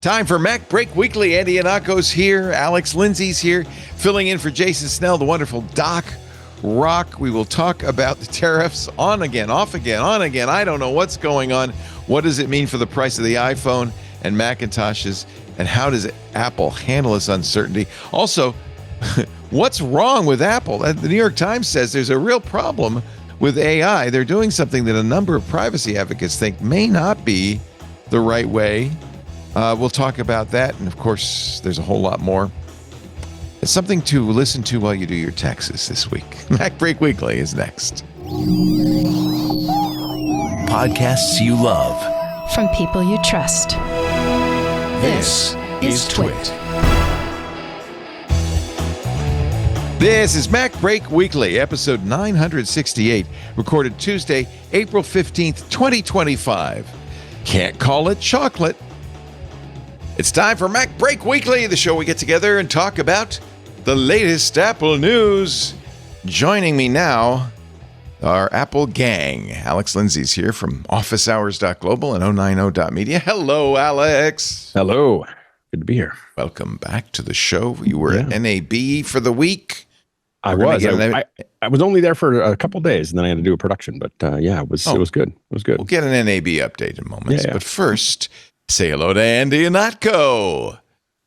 Time for MacBreak Weekly. Andy Anako's here. Alex Lindsay's here. Filling in for Jason Snell, the wonderful Doc Rock. We will talk about the tariffs on again, off again, on again. I don't know what's going on. What does it mean for the price of the iPhone and Macintoshes? And how does Apple handle this uncertainty? Also, what's wrong with Apple? The New York Times says there's a real problem with AI. They're doing something that a number of privacy advocates think may not be the right way. We'll talk about that, and of course, there's a whole lot more. It's something to listen to while you do your taxes this week. MacBreak Weekly is next. Podcasts you love. From people you trust. This is Twit. This is MacBreak Weekly, episode 968, recorded Tuesday, April 15th, 2025. Can't call it chocolate. It's time for MacBreak Weekly, the show we get together and talk about the latest Apple news. Joining me now, our Apple gang. Alex Lindsay's here from officehours.global and 090.media. Hello, Alex. Hello. Good to be here. Welcome back to the show. You were at NAB for the week. I was only there for a couple days, and then I had to do a production. But it was good. It was good. We'll get an NAB update in moments. Yeah. But first, say hello to Andy Anatko.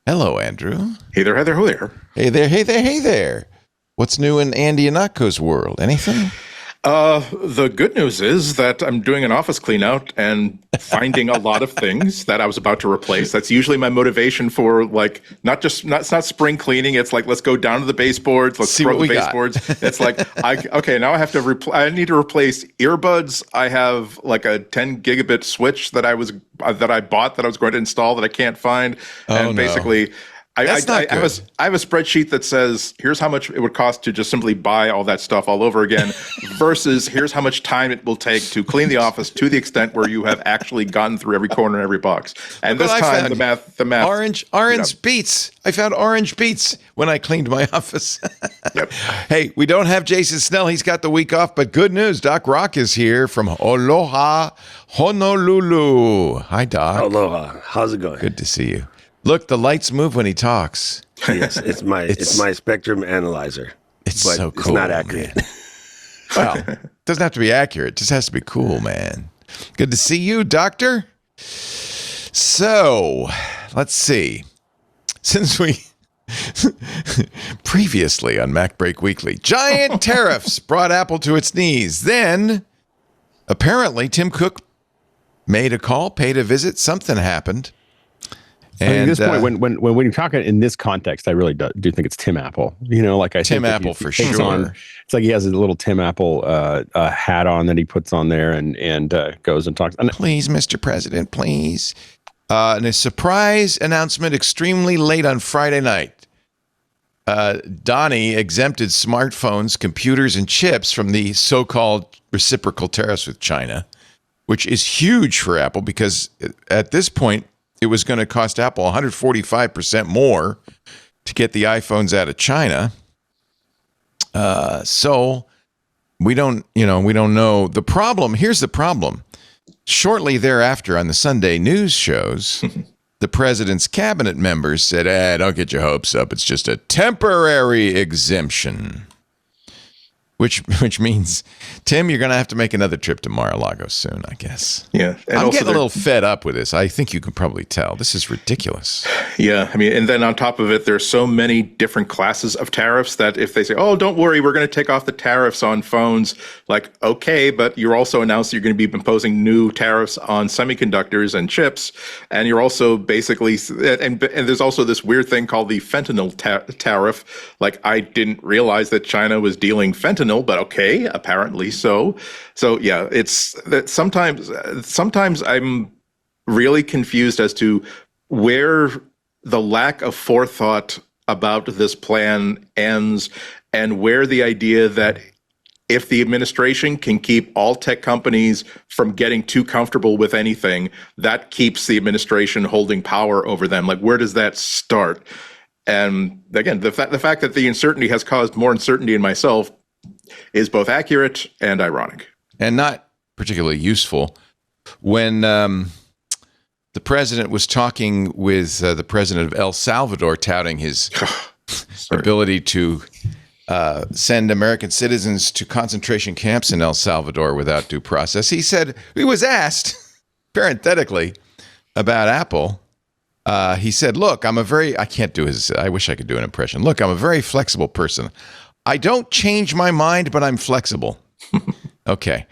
Hello, Andrew. Hey there, Heather. Who there? Hey there, hey there, hey there. What's new in Andy Anatko's world? Anything? The good news is that I'm doing an office clean out and finding a lot of things that I was about to replace. That's usually my motivation for it's not spring cleaning. It's like, let's go down to the baseboards. Let's throw the baseboards. It's like, now I have to I need to replace earbuds. I have like a 10 gigabit switch that I bought that I was going to install that I can't find. Basically, I have a spreadsheet that says, here's how much it would cost to just simply buy all that stuff all over again versus here's how much time it will take to clean the office to the extent where you have actually gotten through every corner and every box. And this time the math. Orange beets. I found orange beets when I cleaned my office. Yep. Hey, we don't have Jason Snell. He's got the week off, but good news. Doc Rock is here from Aloha, Honolulu. Hi, Doc. Aloha. How's it going? Good to see you. Look, the lights move when he talks. Yes, it's my spectrum analyzer. It's so cool. It's not accurate. Well, it doesn't have to be accurate. It just has to be cool, man. Good to see you, Doctor. So, let's see. Since we previously on MacBreak Weekly, giant tariffs brought Apple to its knees. Then, apparently, Tim Cook made a call, paid a visit. Something happened. And at this point, when you're talking in this context, I really do think it's Tim Apple. Tim Apple for sure. It's like he has a little Tim Apple hat on that he puts on there and goes and talks. Please, Mr. President, please. And a surprise announcement extremely late on Friday night. Donnie exempted smartphones, computers, and chips from the so-called reciprocal tariffs with China, which is huge for Apple because at this point, it was going to cost Apple 145% more to get the iPhones out of China. So we don't know. The problem, here's the problem. Shortly thereafter on the Sunday news shows, the president's cabinet members said, don't get your hopes up. It's just a temporary exemption. Which means, Tim, you're going to have to make another trip to Mar-a-Lago soon, I guess. Yeah. And I'm getting a little fed up with this. I think you can probably tell. This is ridiculous. Yeah. I mean, and then on top of it, there's so many different classes of tariffs that if they say, oh, don't worry, we're going to take off the tariffs on phones, like, okay, but you're also announced you're going to be imposing new tariffs on semiconductors and chips. And you're also basically, and there's also this weird thing called the fentanyl tariff. Like, I didn't realize that China was dealing fentanyl, but okay, apparently so. So yeah, it's that sometimes I'm really confused as to where the lack of forethought about this plan ends and where the idea that if the administration can keep all tech companies from getting too comfortable with anything, that keeps the administration holding power over them. Like, where does that start? And again, the fact that the uncertainty has caused more uncertainty in myself is both accurate and ironic. And not particularly useful. When the president was talking with the president of El Salvador, touting his ability to send American citizens to concentration camps in El Salvador without due process. He said, he was asked, parenthetically, about Apple. He said, look, I can't do his, I wish I could do an impression. Look, I'm a very flexible person. I don't change my mind, but I'm flexible. Okay.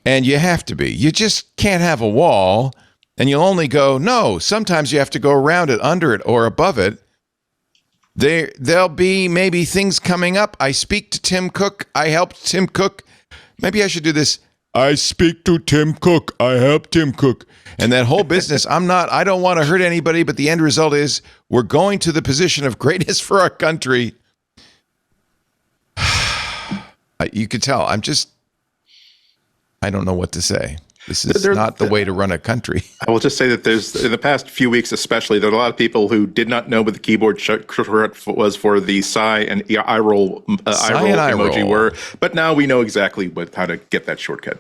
And you have to be. You just can't have a wall and you'll only go, no, sometimes you have to go around it, under it, or above it. There'll be maybe things coming up. I speak to Tim Cook. I helped Tim Cook. Maybe I should do this. I speak to Tim Cook. I help Tim Cook. And that whole business, I don't want to hurt anybody, but the end result is we're going to the position of greatness for our country. You could tell. I don't know what to say. This is not the way to run a country. I will just say that there's, in the past few weeks especially, there are a lot of people who did not know what the keyboard shortcut was for the sigh and eye roll emoji were, but now we know exactly how to get that shortcut.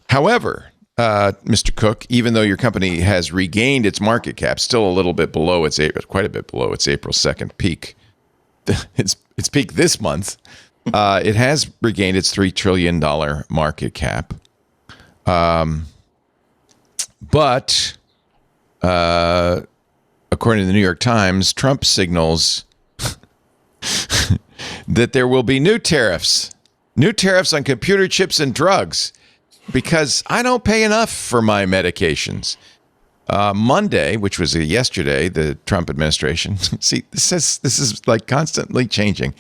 However, Mr. Cook, even though your company has regained its market cap, still a little bit below quite a bit below its April 2nd peak. Its peak this month. It has regained its $3 trillion market cap. But according to the New York Times, Trump signals that there will be new tariffs on computer chips and drugs because I don't pay enough for my medications. Monday, which was yesterday, the Trump administration, see, this is like constantly changing,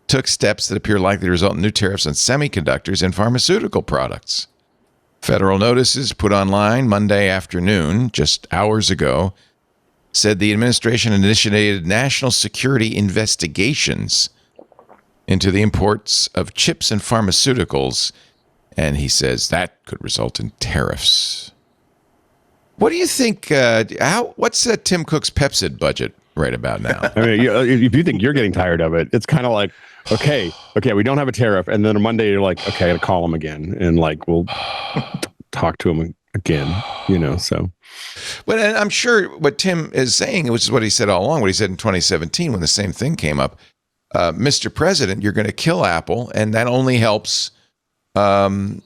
took steps that appear likely to result in new tariffs on semiconductors and pharmaceutical products. Federal notices put online Monday afternoon, just hours ago, said the administration initiated national security investigations into the imports of chips and pharmaceuticals, and he says that could result in tariffs. What do you think? What's Tim Cook's Pepsid budget right about now? I mean, if you think you're getting tired of it, it's kind of like, okay, we don't have a tariff, and then on Monday you're like, okay, I gotta call him again, and like we'll talk to him again, So, but and I'm sure what Tim is saying, which is what he said all along, what he said in 2017 when the same thing came up, Mr. President, you're going to kill Apple, and that only helps. And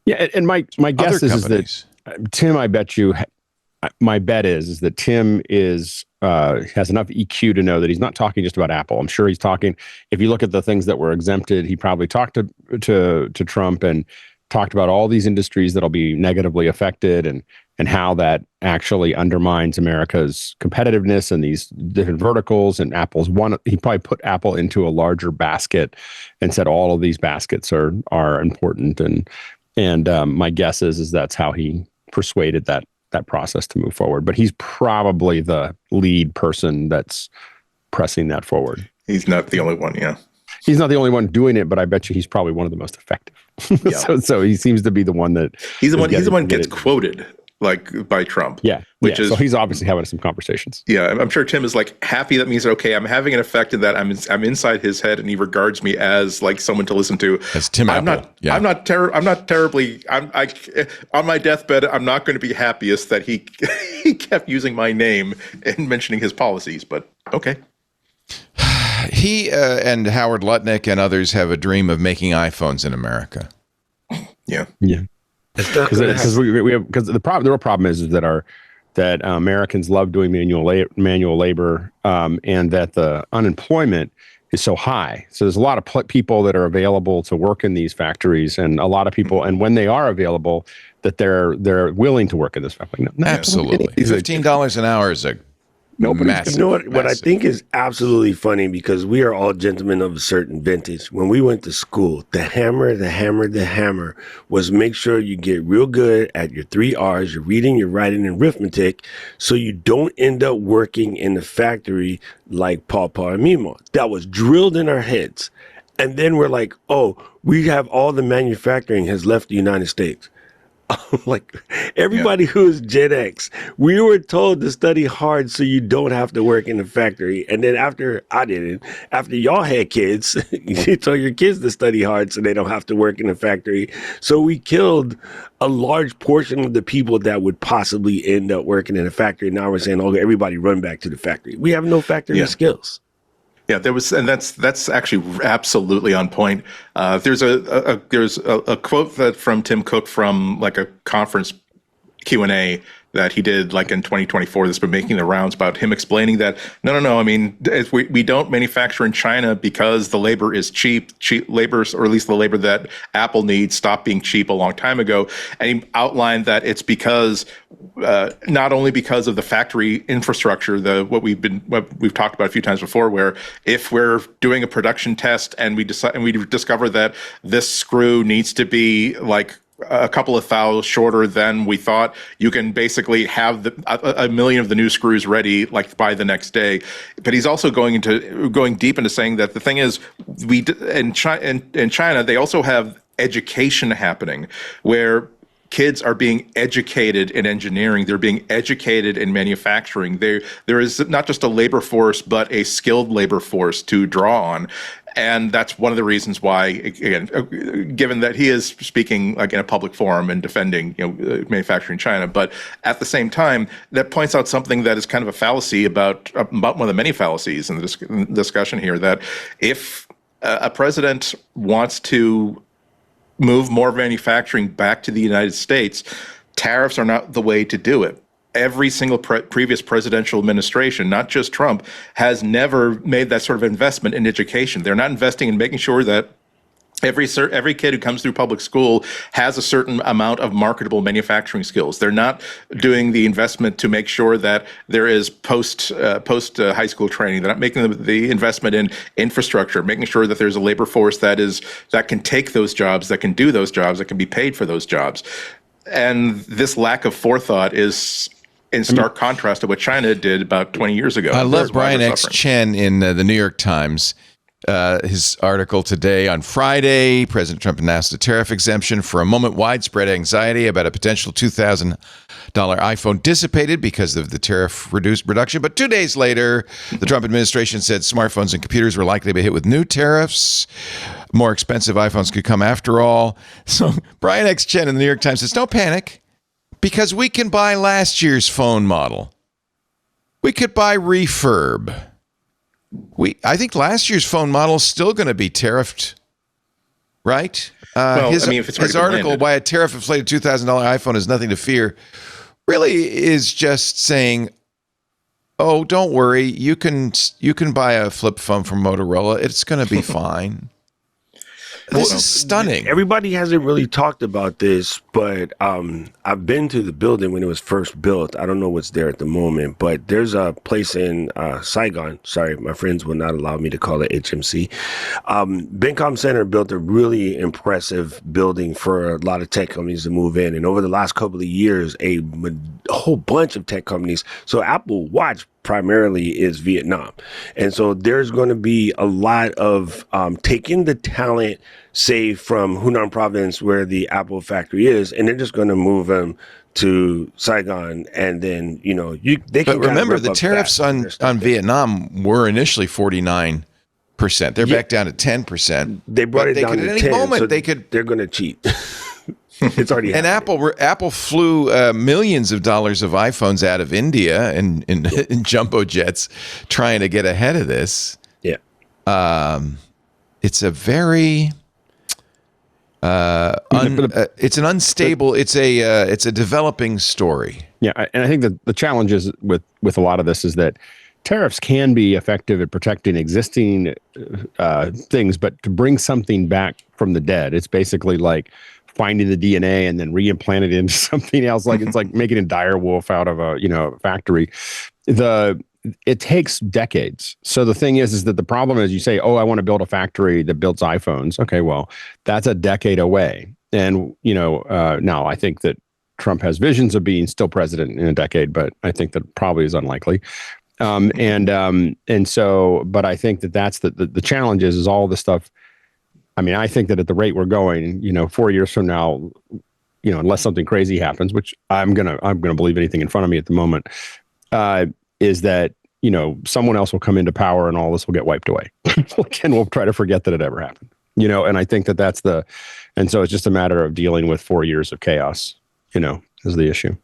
my guess is that Tim, my bet is that Tim has enough EQ to know that he's not talking just about Apple. I'm sure he's talking. If you look at the things that were exempted, he probably talked to Trump and talked about all these industries that'll be negatively affected and how that actually undermines America's competitiveness and these different verticals. And Apple's one. He probably put Apple into a larger basket and said all of these baskets are important. And my guess is that's how he persuaded that process to move forward. But he's probably the lead person that's pressing that forward. He's not the only one, yeah. He's not the only one doing it, but I bet you he's probably one of the most effective. Yeah. so he seems to be the one that he's the one gets quoted like by Trump. So he's obviously having some conversations. Yeah, I'm sure Tim is like happy. That means okay, I'm having an effect in that I'm inside his head, and he regards me as like someone to listen to. As Tim Apple. I'm not terribly. On my deathbed, I'm not going to be happiest that he kept using my name and mentioning his policies. But okay. He and Howard Lutnick and others have a dream of making iPhones in America. Yeah. Because the real problem is that Americans love doing manual labor, and that the unemployment is so high. So there's a lot of people that are available to work in these factories, and a lot of people, and when they are available, that they're willing to work in this factory. Absolutely, $15 an hour is a massive. You know what I think is absolutely funny, because we are all gentlemen of a certain vintage. When we went to school, the hammer was make sure you get real good at your 3 R's, your reading, your writing, and arithmetic, so you don't end up working in the factory like Papa and Mimo. That was drilled in our heads. And then we're like, oh, we have all the manufacturing has left the United States. Like everybody who is Gen X, we were told to study hard so you don't have to work in the factory. And then after y'all had kids, you told your kids to study hard so they don't have to work in the factory. So we killed a large portion of the people that would possibly end up working in a factory. Now we're saying, oh, everybody run back to the factory. We have no factory skills. Yeah, and that's actually absolutely on point. There's a quote from Tim Cook from like a conference Q&A that he did like in 2024 that's been making the rounds about him explaining that no, I mean, we don't manufacture in China because the labor is cheap labor, or at least the labor that Apple needs stopped being cheap a long time ago. And he outlined that it's because not only because of the factory infrastructure, what we've talked about a few times before, where if we're doing a production test and we discover that this screw needs to be like a couple of thou shorter than we thought, you can basically have a million of the new screws ready like by the next day. But he's also going deep into saying that the thing is, in China they also have education happening where kids are being educated in engineering. They're being educated in manufacturing. There is not just a labor force, but a skilled labor force to draw on. And that's one of the reasons why, again, given that he is speaking like in a public forum and defending, manufacturing in China, but at the same time, that points out something that is kind of a fallacy about one of the many fallacies in the discussion here, that if a president wants to move more manufacturing back to the United States, tariffs are not the way to do it. Every single previous presidential administration, not just Trump, has never made that sort of investment in education. They're not investing in making sure that every kid who comes through public school has a certain amount of marketable manufacturing skills. They're not doing the investment to make sure that there is post high school training. They're not making the investment in infrastructure, making sure that there's a labor force that can take those jobs, that can do those jobs, that can be paid for those jobs. And this lack of forethought is in stark contrast to what China did about 20 years ago. I love Brian X. Chen in the New York Times. His article today: on Friday, President Trump announced a tariff exemption. For a moment, widespread anxiety about a potential $2,000 iPhone dissipated because of the tariff reduction. But 2 days later, the Trump administration said smartphones and computers were likely to be hit with new tariffs. More expensive iPhones could come after all. So Brian X. Chen in the New York Times says, don't panic, because we can buy last year's phone model. We could buy refurb. I think last year's phone model is still going to be tariffed, right? His article, Why a Tariff-Inflated $2,000 iPhone is Nothing to Fear, really is just saying, oh, don't worry, you can buy a flip phone from Motorola. It's going to be fine. This is stunning. Everybody hasn't really talked about this, but I've been to the building when it was first built. I don't know what's there at the moment, but there's a place in Saigon. Sorry, my friends will not allow me to call it HMC. Bencom Center built a really impressive building for a lot of tech companies to move in. And over the last couple of years, a whole bunch of tech companies. So Apple Watch primarily is Vietnam. And so there's going to be a lot of taking the talent, say, from Hunan province, where the Apple factory is, and they're just going to move them to Saigon. And then, they can. But remember, the tariffs on Vietnam were initially 49%. They're back down to 10%. They brought it down to 10%. At any moment, so they're going to cheat. It's already happening. And Apple flew millions of dollars of iPhones out of India in jumbo jets, trying to get ahead of this. Yeah, it's a very it's an unstable. It's a developing story. Yeah, and I think that the challenge is with a lot of this is that tariffs can be effective at protecting existing things, but to bring something back from the dead, it's basically like finding the DNA and then reimplant it into something else. Like it's like making a dire wolf out of a factory. It takes decades. So the thing is that the problem is you say, oh, I want to build a factory that builds iPhones. Okay, well, that's a decade away. And now I think that Trump has visions of being still president in a decade, but I think that probably is unlikely. And so, but I think that's the challenge is all the stuff. I mean, I think that at the rate we're going, 4 years from now, unless something crazy happens, which I'm gonna believe anything in front of me at the moment, is that someone else will come into power and all this will get wiped away, and we'll try to forget that it ever happened. And I think and so it's just a matter of dealing with 4 years of chaos. Is the issue.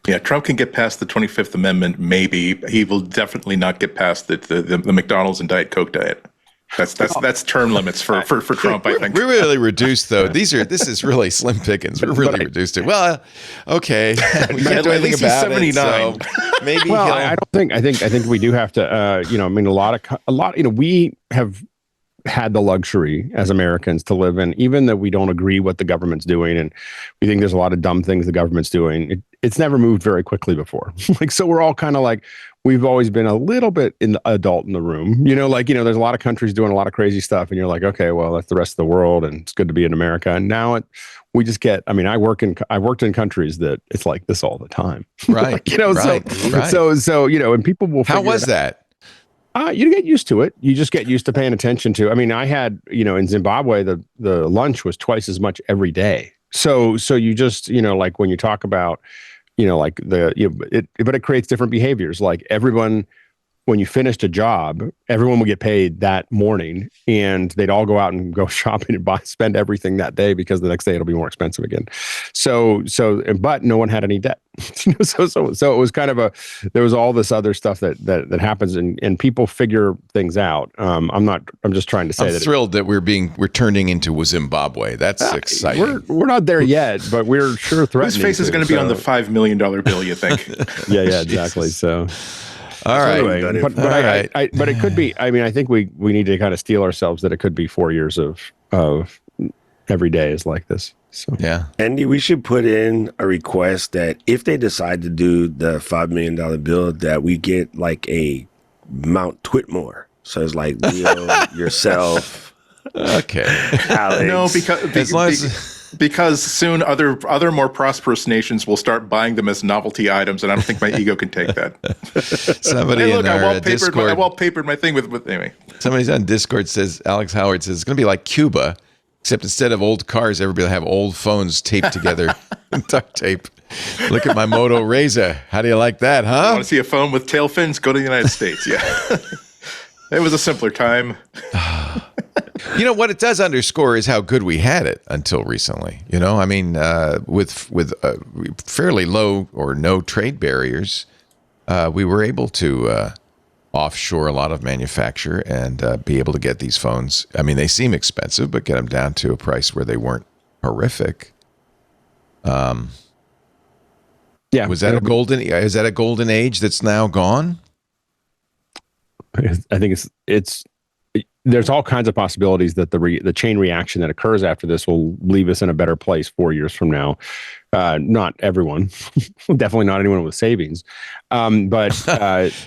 Yeah, Trump can get past the 25th Amendment. Maybe he will definitely not get past the McDonald's and Diet Coke diet. That's term limits for Trump, I think. We're really reduced, though. This is really slim pickings. We're really reduced to. Well, okay, we can't do anything about 79. It. So maybe. Well, I think we do have to. A lot. We have had the luxury as Americans to live in, even though we don't agree what the government's doing, and we think there's a lot of dumb things the government's doing. It's never moved very quickly before. So we're all kind of like, we've always been a little bit in the adult in the room, there's a lot of countries doing a lot of crazy stuff, and you're like, okay, well, that's the rest of the world, and it's good to be in America. And now we just get. I mean, I worked in countries that it's like this all the time, right? Right. So and people will. How was that? You get used to it. You just get used to paying attention to. I mean, I had, in Zimbabwe, the lunch was twice as much every day. So you just, like when you talk about, but it creates different behaviors. Like everyone, when you finished a job, everyone would get paid that morning, and they'd all go out and go shopping and spend everything that day, because the next day it'll be more expensive again. But no one had any debt. So it was kind of there was all this other stuff that happens, and people figure things out. I'm just trying to say I'm thrilled that we're turning into Zimbabwe. That's exciting. We're not there yet, but we're sure threatening. Whose face is going to be on the $5 million bill, you think? yeah, exactly. So. All right. Anyway, but it could be. I mean, I think we need to kind of steel ourselves that it could be 4 years of every day is like this. So yeah, Andy, we should put in a request that if they decide to do the $5 million bill, that we get like a Mount Twitmore. So it's like Leo, yourself. Okay. Alex. No, because soon other more prosperous nations will start buying them as novelty items, and I don't think my ego can take that. Somebody in our Discord, I wallpapered my thing with anyway. Somebody's on Discord says, Alex Howard says, it's going to be like Cuba, except instead of old cars, everybody will have old phones taped together and duct tape. Look at my Moto Razr. How do you like that, huh? You want to see a phone with tail fins? Go to the United States. Yeah. It was a simpler time. What it does underscore is how good we had it until recently. I mean, with fairly low or no trade barriers, we were able to offshore a lot of manufacture and be able to get these phones. I mean, they seem expensive, but get them down to a price where they weren't horrific. Yeah. Is that a golden age that's now gone? I think there's all kinds of possibilities that the chain reaction that occurs after this will leave us in a better place 4 years from now. Not everyone, definitely not anyone with savings. But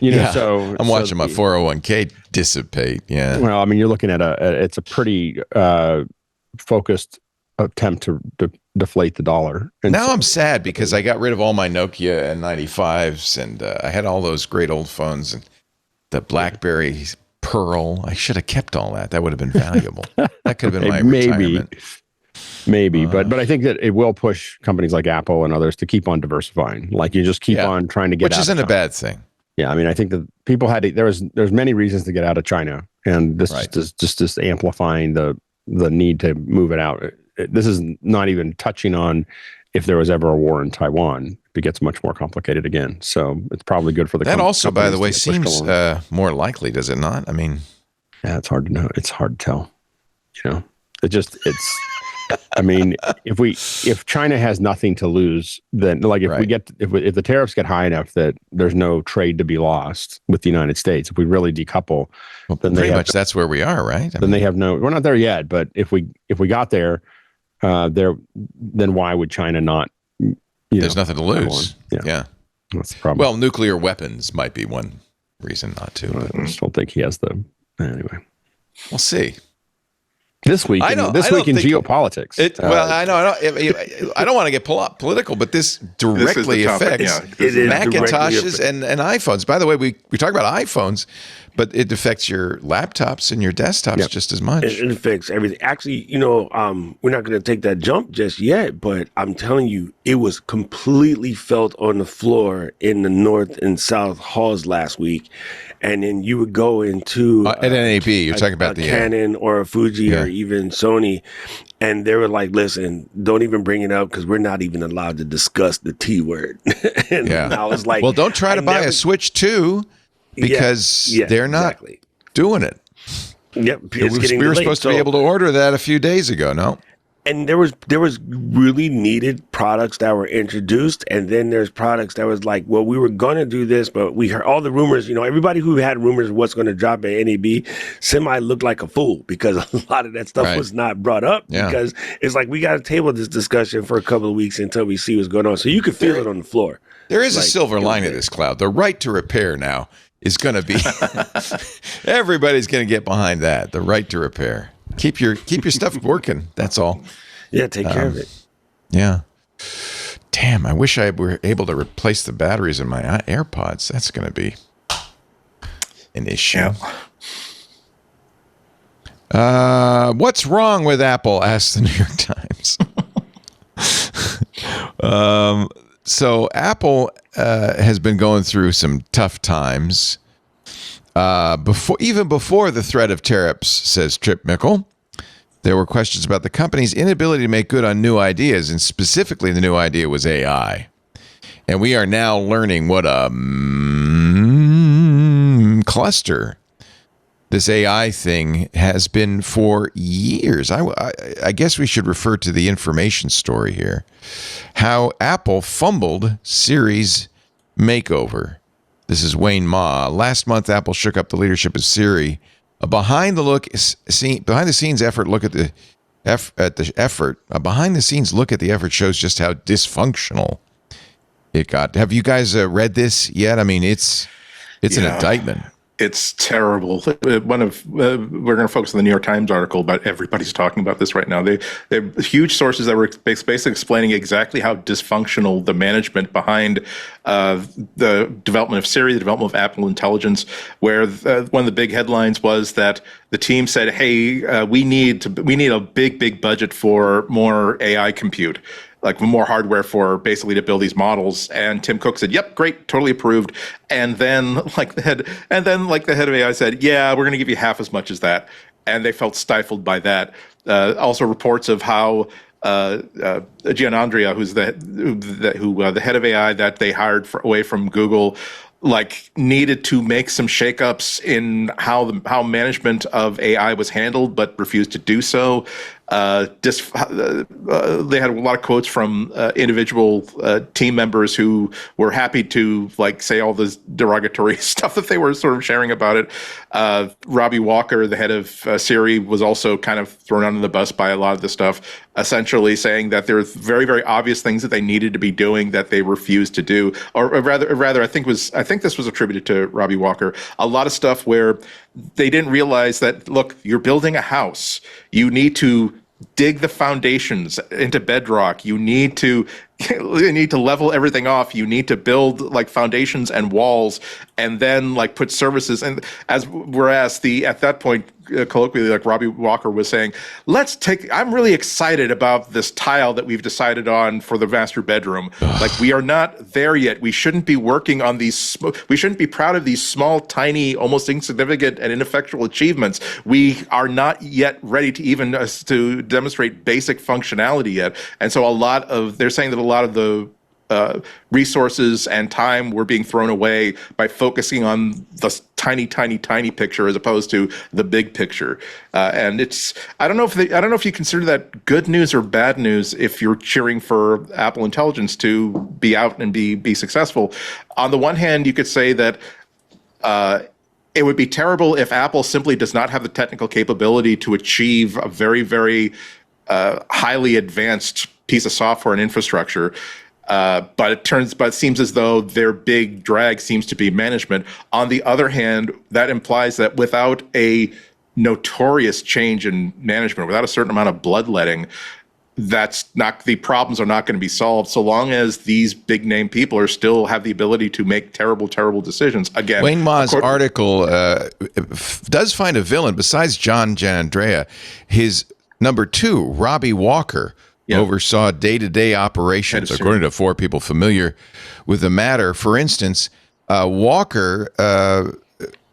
yeah. So I'm watching my 401k dissipate. Yeah. Well, I mean, you're looking at it's a pretty focused attempt to deflate the dollar. And now I'm sad because I got rid of all my Nokia and 95s, and I had all those great old phones and the BlackBerry Pearl. I should have kept all that. That would have been valuable. That could have been my retirement. Maybe, but I think that it will push companies like Apple and others to keep on diversifying. Like you just keep on trying to get out. Which isn't a bad thing. Yeah, I mean, I think that people there's many reasons to get out of China, and this is just amplifying the need to move it out. This is not even touching on if there was ever a war in Taiwan. It gets much more complicated again. So it's probably good for the that also, by the way, seems more likely, does it not? I mean, yeah, it's hard to know. It's hard to tell. I mean, if China has nothing to lose, then like if the tariffs get high enough that there's no trade to be lost with the United States, if we really decouple, then pretty much that's where we are, right? They have no. We're not there yet, but if we got there, then why would China not? There's nothing to lose. Yeah, that's the problem. Well, nuclear weapons might be one reason not to. I just don't think he has the. Anyway, we'll see. This week, in geopolitics. I don't want to get political, but this directly affects Macintoshes and iPhones. By the way, we talk about iPhones, but it affects your laptops and your desktops just as much. It affects everything. Actually, we're not going to take that jump just yet, but I'm telling you, it was completely felt on the floor in the North and South halls last week. And then you would go into at NAB, you're talking about the Canon or a Fuji or even Sony, and they were like, "Listen, don't even bring it up because we're not even allowed to discuss the T word." And I was like, "Well, don't try to buy a Switch 2 because they're not doing it." Yep, we were supposed to be able to order that a few days ago. No. And there was really needed products that were introduced, and then there's products that was like, well, we were going to do this, but we heard all the rumors. Everybody who had rumors of what's going to drop at NAB, semi looked like a fool because a lot of that stuff was not brought up because it's like we got to table this discussion for a couple of weeks until we see what's going on. So you could feel it on the floor. There is a silver lining to this, Cloud. The right to repair now is going to be everybody's going to get behind that. The right to repair. Keep your stuff working. That's all. Yeah, take care of it. Yeah. Damn, I wish I were able to replace the batteries in my AirPods. That's going to be an issue. Yeah. What's wrong with Apple? Asked the New York Times. So Apple has been going through some tough times. Before the threat of tariffs, says Trip Mickle, there were questions about the company's inability to make good on new ideas, and specifically the new idea was AI. And we are now learning what a cluster this AI thing has been for years. I guess we should refer to the information story here. How Apple fumbled Siri's makeover. This is Wayne Ma. Last month, Apple shook up the leadership of Siri. A behind the scenes look at the effort shows just how dysfunctional it got. Have you guys read this yet? I mean, it's an indictment. It's terrible. We're going to focus on the New York Times article, but everybody's talking about this right now. They have huge sources that were basically explaining exactly how dysfunctional the management behind the development of Siri, the development of Apple Intelligence, where one of the big headlines was that the team said, "Hey, we need a big budget for more AI compute." Like more hardware for basically to build these models. And Tim Cook said, "Yep, great, totally approved." And then like the head of AI said, "Yeah, we're going to give you half as much as that." And they felt stifled by that. Also reports of how Gianandrea, who's the head of AI that they hired away from Google, needed to make some shakeups in how management of AI was handled, but refused to do so. They had a lot of quotes from individual team members who were happy to say all this derogatory stuff that they were sort of sharing about it. Robbie Walker, the head of Siri, was also kind of thrown under the bus by a lot of this stuff, essentially saying that there's very, very obvious things that they needed to be doing that they refused to do. Or rather, I think this was attributed to Robbie Walker. A lot of stuff where they didn't realize that, look, you're building a house. You need to dig the foundations into bedrock. You need to level everything off. You need to build foundations and walls, and then put services. And whereas at that point, colloquially, Robbie Walker was saying, I'm really excited about this tile that we've decided on for the master bedroom. We are not there yet. We shouldn't be working on these. We shouldn't be proud of these small, tiny, almost insignificant and ineffectual achievements. We are not yet ready to even to demonstrate basic functionality yet. And so they're saying that a lot of the resources and time were being thrown away by focusing on the tiny picture as opposed to the big picture. And I don't know if you consider that good news or bad news if you're cheering for Apple Intelligence to be out and be successful. On the one hand, you could say that it would be terrible if Apple simply does not have the technical capability to achieve a very, very highly advanced piece of software and infrastructure. But it seems as though their big drag seems to be management. On the other hand, that implies that without a notorious change in management, without a certain amount of bloodletting, the problems are not going to be solved so long as these big name people are still have the ability to make terrible, terrible decisions. Again, Wayne Ma's article does find a villain besides John Gianandrea. His number 2, Robbie Walker, oversaw day-to-day operations, according to 4 people familiar with the matter. For instance, Walker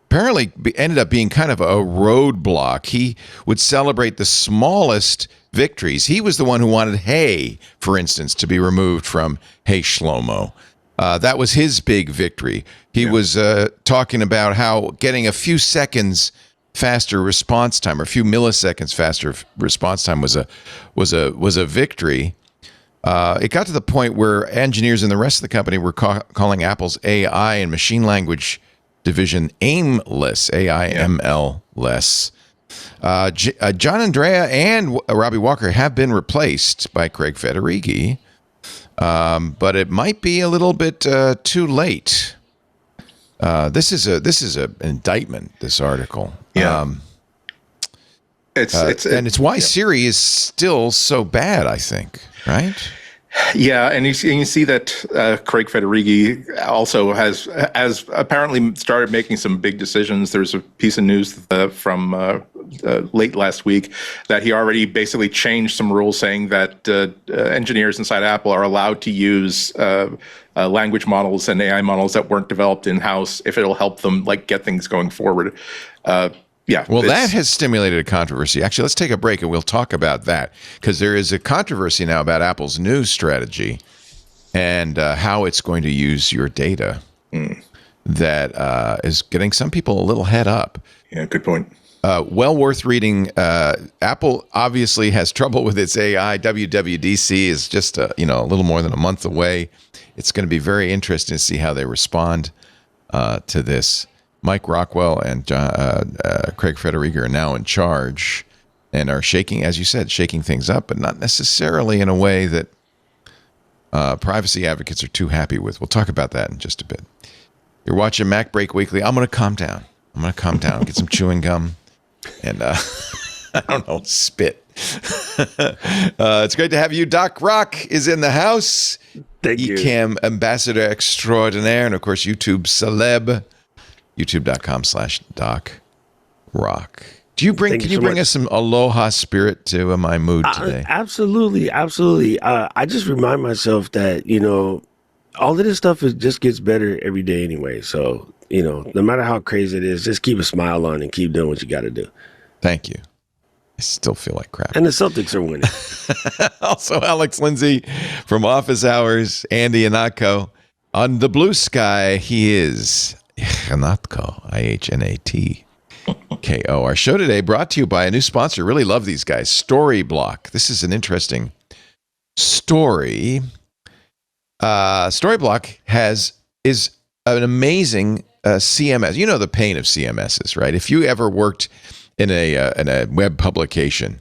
apparently ended up being kind of a roadblock. He would celebrate the smallest victories. He was the one who wanted Hey, for instance, to be removed from Hey Shlomo. That was his big victory. He was talking about how getting a few seconds faster response time, or a few milliseconds faster response time, was a victory. It got to the point where engineers in the rest of the company were calling Apple's AI and machine language division aimless, AIML-less. John Andrea and Robbie Walker have been replaced by Craig Federighi, but it might be a little bit too late. This is an indictment, this article. Yeah. It's why Siri is still so bad, I think, right? Yeah, and you see that Craig Federighi also has apparently started making some big decisions. There's a piece of news from late last week that he already basically changed some rules saying that engineers inside Apple are allowed to use language models and AI models that weren't developed in-house if it'll help them get things going forward. Well, that has stimulated a controversy. Actually, let's take a break and we'll talk about that, because there is a controversy now about Apple's new strategy and how it's going to use your data that is getting some people a little head up. Yeah, good point. Well worth reading. Apple obviously has trouble with its AI. WWDC is just a little more than a month away. It's going to be very interesting to see how they respond to this. Mike Rockwell and Craig Federighi are now in charge and are shaking, as you said, shaking things up, but not necessarily in a way that privacy advocates are too happy with. We'll talk about that in just a bit. You're watching MacBreak Weekly. I'm going to calm down. Get some chewing gum, and I don't know, spit. It's great to have you. Doc Rock is in the house. Thank you. Ecamm ambassador extraordinaire, and of course, YouTube celeb. YouTube.com/Doc Rock. Can you bring us some aloha spirit to my mood today? Absolutely. I just remind myself that, all of this stuff just gets better every day anyway. So, no matter how crazy it is, just keep a smile on and keep doing what you got to do. Thank you. I still feel like crap. And the Celtics are winning. Also, Alex Lindsay from Office Hours, Andy Ihnatko. On the blue sky, he is Ihnatko, Ihnatko. Our show today brought to you by a new sponsor. Really love these guys, Storyblok. This is an interesting story. Storyblok is an amazing CMS. You know the pain of CMSs, right? If you ever worked in a web publication,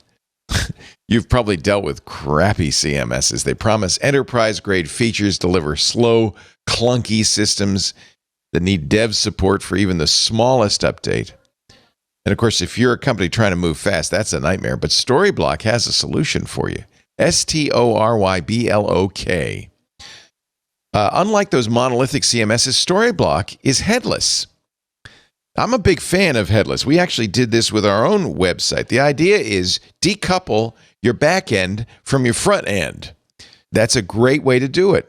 you've probably dealt with crappy CMSs. They promise enterprise-grade features, deliver slow, clunky systems that need dev support for even the smallest update. And of course, if you're a company trying to move fast, that's a nightmare. But Storyblok has a solution for you. Storyblok. Unlike those monolithic CMSs, Storyblok is headless. I'm a big fan of headless. We actually did this with our own website. The idea is decouple your back end from your front end. That's a great way to do it.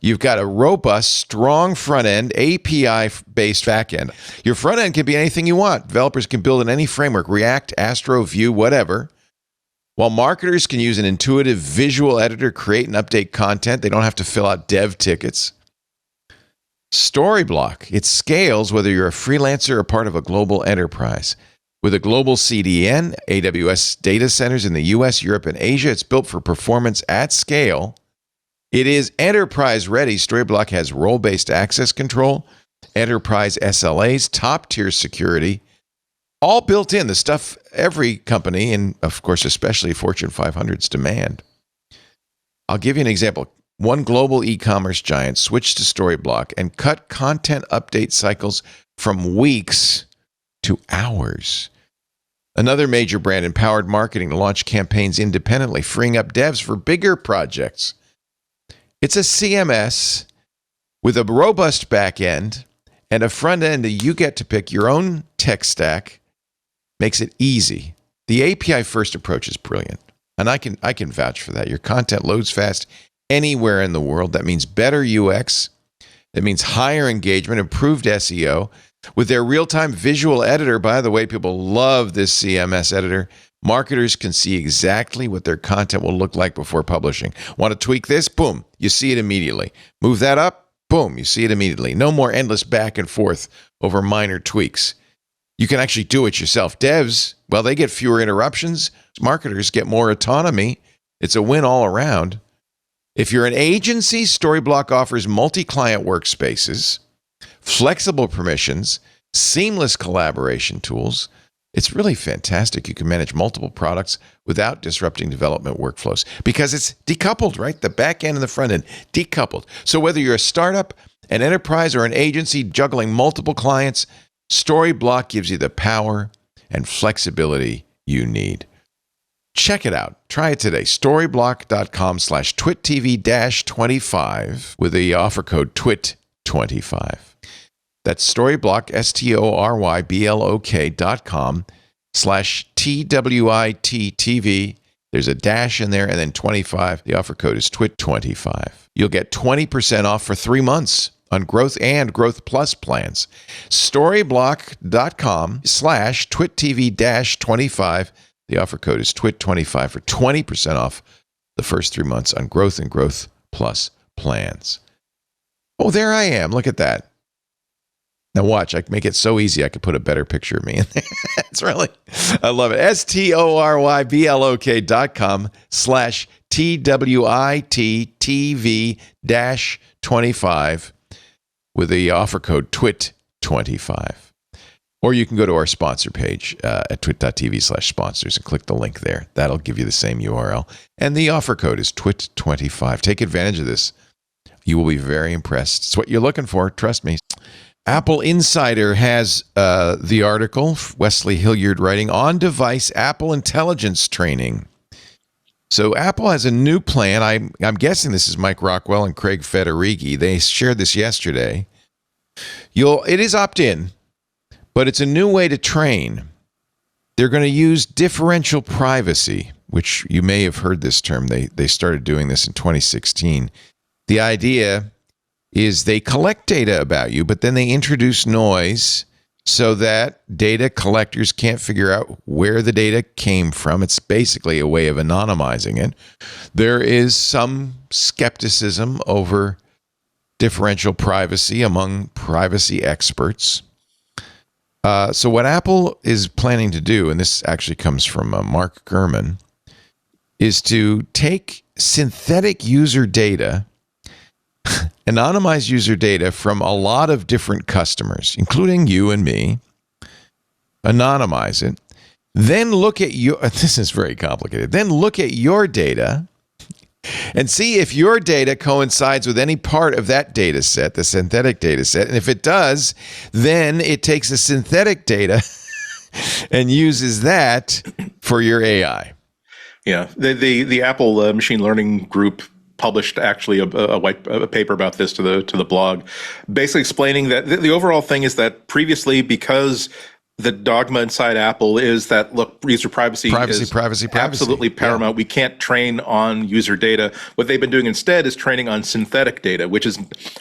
You've got a robust, strong front end, API-based back end. Your front end can be anything you want. Developers can build in any framework, React, Astro, Vue, whatever. While marketers can use an intuitive visual editor, create and update content. They don't have to fill out dev tickets. Storyblok, it scales whether you're a freelancer or part of a global enterprise. With a global CDN, AWS data centers in the US, Europe, and Asia, it's built for performance at scale. It is enterprise ready. Storyblok has role-based access control, enterprise SLAs, top-tier security, all built in, the stuff every company, and of course, especially Fortune 500s, demand. I'll give you an example. One global e-commerce giant switched to Storyblok and cut content update cycles from weeks to hours. Another major brand empowered marketing to launch campaigns independently, freeing up devs for bigger projects. It's a CMS with a robust back end and a front end that you get to pick your own tech stack. Makes it easy. The API first approach is brilliant, and I can vouch for that. Your content loads fast anywhere in the world. That means better UX. That means higher engagement, improved SEO. With their real-time visual editor, by the way, people love this CMS editor. Marketers can see exactly what their content will look like before publishing. Want to tweak this? Boom, you see it immediately. Move that up? Boom, you see it immediately. No more endless back and forth over minor tweaks. You can actually do it yourself. Devs, well, they get fewer interruptions. Marketers get more autonomy. It's a win all around. If you're an agency, Storyblok offers multi-client workspaces, flexible permissions, seamless collaboration tools. It's really fantastic. You can manage multiple products without disrupting development workflows because it's decoupled, right? The back end and the front end, decoupled. So whether you're a startup, an enterprise, or an agency juggling multiple clients, Storyblok gives you the power and flexibility you need. Check it out. Try it today. Storyblok.com/TwitTV-25 with the offer code TWIT25. That's Storyblok, STORYBLOK.com/TWITTV. There's a dash in there and then 25. The offer code is TWIT25. You'll get 20% off for 3 months on Growth and Growth Plus plans. Storyblok.com/TwitTV-25. The offer code is TWIT25 for 20% off the first 3 months on Growth and Growth Plus plans. Oh, there I am. Look at that. Now watch, I can make it so easy I could put a better picture of me in there. It's really, I love it. STORYBLOK.com/TWITTV-25 with the offer code TWIT25. Or you can go to our sponsor page at twit.tv/sponsors and click the link there. That'll give you the same URL. And the offer code is TWIT25. Take advantage of this. You will be very impressed. It's what you're looking for. Trust me. Apple Insider has the article, Wesley Hilliard writing, On-Device Apple Intelligence Training. So Apple has a new plan. I'm guessing this is Mike Rockwell and Craig Federighi. They shared this yesterday. It is opt-in, but it's a new way to train. They're going to use differential privacy, which you may have heard this term. They started doing this in 2016. The idea is they collect data about you, but then they introduce noise so that data collectors can't figure out where the data came from. It's basically a way of anonymizing it. There is some skepticism over differential privacy among privacy experts. So what Apple is planning to do, and this actually comes from Mark Gurman, is to take synthetic user data, anonymize user data from a lot of different customers, including you and me, anonymize it, then look at this is very complicated, then look at your data and see if your data coincides with any part of that data set, the synthetic data set. And if it does, then it takes the synthetic data and uses that for your AI. Yeah, the Apple machine learning group published actually a paper about this to the blog, basically explaining that the overall thing is that previously, because the dogma inside Apple is that, look, user privacy is absolutely paramount. Yeah. We can't train on user data. What they've been doing instead is training on synthetic data, which is,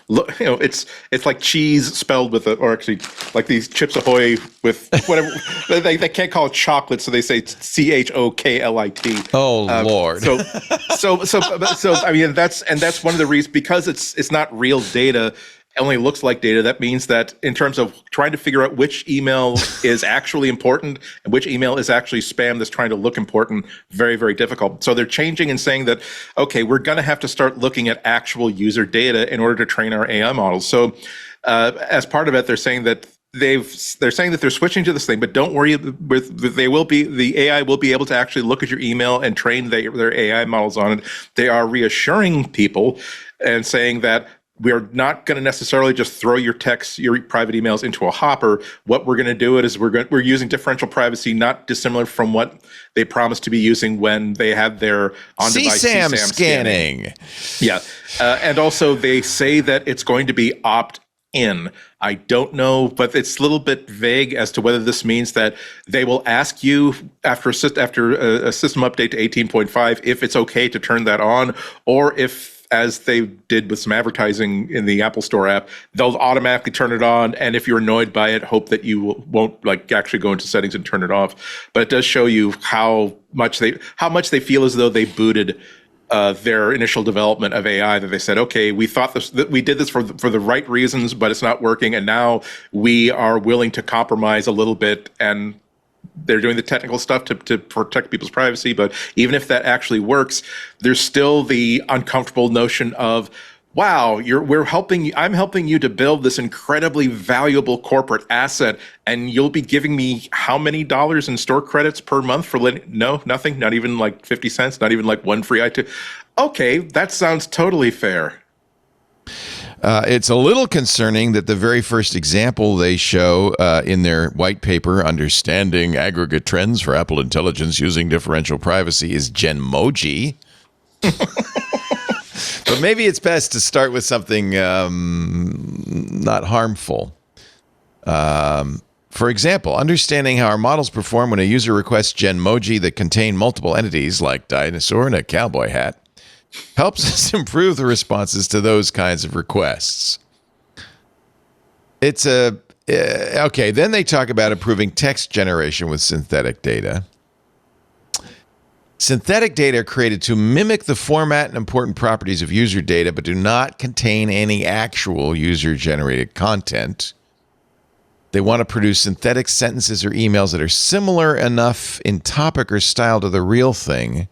it's like cheese spelled with or actually like these Chips Ahoy with whatever. they can't call it chocolate, so they say CHOKLIT. Oh Lord. So I mean that's one of the reasons, because it's not real data. Only looks like data. That means that in terms of trying to figure out which email is actually important and which email is actually spam that's trying to look important, very, very difficult. So they're changing and saying that, okay, we're going to have to start looking at actual user data in order to train our AI models. So as part of it, they're saying that they're switching to this thing, but don't worry, the AI will be able to actually look at your email and train their AI models on it. They are reassuring people and saying that we're not going to necessarily just throw your text, your private emails into a hopper. What we're going to do is we're using differential privacy, not dissimilar from what they promised to be using when they had their on-device CSAM scanning. Yeah. And also they say that it's going to be opt-in. I don't know, but it's a little bit vague as to whether this means that they will ask you after a system update to 18.5 if it's okay to turn that on, or if, as they did with some advertising in the Apple Store app, they'll automatically turn it on. And if you're annoyed by it, hope that you won't actually go into settings and turn it off. But it does show you how much they feel as though they booted their initial development of AI, that they said, okay, we thought that we did this for the right reasons, but it's not working. And now we are willing to compromise a little bit, and they're doing the technical stuff to protect people's privacy. But even if that actually works, there's still the uncomfortable notion of, wow, I'm helping you to build this incredibly valuable corporate asset, and you'll be giving me how many dollars in store credits per month for nothing, not even like 50 cents, not even like one free item. Okay, that sounds totally fair. It's a little concerning that the very first example they show in their white paper, Understanding Aggregate Trends for Apple Intelligence Using Differential Privacy, is Genmoji. But maybe it's best to start with something not harmful. For example, understanding how our models perform when a user requests Genmoji that contain multiple entities like dinosaur and a cowboy hat helps us improve the responses to those kinds of requests. It's okay. Then they talk about improving text generation with synthetic data. Synthetic data are created to mimic the format and important properties of user data, but do not contain any actual user-generated content. They want to produce synthetic sentences or emails that are similar enough in topic or style to the real thing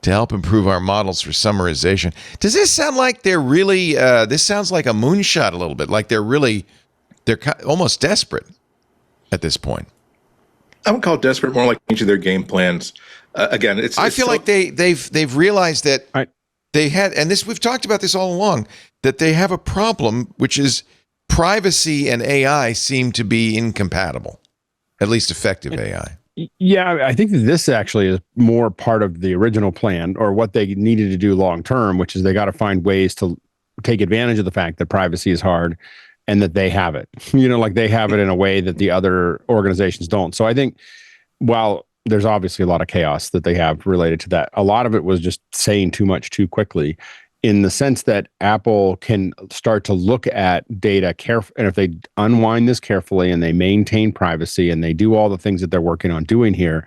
to help improve our models for summarization. Does this sound like they're really, this sounds like a moonshot a little bit, like they're almost desperate at this point? I would call it desperate, more like changing their game plans. Again, I feel like they've realized that they had, and this, we've talked about this all along, that they have a problem, which is privacy and AI seem to be incompatible, at least effective AI. Yeah, I think that this actually is more part of the original plan, or what they needed to do long term, which is they got to find ways to take advantage of the fact that privacy is hard and that they have it. Like they have it in a way that the other organizations don't. So I think while there's obviously a lot of chaos that they have related to that, a lot of it was just saying too much too quickly, in the sense that Apple can start to look at data carefully, and if they unwind this carefully and they maintain privacy and they do all the things that they're working on doing here,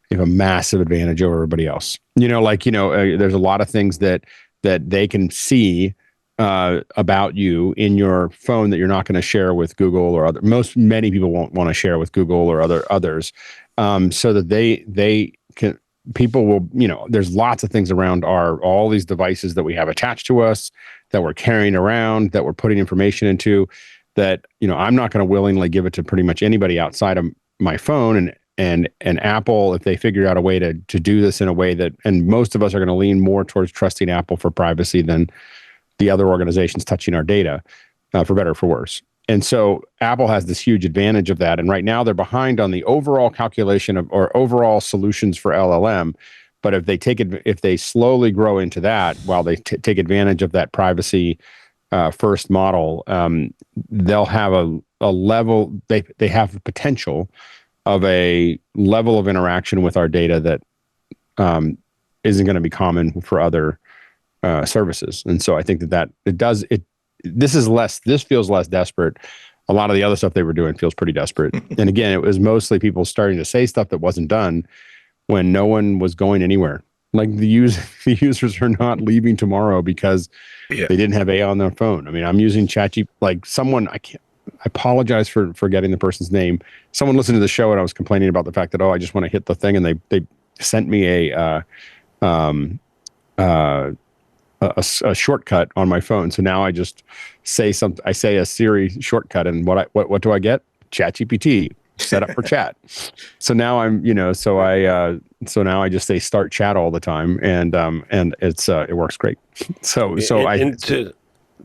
they have a massive advantage over everybody else. There's a lot of things that they can see about you in your phone that you're not going to share with Google or many people won't want to share with Google or others, so that they can. People will, there's lots of things around all these devices that we have attached to us, that we're carrying around, that we're putting information into, that, I'm not going to willingly give it to pretty much anybody outside of my phone. And Apple, if they figure out a way to do this in a way that, and most of us are going to lean more towards trusting Apple for privacy than the other organizations touching our data, for better or for worse. And so Apple has this huge advantage of that. And right now they're behind on the overall calculation or overall solutions for LLM. But if they slowly grow into that, while they take advantage of that privacy first model, they'll have a level, they have the potential of a level of interaction with our data that isn't going to be common for other services. And so I think this feels less desperate. A lot of the other stuff they were doing feels pretty desperate. And again, it was mostly people starting to say stuff that wasn't done when no one was going anywhere. Like the users are not leaving tomorrow because they didn't have AI on their phone. I mean, I'm using ChatGPT, like someone, I apologize for forgetting the person's name. Someone listened to the show and I was complaining about the fact that, I just want to hit the thing. And they sent me a shortcut on my phone. So now I just say something. I say a Siri shortcut, and what do I get? ChatGPT set up for chat. So now so now I just say start chat all the time, and it works great.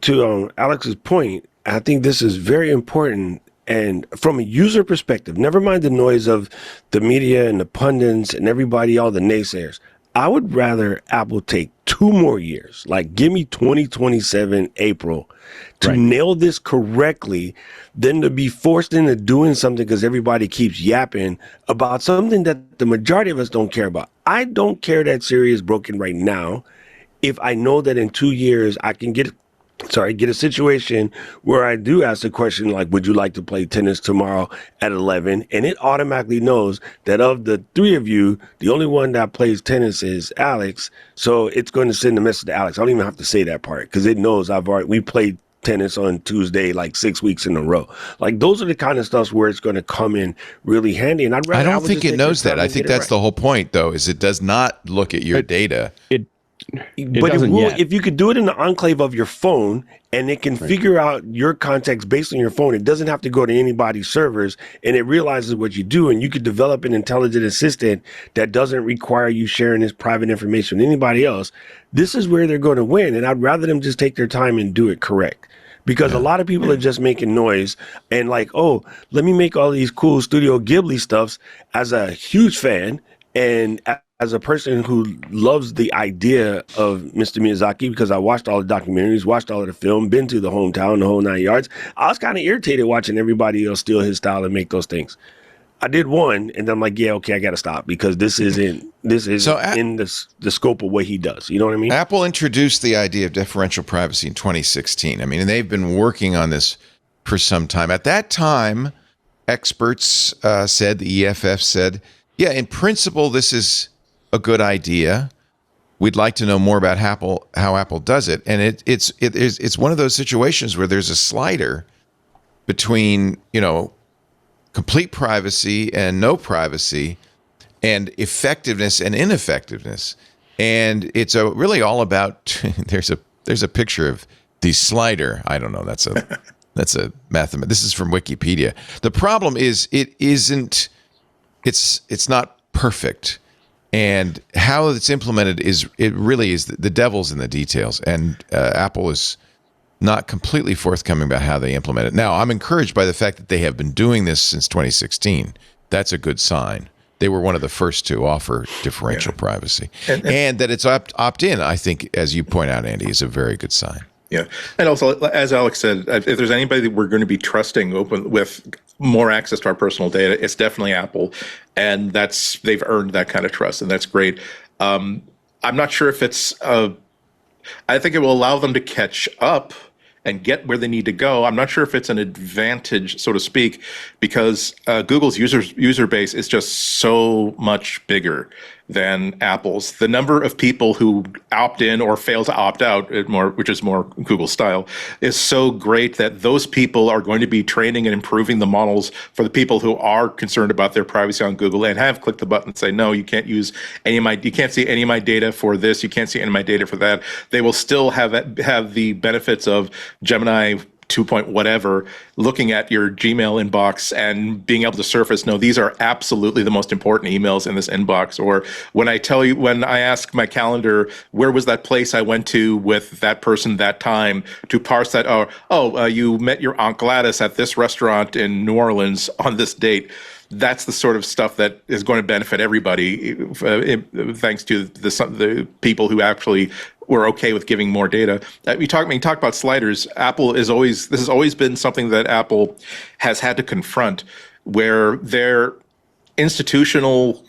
to Alex's point, I think this is very important. And from a user perspective, never mind the noise of the media and the pundits and everybody, all the naysayers. I would rather Apple take 2 more years, like give me 2027 April to nail this correctly than to be forced into doing something because everybody keeps yapping about something that the majority of us don't care about. I don't care that Siri is broken right now if I know that in 2 years I can get a situation where I do ask the question like, would you like to play tennis tomorrow at 11? And it automatically knows that of the 3 of you, the only one that plays tennis is Alex. So it's going to send a message to Alex. I don't even have to say that part because it knows we played tennis on Tuesday like 6 weeks in a row. Like those are the kind of stuff where it's going to come in really handy. And I don't think it knows that. I think that's the whole point, though, is it does not look at your data. But it will, if you could do it in the enclave of your phone and it can figure out your context based on your phone, it doesn't have to go to anybody's servers, and it realizes what you do, and you could develop an intelligent assistant that doesn't require you sharing this private information with anybody else. This is where they're going to win, and I'd rather them just take their time and do it correct. Because a lot of people are just making noise and like, oh, let me make all these cool Studio Ghibli stuffs as a huge fan and as a person who loves the idea of Mr. Miyazaki, because I watched all the documentaries, watched all of the film, been to the hometown, the whole 9 yards, I was kind of irritated watching everybody else steal his style and make those things. I did one, and then I'm like, yeah, okay, I got to stop because this is in the scope of what he does. You know what I mean? Apple introduced the idea of differential privacy in 2016. I mean, and they've been working on this for some time. At that time, experts said, the EFF said, yeah, in principle, this is a good idea. We'd like to know more about how Apple does it, and it's one of those situations where there's a slider between complete privacy and no privacy, and effectiveness and ineffectiveness, and it's really all about. There's a picture of the slider. I don't know. That's a mathemat. This is from Wikipedia. The problem is it's not perfect. And how it's implemented really is the devil's in the details. And Apple is not completely forthcoming about how they implement it. Now, I'm encouraged by the fact that they have been doing this since 2016. That's a good sign. They were one of the first to offer differential privacy. And that it's opt-in, I think, as you point out, Andy, is a very good sign. Yeah. And also, as Alex said, if there's anybody that we're going to be trusting with more access to our personal data, it's definitely Apple. And they've earned that kind of trust, and that's great. I'm not sure if I think it will allow them to catch up and get where they need to go. I'm not sure if it's an advantage, so to speak, because Google's user base is just so much bigger than Apple's. The number of people who opt in or fail to opt out, which is more Google style, is so great that those people are going to be training and improving the models for the people who are concerned about their privacy on Google and have clicked the button and say, no, you can't use you can't see any of my data for this, you can't see any of my data for that. They will still have the benefits of Gemini 2 point whatever, looking at your Gmail inbox and being able to surface, no, these are absolutely the most important emails in this inbox. Or when I ask my calendar, where was that place I went to with that person that time, to parse that, you met your Aunt Gladys at this restaurant in New Orleans on this date. That's the sort of stuff that is going to benefit everybody, thanks to the people who actually were okay with giving more data. You talk about sliders. This has always been something that Apple has had to confront, where their institutional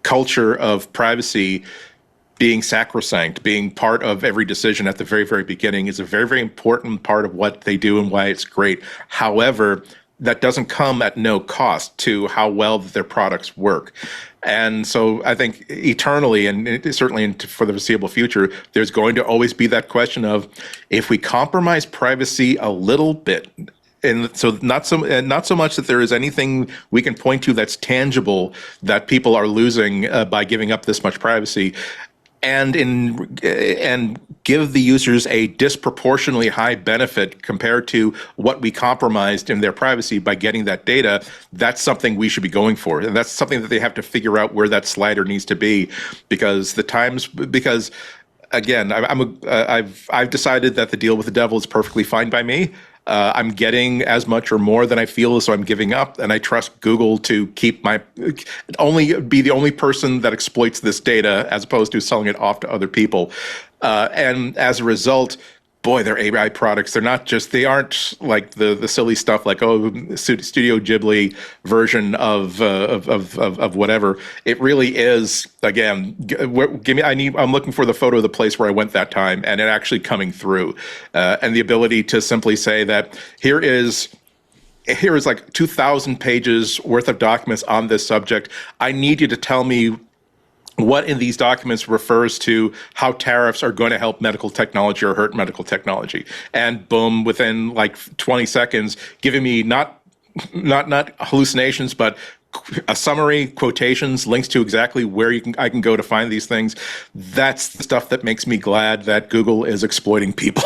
culture of privacy being sacrosanct, being part of every decision at the very, very beginning, is a very, very important part of what they do and why it's great. However, that doesn't come at no cost to how well their products work. And so I think eternally, and certainly for the foreseeable future, there's going to always be that question of, if we compromise privacy a little bit, and so not so much that there is anything we can point to that's tangible that people are losing by giving up this much privacy, and give the users a disproportionately high benefit compared to what we compromised in their privacy by getting that data. That's something we should be going for, and that's something that they have to figure out where that slider needs to be, because again, I've decided that the deal with the devil is perfectly fine by me. I'm getting as much or more than I feel as though I'm giving up, and I trust Google to keep be the only person that exploits this data as opposed to selling it off to other people. And as a result, boy, their AI products, they aren't like the silly stuff like, Studio Ghibli version of whatever. It really is, again, I'm looking for the photo of the place where I went that time, and it actually coming through. And the ability to simply say that here is like 2,000 pages worth of documents on this subject. I need you to tell me what in these documents refers to how tariffs are going to help medical technology or hurt medical technology. And boom, within like 20 seconds, giving me not hallucinations, but a summary, quotations, links to exactly where I can go to find these things. That's the stuff that makes me glad that Google is exploiting people.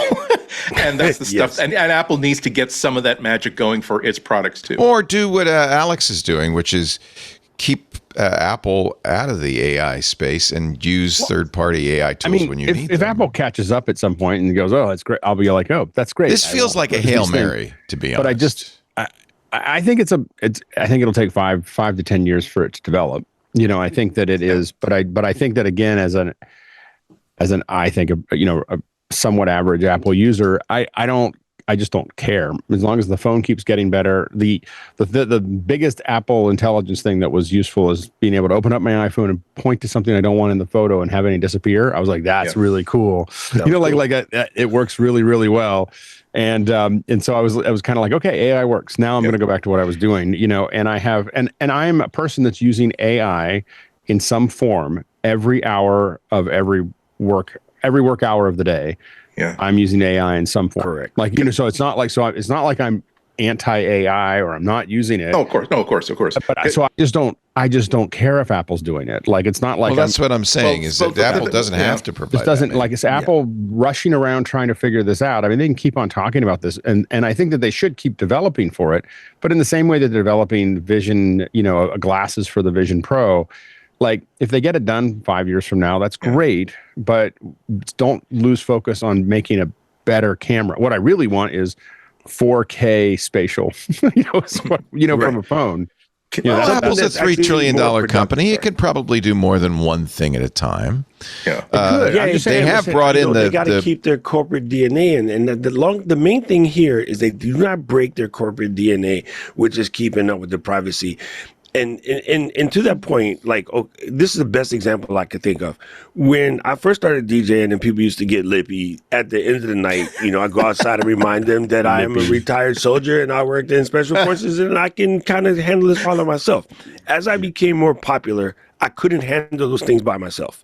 And that's the stuff. And Apple needs to get some of that magic going for its products too. Or do what Alex is doing, which is keep Apple out of the AI space and use third-party AI tools when you need them. If Apple catches up at some point and goes, "Oh, that's great," I'll be like, "Oh, that's great." This feels like a Hail Mary, to be honest. But I think I think it'll take 5 to 10 years for it to develop. I think that it is, but I think that again, as a somewhat average Apple user, I just don't care. As long as the phone keeps getting better. The biggest Apple intelligence thing that was useful is being able to open up my iPhone and point to something I don't want in the photo and have it disappear. I was like, that's really cool. It works really, really well. And so I was kind of like, okay, AI works. Now I'm going to go back to what I was doing, and I'm a person that's using AI in some form every hour of every work hour of the day. Yeah, I'm using AI in some form. Correct. Like, so it's not like I'm anti-AI or I'm not using it. Oh, of course. But so I just don't care if Apple's doing it. Like, it's not like. Well, that's what I'm saying is that Apple doesn't have to provide. It doesn't like it's Apple rushing around trying to figure this out. I mean, they can keep on talking about this, and I think that they should keep developing for it. But in the same way that they're developing Vision, glasses for the Vision Pro. Like, if they get it done 5 years from now, that's great, but don't lose focus on making a better camera. What I really want is 4K spatial, from a phone. Apple's a $3 trillion company. It could probably do more than one thing at a time. Yeah, they have brought in they got to keep their corporate DNA, and the main thing here is they do not break their corporate DNA, which is keeping up with the privacy. And to that point, this is the best example I could think of. When I first started DJing and people used to get lippy at the end of the night, I go outside and remind them that I am a retired soldier and I worked in special forces and I can kind of handle this all myself. As I became more popular, I couldn't handle those things by myself.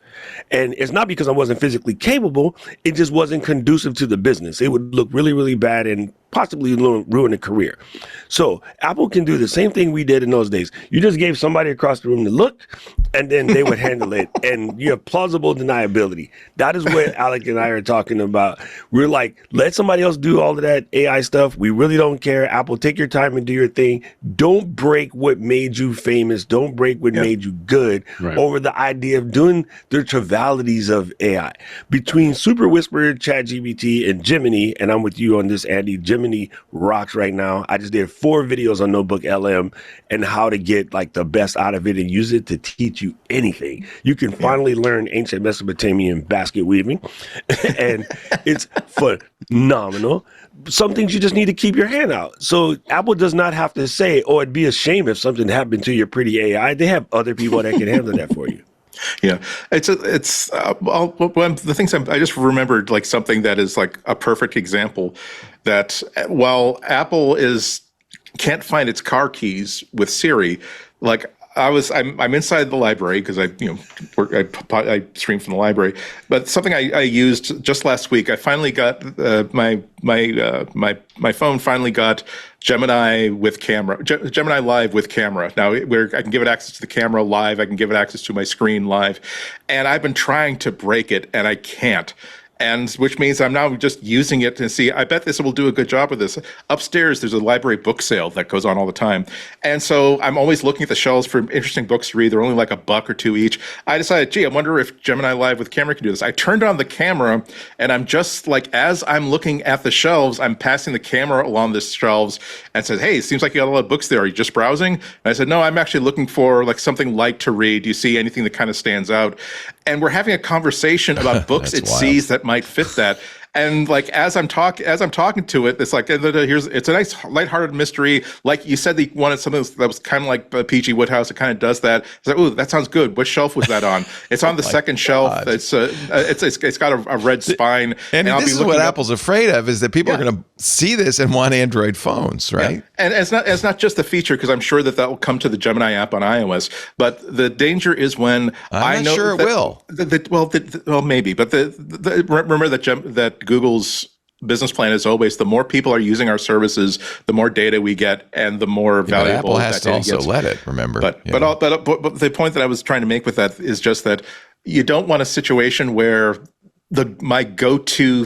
And it's not because I wasn't physically capable. It just wasn't conducive to the business. It would look really, really bad and possibly ruin a career. So Apple can do the same thing we did in those days. You just gave somebody across the room to look, and then they would handle it. And you have plausible deniability. That is what Alec and I are talking about. We're like, let somebody else do all of that AI stuff. We really don't care. Apple, take your time and do your thing. Don't break what made you famous. Don't break what made you good over the idea of doing the trivialities of AI. Between Super Whisper, ChatGPT, and Gemini, and I'm with you on this, Andy, Gemini rocks right now. I just did 4 videos on Notebook LM and how to get the best out of it and use it to teach you anything. You can finally learn ancient Mesopotamian basket weaving, and it's phenomenal. Some things you just need to keep your hand out. So Apple does not have to say, "Oh, it'd be a shame if something happened to your pretty AI." They have other people that can handle that for you. Yeah, the things I just remembered something that is a perfect example that while Apple can't find its car keys with Siri, I'm inside the library because I stream from the library. But something I used just last week, I finally got my phone finally got Gemini with camera, Gemini Live with camera. Now where I can give it access to the camera live, I can give it access to my screen live, and I've been trying to break it and I can't. And which means I'm now just using it to see, I bet this will do a good job with this. Upstairs, there's a library book sale that goes on all the time. And so I'm always looking at the shelves for interesting books to read. They're only like $1 or $2 each. I decided, gee, I wonder if Gemini Live with camera can do this. I turned on the camera, and I'm just like, as I'm looking at the shelves, I'm passing the camera along the shelves and says, hey, it seems like you got a lot of books there. Are you just browsing? And I said, no, I'm actually looking for like something light to read. Do you see anything that kind of stands out? And we're having a conversation about books it wild. sees that might fit that. And like as I'm talking to it, it's like it's a nice lighthearted mystery. Like you said, they wanted something that was kind of like P.G. Woodhouse. It kind of does that. It's like, oh, that sounds good. What shelf was that on? It's on the second shelf. It's got a red spine. And this is what Apple's afraid of, is that people are going to see this and want Android phones, right? Yeah. And it's not just the feature, because I'm sure that will come to the Gemini app on iOS. But the danger is when I'm not sure it will. Well, maybe. But remember that Google's business plan is always the more people are using our services, the more data we get, and the more valuable. Apple has that to also gets. let it. Remember, but the point that I was trying to make with that is just that you don't want a situation where my go-to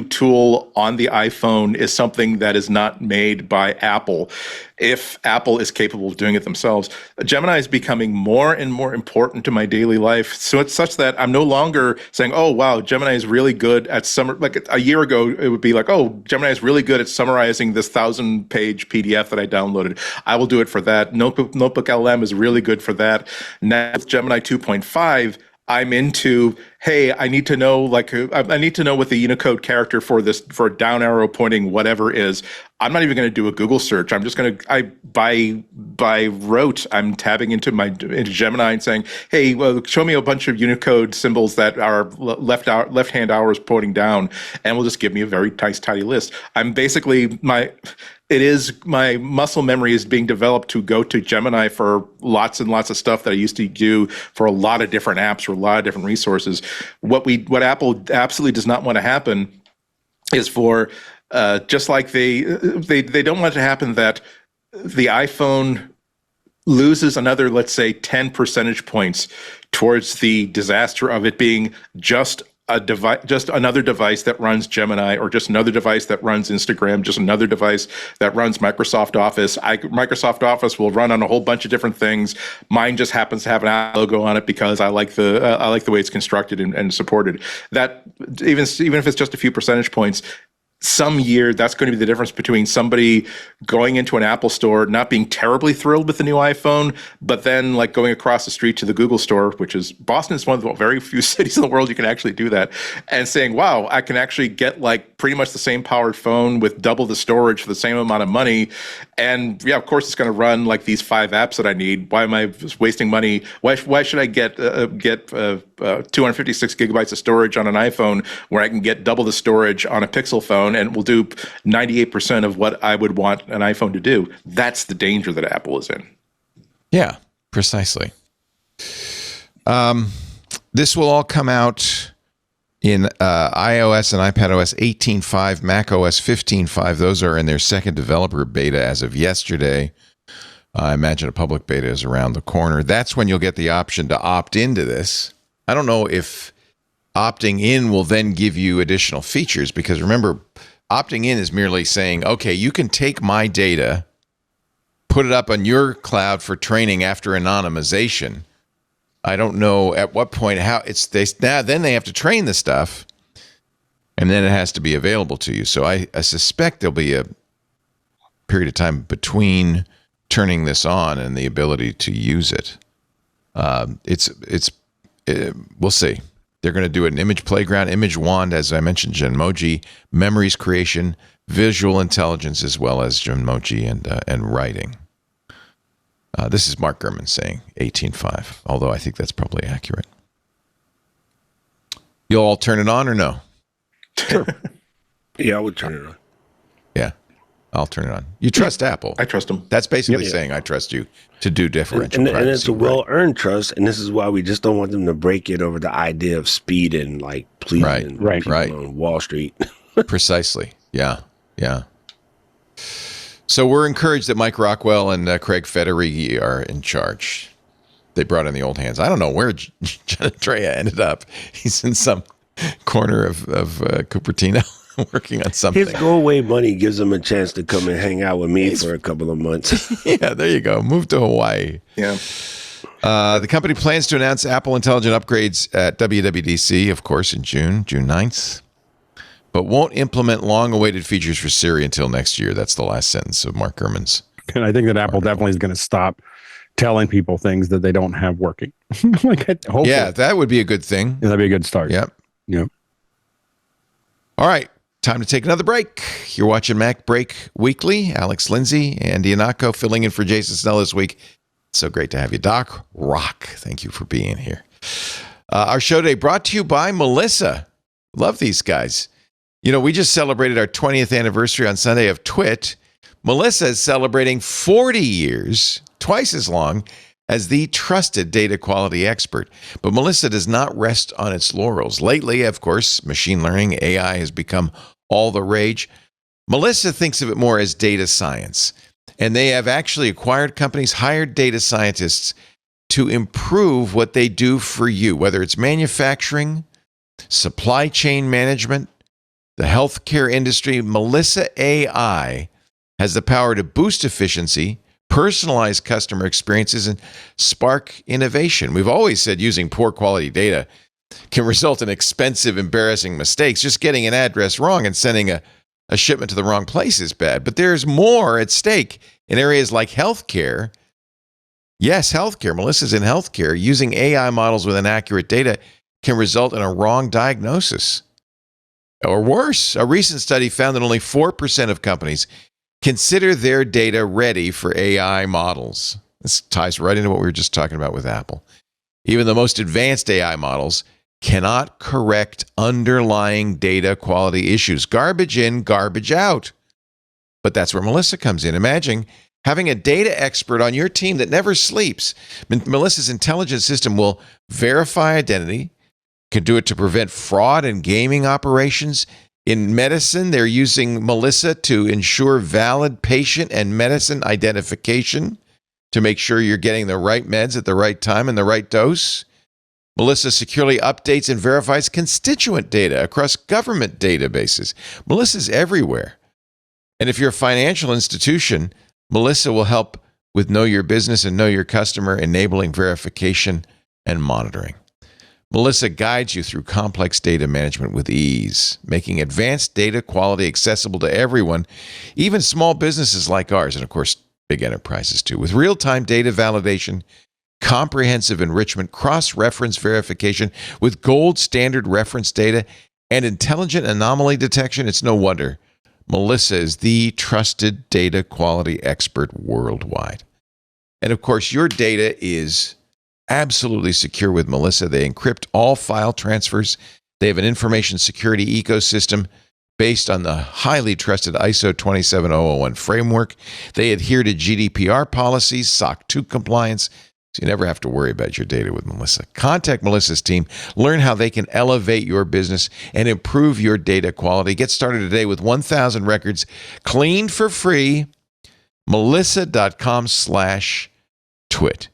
tool on the iPhone is something that is not made by Apple, if Apple is capable of doing it themselves. Gemini is becoming more and more important to my daily life. So it's such that I'm no longer saying, oh, wow, Gemini is really good at like a year ago, it would be like, oh, Gemini is really good at summarizing this 1,000-page PDF that I downloaded. I will do it for that. Notebook LM is really good for that. Now with Gemini 2.5, I'm into, hey, I need to know what the Unicode character for a down arrow pointing whatever is. I'm not even going to do a Google search. I'm just going to, by rote, I'm tabbing into Gemini and saying, hey, well, show me a bunch of Unicode symbols that are left-hand arrows pointing down, and will just give me a very nice, tidy list. I'm basically my muscle memory is being developed to go to Gemini for lots and lots of stuff that I used to do for a lot of different apps or a lot of different resources. What Apple absolutely does not want to happen is for just like they don't want it to happen that the iPhone loses another, let's say, 10 percentage points towards the disaster of it being just another device that runs Gemini, or just another device that runs Instagram, just another device that runs Microsoft Office. Microsoft Office will run on a whole bunch of different things. Mine just happens to have an Apple logo on it because I like the way it's constructed and supported. That even if it's just a few percentage points, some year that's going to be the difference between somebody going into an Apple store, not being terribly thrilled with the new iPhone, but then like going across the street to the Google store, which is Boston is one of the very few cities in the world you can actually do that, and saying, wow, I can actually get like pretty much the same powered phone with double the storage for the same amount of money. And yeah, of course it's going to run like these 5 apps that I need. Why am I wasting money? Why should I get 256 gigabytes of storage on an iPhone where I can get double the storage on a Pixel phone and will do 98% of what I would want an iPhone to do? That's the danger that Apple is in. Yeah, precisely. This will all come out in iOS and iPadOS 18.5, macOS 15.5. Those are in their second developer beta as of yesterday. I imagine a public beta is around the corner. That's when you'll get the option to opt into this. I don't know if opting in will then give you additional features, because remember, opting in is merely saying, okay, you can take my data, put it up on your cloud for training after anonymization. I don't know at what point then they have to train the stuff, and then it has to be available to you. So I suspect there'll be a period of time between turning this on and the ability to use it. We'll see. They're going to do an image playground, image wand, as I mentioned, Genmoji, memories creation, visual intelligence, as well as Genmoji and writing. This is Mark Gurman saying 18.5, although I think that's probably accurate. You'll all turn it on or no? Sure. Yeah, I would turn it on. Yeah, I'll turn it on. You trust Apple. I trust them. That's basically saying I trust you to do differential privacy. And it's a well-earned trust, and this is why we just don't want them to break it over the idea of speed and like pleasing people on Wall Street. Precisely. Yeah. So we're encouraged that Mike Rockwell and Craig Federighi are in charge. They brought in the old hands. I don't know where John Andrea ended up. He's in some corner of Cupertino working on something. His go-away money gives him a chance to come and hang out with me for a couple of months. Yeah, there you go. Move to Hawaii. Yeah. The company plans to announce Apple Intelligent upgrades at WWDC, of course, in June 9th, but won't implement long-awaited features for Siri until next year. That's the last sentence of Mark Gurman's. And I think that Apple definitely is going to stop telling people things that they don't have working. Yeah, that would be a good thing. That'd be a good start. Yep. Yep. All right. Time to take another break. You're watching MacBreak Weekly. Alex Lindsay, Andy Anako filling in for Jason Snell this week. So great to have you, Doc Rock. Thank you for being here. Our show today brought to you by Melissa. Love these guys. You know, we just celebrated our 20th anniversary on Sunday of Twit. Melissa is celebrating 40 years, twice as long as the trusted data quality expert. But Melissa does not rest on its laurels. Lately, of course, machine learning, AI has become all the rage. Melissa thinks of it more as data science. And they have actually acquired companies, hired data scientists to improve what they do for you, whether it's manufacturing, supply chain management, the healthcare industry. Melissa AI has the power to boost efficiency, personalize customer experiences, and spark innovation. We've always said using poor quality data can result in expensive, embarrassing mistakes. Just getting an address wrong and sending a shipment to the wrong place is bad. But there's more at stake in areas like healthcare. Yes, healthcare. Melissa's in healthcare. Using AI models with inaccurate data can result in a wrong diagnosis. Or worse, a recent study found that only 4% of companies consider their data ready for AI models. This ties right into what we were just talking about with Apple. Even the most advanced AI models cannot correct underlying data quality issues. Garbage in, garbage out. But that's where Melissa comes in. Imagine having a data expert on your team that never sleeps. Melissa's intelligence system will verify identity, can do it to prevent fraud and gaming operations. In medicine, they're using Melissa to ensure valid patient and medicine identification to make sure you're getting the right meds at the right time and the right dose. Melissa securely updates and verifies constituent data across government databases. Melissa's everywhere. And if you're a financial institution, Melissa will help with Know Your Business and Know Your Customer, enabling verification and monitoring. Melissa guides you through complex data management with ease, making advanced data quality accessible to everyone, even small businesses like ours, and of course, big enterprises too. With real-time data validation, comprehensive enrichment, cross-reference verification, with gold standard reference data, and intelligent anomaly detection, it's no wonder Melissa is the trusted data quality expert worldwide. And of course, your data is absolutely secure with Melissa. They encrypt all file transfers. They have an information security ecosystem based on the highly trusted ISO 27001 framework. They adhere to GDPR policies, SOC 2 compliance, so you never have to worry about your data with Melissa. Contact Melissa's team. Learn how they can elevate your business and improve your data quality. Get started today with 1,000 records cleaned for free. Melissa.com/twit.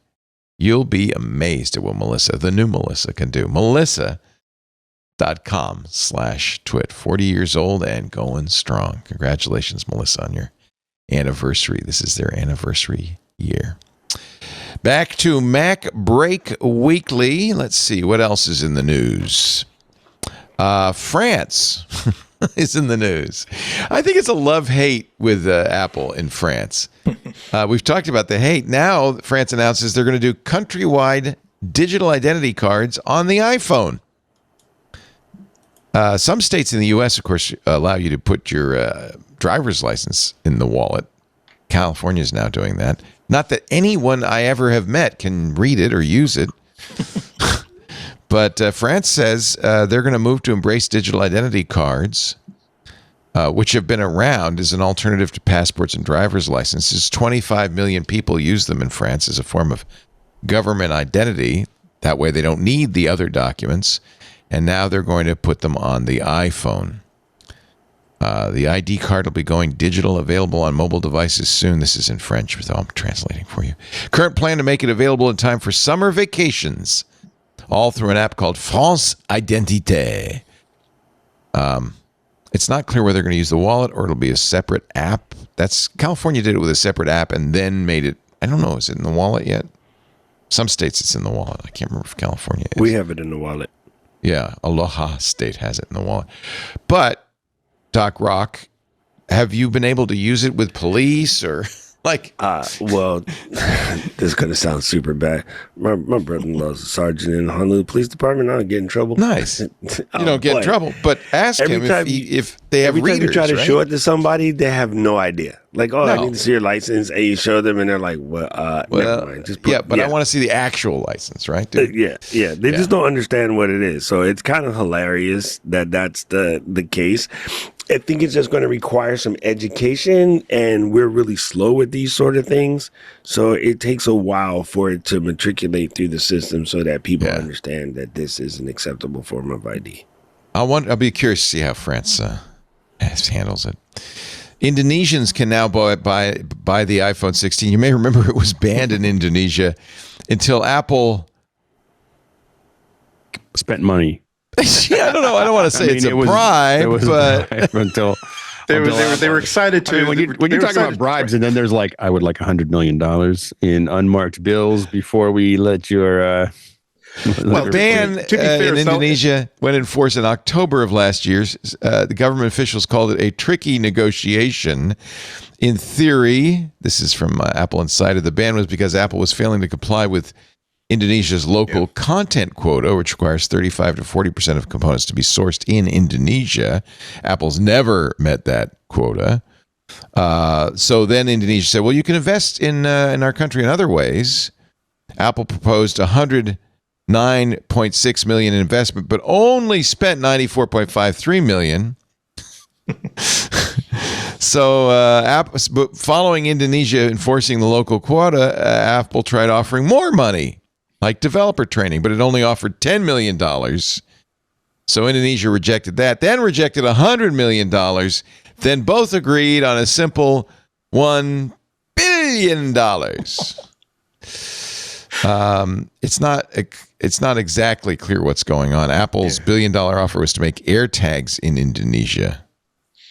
You'll be amazed at what Melissa, the new Melissa, can do. Melissa.com/twit. 40 years old and going strong. Congratulations, Melissa, on your anniversary. This is their anniversary year. Back to MacBreak Weekly. Let's see, what else is in the news? France is in the news. I think it's a love-hate with Apple in France. We've talked about the hate. Now, France announces they're going to do countrywide digital identity cards on the iPhone. Some states in the U.S., of course, allow you to put your driver's license in the wallet. California is now doing that. Not that anyone I ever have met can read it or use it. But France says they're going to move to embrace digital identity cards, which have been around as an alternative to passports and driver's licenses. 25 million people use them in France as a form of government identity. That way they don't need the other documents. And now they're going to put them on the iPhone. The ID card will be going digital, available on mobile devices soon. This is in French, so I'm translating for you. Current plan to make it available in time for summer vacations, all through an app called France Identité. It's not clear whether they're going to use the wallet or it'll be a separate app. California did it with a separate app and then made it. I don't know. Is it in the wallet yet? Some states it's in the wallet. I can't remember if California is. We have it in the wallet. Yeah, Aloha State has it in the wallet. But Doc Rock, have you been able to use it with police or like? Well, this is gonna sound super bad. My brother-in-law's a sergeant in the Honolulu Police Department. I don't get in trouble. Nice. You don't get in trouble, but ask him if they have readers. Every time you try to right? show it to somebody, they have no idea. Like, I need to see your license, and you show them, and they're like, "Well, never mind." Just I want to see the actual license, right? Dude? They just don't understand what it is. So it's kind of hilarious that that's the case. I think it's just going to require some education, and we're really slow with these sort of things. So it takes a while for it to matriculate through the system so that people understand that this is an acceptable form of ID. I'll be curious to see how France handles it. Indonesians can now buy the iPhone 16. You may remember it was banned in Indonesia until Apple spent money. Yeah, I don't know. I don't want to say it's a bribe, but until they were excited to. I mean, when you're talking about bribes, and then there's like, I would like $100 million in unmarked bills before we let your. Well, ban in Indonesia went in force in October of last year. The government officials called it a tricky negotiation. In theory, this is from Apple Insider, the ban was because Apple was failing to comply with Indonesia's local content quota, which requires 35 to 40% of components to be sourced in Indonesia. Apple's never met that quota. So then Indonesia said, well, you can invest in our country in other ways. Apple proposed $109.6 million in investment, but only spent $94.53 million. So following Indonesia enforcing the local quota, Apple tried offering more money, like developer training, but it only offered $10 million. So Indonesia rejected that, then rejected $100 million. Then both agreed on a simple $1 billion. It's not exactly clear what's going on. Apple's $1 billion offer was to make AirTags in Indonesia.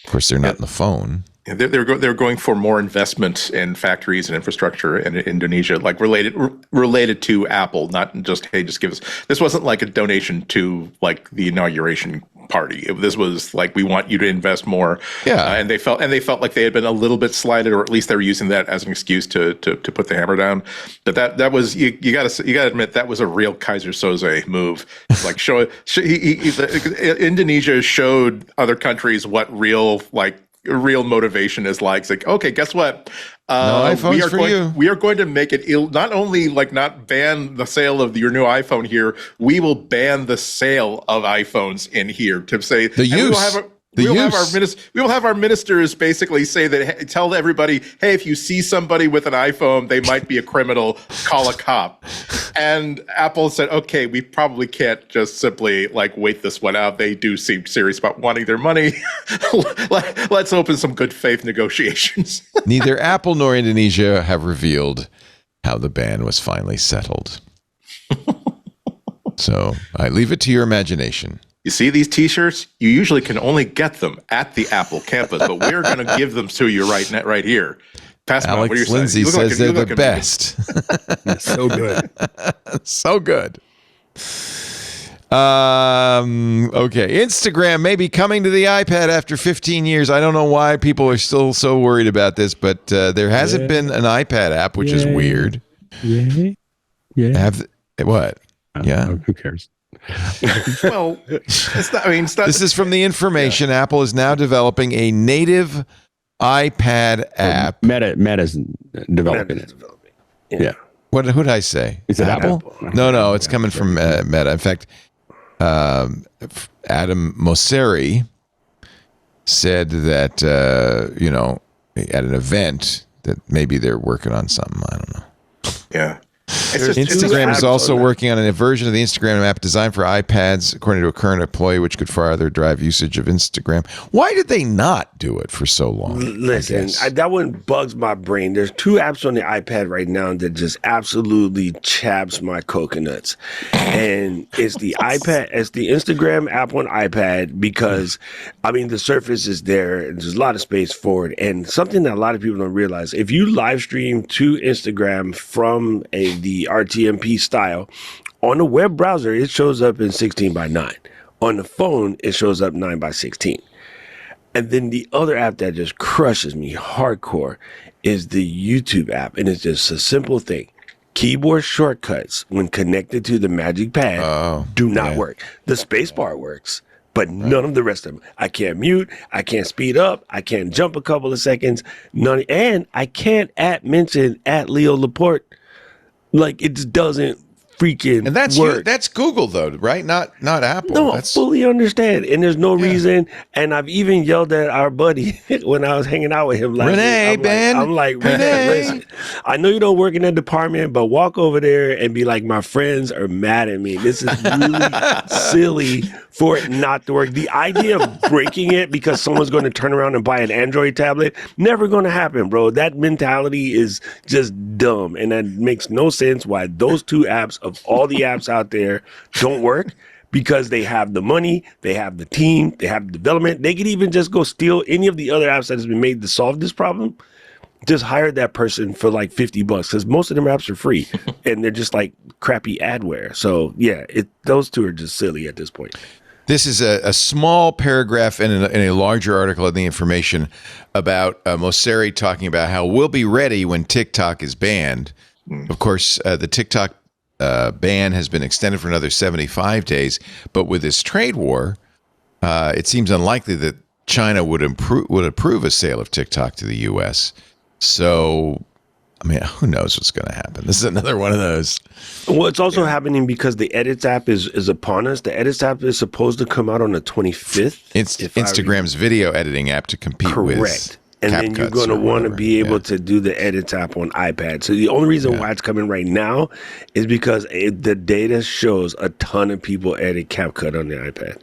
Of course, they're not in the phone. They're going for more investment in factories and infrastructure in Indonesia, like related to Apple, not just, hey, just give us. This wasn't like a donation to like the inauguration party. This was like, we want you to invest more. Yeah, and they felt like they had been a little bit slighted, or at least they were using that as an excuse to put the hammer down. But that was you got to admit that was a real Kaiser Soze move. Like Indonesia showed other countries what real motivation is like. It's like, okay, guess what? We are going to make it not only like not ban the sale of your new iPhone here, we will ban the sale of iPhones in here to say the use. We will have our ministers basically say that, tell everybody, hey, if you see somebody with an iPhone, they might be a criminal, call a cop. And Apple said, okay, we probably can't just simply like wait this one out. They do seem serious about wanting their money. Let's open some good faith negotiations. Neither Apple nor Indonesia have revealed how the ban was finally settled. So I leave it to your imagination. You see these T-shirts? You usually can only get them at the Apple campus, but we're going to give them to you right here. Alex Lindsay says they're the best. So good. So good. Okay. Instagram may be coming to the iPad after 15 years. I don't know why people are still so worried about this, but there hasn't been an iPad app, which is weird. Yeah. What? Who cares? Well, it's not. This is from the information. Yeah. Apple is now developing a native iPad app. Meta's developing it. Yeah. Who did I say? Is it Apple? No. It's coming from Meta. In fact, Adam Mosseri said that at an event that maybe they're working on something. I don't know. Yeah. Instagram is also working on a version of the Instagram app designed for iPads, according to a current employee, which could further drive usage of Instagram. Why did they not do it for so long? Listen, that one bugs my brain. There's 2 apps on the iPad right now that just absolutely chaps my coconuts. And it's the iPad, it's the Instagram app on iPad because, I mean, the surface is there. And there's a lot of space for it. And something that a lot of people don't realize, if you live stream to Instagram from the RTMP style, on the web browser, it shows up in 16:9. On the phone, it shows up 9:16. And then the other app that just crushes me hardcore is the YouTube app. And it's just a simple thing. Keyboard shortcuts, when connected to the Magic Pad, do not work. The spacebar works, but none of the rest of them. I can't mute. I can't speed up. I can't jump a couple of seconds. None, and I can't mention Leo Laporte. Like, it just doesn't freaking and that's work. That's Google though, right? Not Apple. No, that's... I fully understand, and there's no reason. And I've even yelled at our buddy when I was hanging out with him last Renee, week. Ben. I'm like, Renee, listen, I know you don't work in that department, but walk over there and be like, my friends are mad at me. This is really silly for it not to work. The idea of breaking it because someone's going to turn around and buy an Android tablet, never going to happen, bro. That mentality is just dumb, and that makes no sense why those 2 apps of all the apps out there don't work, because they have the money, they have the team, they have the development. They could even just go steal any of the other apps that has been made to solve this problem. Just hire that person for like $50 because most of them apps are free and they're just like crappy adware. So yeah, those 2 are just silly at this point. This is a small paragraph in a larger article in the information about Mosseri talking about how we'll be ready when TikTok is banned. Of course, the TikTok ban has been extended for another 75 days, but with this trade war, it seems unlikely that China would approve a sale of TikTok to the U.S. So, I mean, who knows what's going to happen? This is another one of those. Well, it's also happening because the Edits app is upon us. The Edits app is supposed to come out on the 25th. It's Instagram's video editing app to compete with. Correct. And then you're going to want to be able to do the Edits app on iPad. So the only reason why it's coming right now is because the data shows a ton of people edit CapCut on the iPad.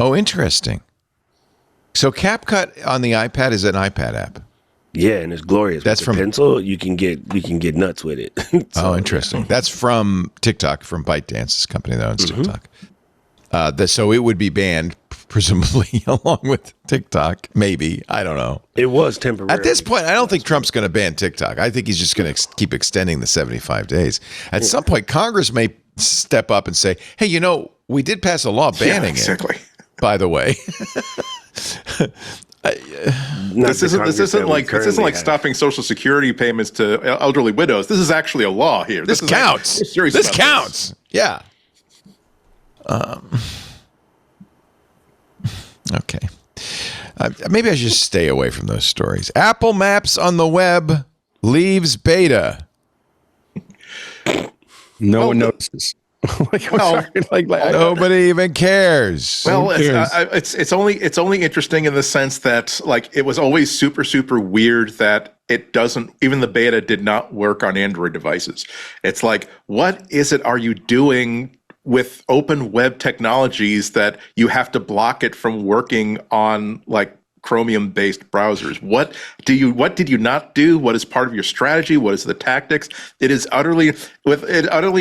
Oh, interesting. So CapCut on the iPad is an iPad app. Yeah, and it's glorious. That's with from pencil. You can get nuts with it. So, interesting. That's from TikTok, from ByteDance's company that owns TikTok. So it would be banned, presumably, along with TikTok. Maybe. I don't know. It was temporary. At this point, I don't think Trump's going to ban TikTok. I think he's just going to keep extending the 75 days. At some point, Congress may step up and say, hey, you know, we did pass a law banning it, by the way. This isn't like stopping Social Security payments to elderly widows. This is actually a law here. This counts. This counts. Yeah. Okay. Maybe I should stay away from those stories. Apple Maps on the web leaves beta. No one notices. Nobody even cares. Well, it's only interesting in the sense that like it was always super weird that it doesn't, even the beta did not work on Android devices. It's like, what is it are you doing with open web technologies that you have to block it from working on like Chromium-based browsers? What did you not do? What is part of your strategy? What is the tactics? It is utterly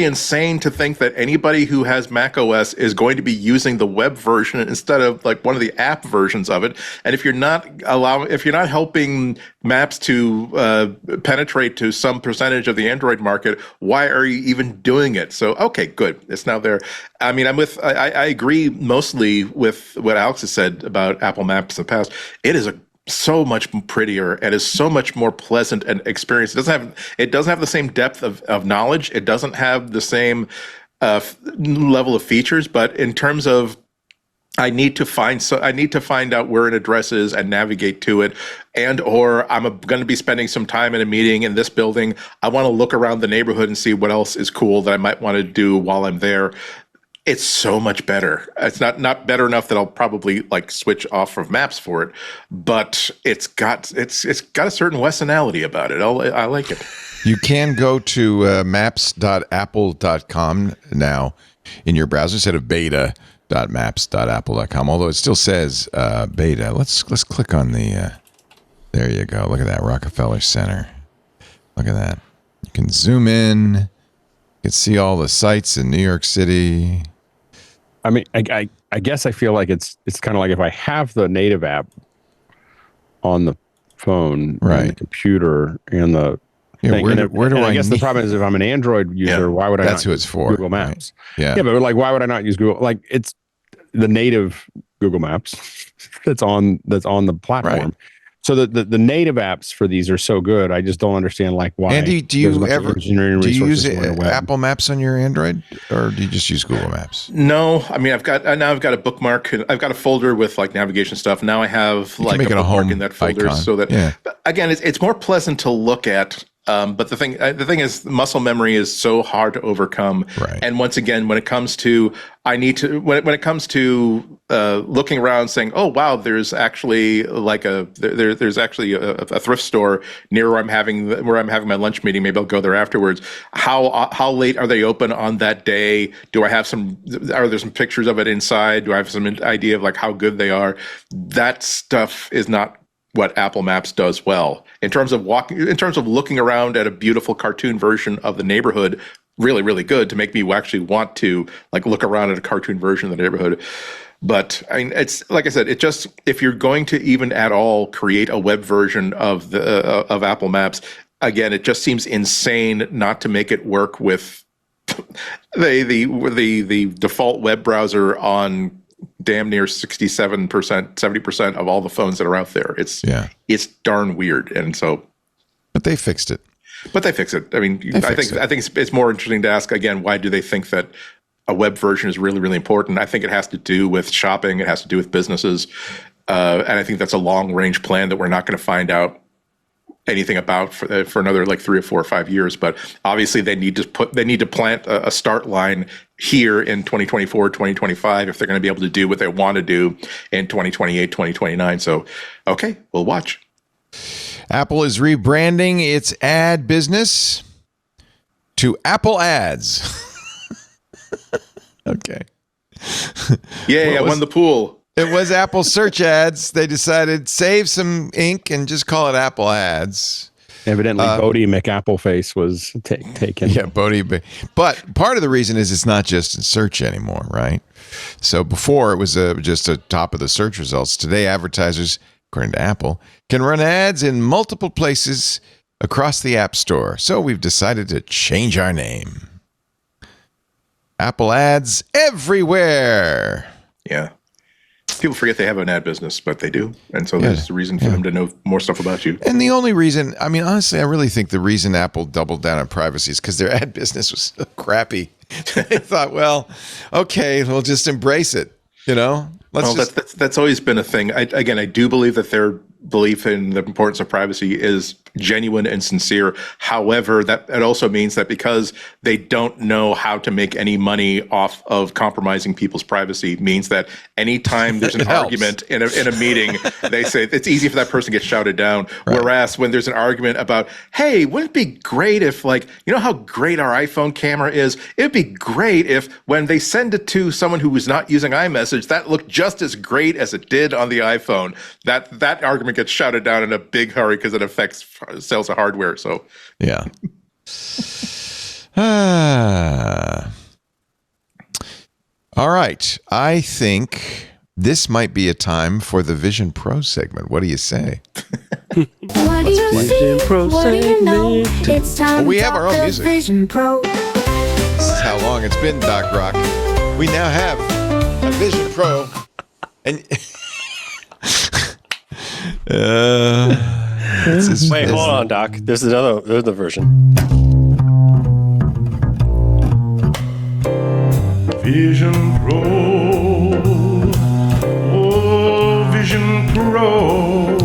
insane to think that anybody who has macOS is going to be using the web version instead of like one of the app versions of it. And if you're not helping Maps to penetrate to some percentage of the Android market, why are you even doing it? So okay, good, it's now there. I mean, I agree mostly with what Alex has said about Apple Maps in the past. It is so much prettier and is so much more pleasant an experience. It doesn't have the same depth of knowledge. It doesn't have the same level of features. But in terms of, I need to find out where an address is and navigate to it, or I'm going to be spending some time in a meeting in this building. I want to look around the neighborhood and see what else is cool that I might want to do while I'm there. It's so much better. It's not better enough that I'll probably like switch off of Maps for it, but it's got a certain Wessonality about it. I like it. You can go to maps.apple.com now in your browser instead of beta.maps.apple.com, although it still says beta. Let's click on the there you go. Look at that, Rockefeller Center. Look at that. You can zoom in. You can see all the sites in New York City. I mean, I guess I feel like it's kind of like if I have the native app on the phone, right, and the computer, and the thing, where do I guess the problem is if I'm an Android user, why would I? That's who it's for. Google Maps. Right? Yeah, but like, why would I not use Google? Like, it's the native Google Maps that's on the platform. Right. So the native apps for these are so good. I just don't understand like why. Andy, do you use Apple Maps on your Android, or do you just use Google Maps? No, I mean I've got a bookmark. I've got a folder with like navigation stuff. Now I have like a bookmark in that folder, icon. So that again, it's more pleasant to look at. But the thing is, muscle memory is so hard to overcome. Right. And once again, when it comes to when it comes to looking around, saying, "Oh wow, there's actually like there's actually a thrift store near where I'm having my lunch meeting. Maybe I'll go there afterwards." How late are they open on that day? Are there some pictures of it inside? Do I have some idea of like how good they are? That stuff is not what Apple Maps does well in terms of looking around at a beautiful cartoon version of the neighborhood. Really, really good to make me actually want to like look around at a cartoon version of the neighborhood. But I mean, it's like I said, it just, if you're going to even at all create a web version of of Apple Maps, again, it just seems insane not to make it work with the default web browser on damn near 67%, 70% of all the phones that are out there. It's darn weird. And so, but they fixed it. I mean, I think it's more interesting to ask again, why do they think that a web version is really, really important? I think it has to do with shopping. It has to do with businesses. And I think that's a long range plan that we're not going to find out anything about for another like 3 or 4 or 5 years. But obviously they need to plant a start line here in 2024, 2025, if they're going to be able to do what they want to do in 2028, 2029. So, okay, we'll watch. Apple is rebranding its ad business to Apple Ads. Okay. Yay, I won the pool. It was Apple Search Ads. They decided save some ink and just call it Apple Ads. Evidently, Bodie McAppleface was taken. Yeah, Bodie. But part of the reason is it's not just in search anymore, right? So before it was just a top of the search results. Today, advertisers, according to Apple, can run ads in multiple places across the App Store. So we've decided to change our name. Apple Ads everywhere. Yeah. People forget they have an ad business, but they do. And so there's a reason for them to know more stuff about you. And the only reason, I mean, honestly, I really think the reason Apple doubled down on privacy is because their ad business was so crappy. They thought, well, okay, we'll just embrace it, you know? That's always been a thing. I do believe that their belief in the importance of privacy is genuine and sincere. However, it also means that because they don't know how to make any money off of compromising people's privacy, means that anytime there's an argument in a meeting, they say it's easy for that person to get shouted down. Right. Whereas when there's an argument about, hey, wouldn't it be great if, like, you know how great our iPhone camera is? It'd be great if when they send it to someone who was not using iMessage, that looked just as great as it did on the iPhone. That argument gets shouted down in a big hurry because it affects sales of hardware. So yeah. All right. I think this might be a time for the Vision Pro segment. What do you say? What do you Vision Pro segment? It's time we have our own music. Vision Pro. This is how long it's been, Doc Rock. We now have a Vision Pro. And wait, hold on, Doc. There's the version. Vision Pro, oh Vision Pro,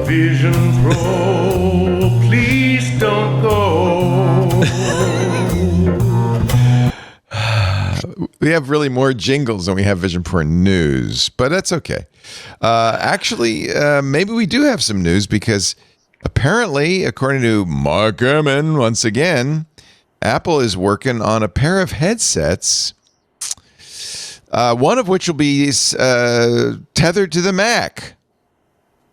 Vision Pro, please don't go. have really more jingles than we have Vision Pro news, but that's okay. Actually, maybe we do have some news because apparently, according to Mark Gurman, once again, Apple is working on a pair of headsets, one of which will be tethered to the Mac.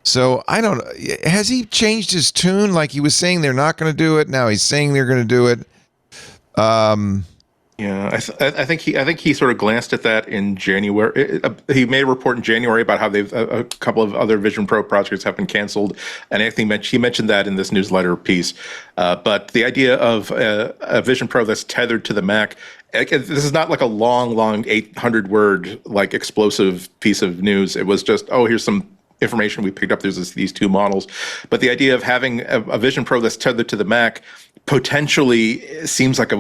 So I don't know. Has he changed his tune? Like he was saying they're not going to do it. Now he's saying they're going to do it. Yeah, I think he sort of glanced at that in January. He made a report in January about how they've a couple of other Vision Pro projects have been canceled, and I think he mentioned that in this newsletter piece. But the idea of a Vision Pro that's tethered to the Mac, this is not like a long 800-word like explosive piece of news. It was just, here's some information we picked up. There's these two models, but the idea of having a Vision Pro that's tethered to the Mac potentially seems like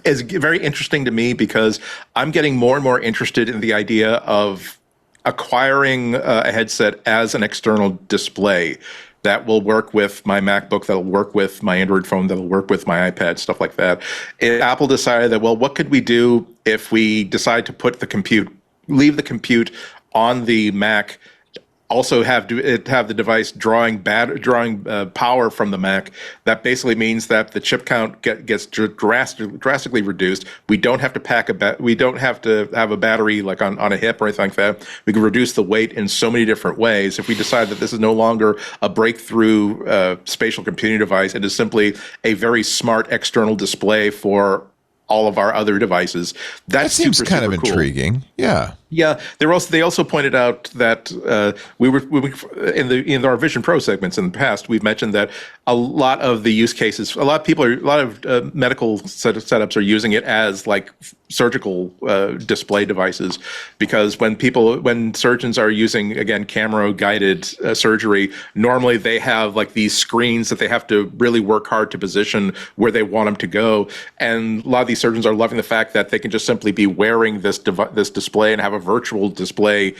is very interesting to me because I'm getting more and more interested in the idea of acquiring a headset as an external display that will work with my MacBook, that'll work with my Android phone, that'll work with my iPad, stuff like that. Apple decided that, well, what could we do if we decide to leave the compute on the Mac, also have the device drawing power from the Mac. That basically means that the chip count gets drastically reduced. We don't have to we don't have to have a battery like on a hip or anything like that. We can reduce the weight in so many different ways. If we decide that this is no longer a breakthrough spatial computing device, it is simply a very smart external display for all of our other devices. That seems kind of cool. intriguing. Yeah. Yeah, they also pointed out that we were in our Vision Pro segments in the past. We've mentioned that a lot of the use cases, a lot of medical setups are using it as like surgical display devices, because when surgeons are using camera guided surgery, normally they have like these screens that they have to really work hard to position where they want them to go, and a lot of these surgeons are loving the fact that they can just simply be wearing this display and have a virtual display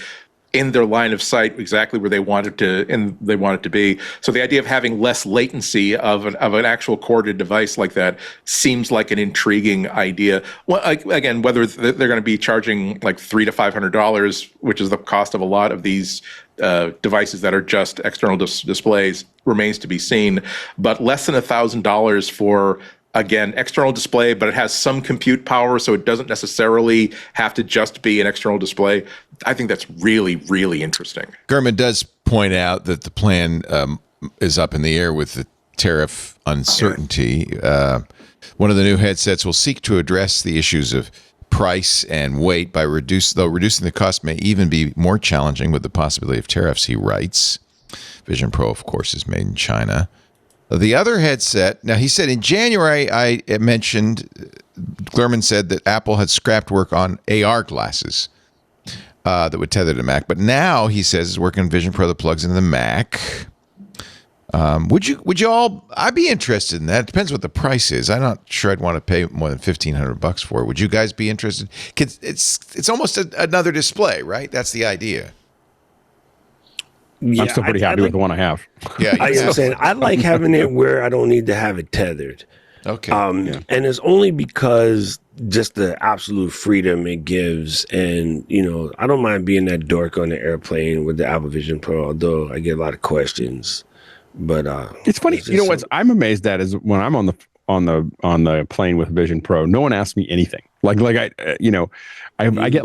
in their line of sight exactly where they want it to be. So the idea of having less latency of an actual corded device like that seems like an intriguing idea. Well, again, whether they're going to be charging like $300 to $500, which is the cost of a lot of these devices that are just external displays, remains to be seen. But less than $1,000 for, again, external display, but it has some compute power, so it doesn't necessarily have to just be an external display. I think that's really, really interesting. Gurman does point out that the plan is up in the air with the tariff uncertainty. One of the new headsets will seek to address the issues of price and weight by reducing the cost may even be more challenging with the possibility of tariffs, he writes. Vision Pro, of course, is made in China. The other headset, now he said in January, I mentioned, Gurman said that Apple had scrapped work on AR glasses that would tether to Mac. But now he says is working on Vision Pro that plugs into the Mac. Would you all, I'd be interested in that. It depends what the price is. I'm not sure I'd want to pay more than $1,500 for it. Would you guys be interested? It's almost another display, right? That's the idea. Yeah, I'm still pretty happy with the one I have. Yeah, I'm saying I like having it where I don't need to have it tethered. Okay. And it's only because just the absolute freedom it gives, and I don't mind being that dork on the airplane with the Apple Vision Pro, although I get a lot of questions. But it's funny, what I'm amazed at is when I'm on the plane with Vision Pro, no one asks me anything. I get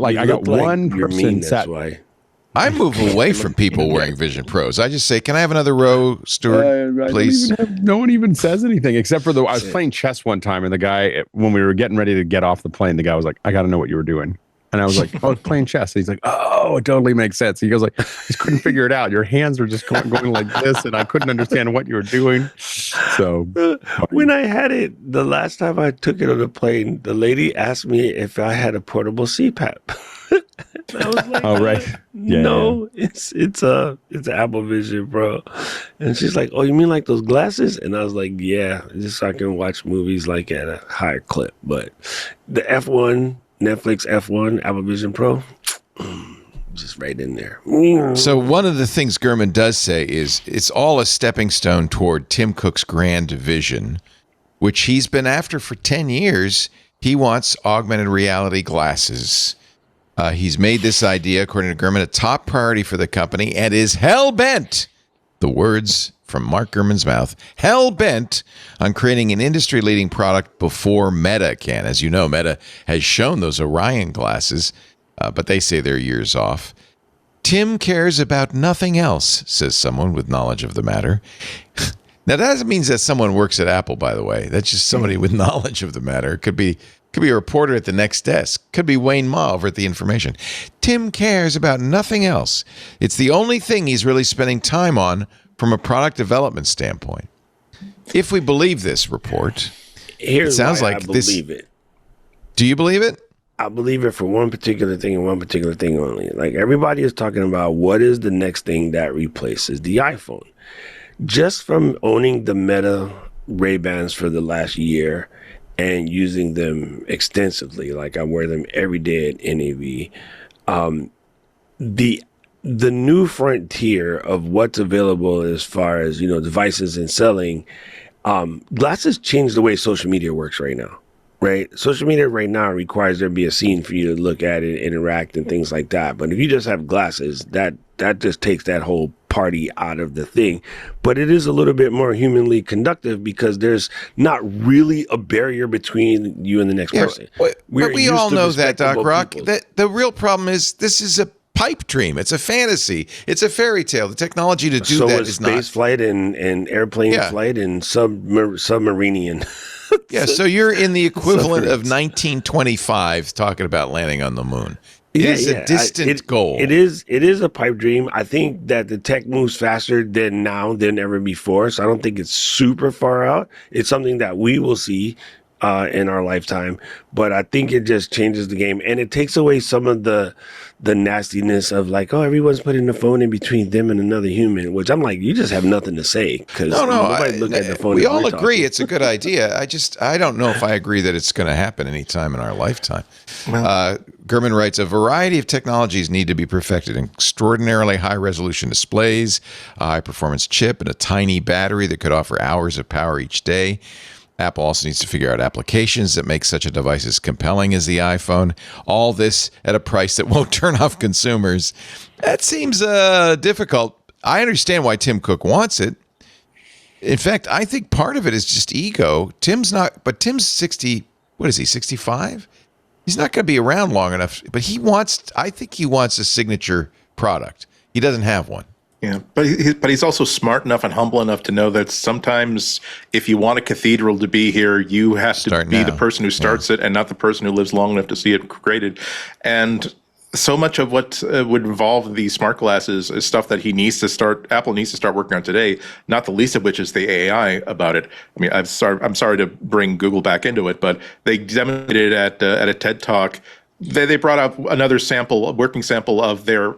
I got one person sat. I move away from people wearing Vision Pros. I just say, "Can I have another row, Stuart, please?" No one even says anything except for I was playing chess one time, and the guy, when we were getting ready to get off the plane, the guy was like, "I got to know what you were doing." And I was like, "Oh, I was playing chess." And he's like, "Oh, it totally makes sense." He goes like, "Just couldn't figure it out. Your hands were just going like this, and I couldn't understand what you were doing." So when I had it the last time I took it on the plane, the lady asked me if I had a portable CPAP. I was like, "Oh, right, no, it's an Apple Vision Pro," and she's like, "Oh, you mean like those glasses?" And I was like, "Yeah, just so I can watch movies like at a higher clip." But the F1, Netflix F1, Apple Vision Pro, just right in there. So one of the things Gurman does say is it's all a stepping stone toward Tim Cook's grand vision, which he's been after for 10 years. He wants augmented reality glasses. He's made this idea, according to Gurman, a top priority for the company and is hell-bent, the words from Mark Gurman's mouth, hell-bent on creating an industry-leading product before Meta can. As you know, Meta has shown those Orion glasses, but they say they're years off. Tim cares about nothing else, says someone with knowledge of the matter. Now, that doesn't mean that someone works at Apple, by the way. That's just somebody with knowledge of the matter. It could be a reporter at the next desk. Could be Wayne Ma over at The Information. Tim cares about nothing else. It's the only thing he's really spending time on from a product development standpoint. If we believe this report, it sounds like I believe it. Do you believe it? I believe it for one particular thing and one particular thing only. Like, everybody is talking about what is the next thing that replaces the iPhone. Just from owning the Meta Ray-Bans for the last year and using them extensively, like I wear them every day at NAV, the new frontier of what's available as far as, devices and selling, glasses change the way social media works right now. Right? Social media right now requires there be a scene for you to look at it, interact, and things like that. But if you just have glasses, that just takes that whole party out of the thing. But it is a little bit more humanly conductive because there's not really a barrier between you and the next person. But we all know that, Doc Rock. That the real problem is this is a pipe dream. It's a fantasy. It's a fairy tale. The technology to do that is not. So is space flight and airplane flight and submarinian. Yeah, so you're in the equivalent of 1925 talking about landing on the moon. It is a distant goal. It is a pipe dream. I think that the tech moves faster than ever before, so I don't think it's super far out. It's something that we will see in our lifetime, but I think it just changes the game, and it takes away some of the nastiness of like, oh, everyone's putting the phone in between them and another human, which I'm like, you just have nothing to say because nobody look at the phone. We all agree it's a good idea. I don't know if I agree that it's going to happen anytime in our lifetime. Gurman writes, a variety of technologies need to be perfected: extraordinarily high resolution displays, a high performance chip, and a tiny battery that could offer hours of power each day. Apple also needs to figure out applications that make such a device as compelling as the iPhone. All this at a price that won't turn off consumers. That seems difficult. I understand why Tim Cook wants it. In fact, I think part of it is just ego. Tim's 60, what is he, 65? He's not going to be around long enough, but I think he wants a signature product. He doesn't have one. Yeah, but he's also smart enough and humble enough to know that sometimes if you want a cathedral to be here, you have to be the person who starts it and not the person who lives long enough to see it created. And so much of what would involve these smart glasses is stuff that Apple needs to start working on today, not the least of which is the AI about it. I mean, I'm sorry to bring Google back into it, but they demonstrated at a TED Talk, they brought up another working sample of their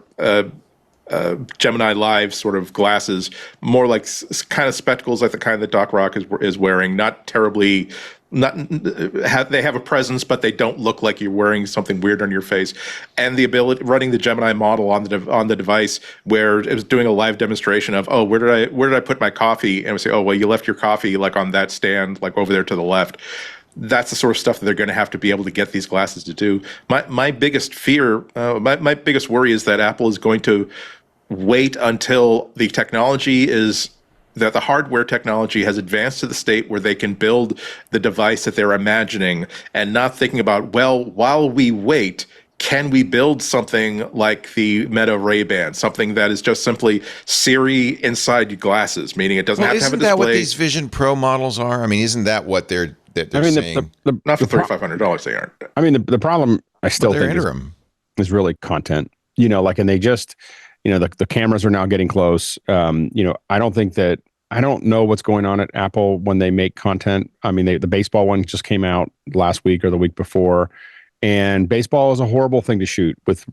Gemini Live sort of glasses, more like kind of spectacles like the kind that Doc Rock is wearing. Not terribly, they have a presence, but they don't look like you're wearing something weird on your face. And the ability running the Gemini model on the device, where it was doing a live demonstration of, oh, where did I put my coffee? And we say, oh, well, you left your coffee like on that stand, like over there to the left. That's the sort of stuff that they're going to have to be able to get these glasses to do. My biggest fear, my biggest worry is that Apple is going to wait until the hardware technology has advanced to the state where they can build the device that they're imagining, and not thinking about, well, while we wait, can we build something like the Meta Ray-Ban, something that is just simply Siri inside your glasses, meaning it doesn't have to have a display. Isn't that what these Vision Pro models are? I mean, isn't that what they're saying? Not for $3,500, they aren't. I mean, the problem I still think is really content. And they just, the cameras are now getting close. I don't know what's going on at Apple when they make content. I mean, the baseball one just came out last week or the week before, and baseball is a horrible thing to shoot with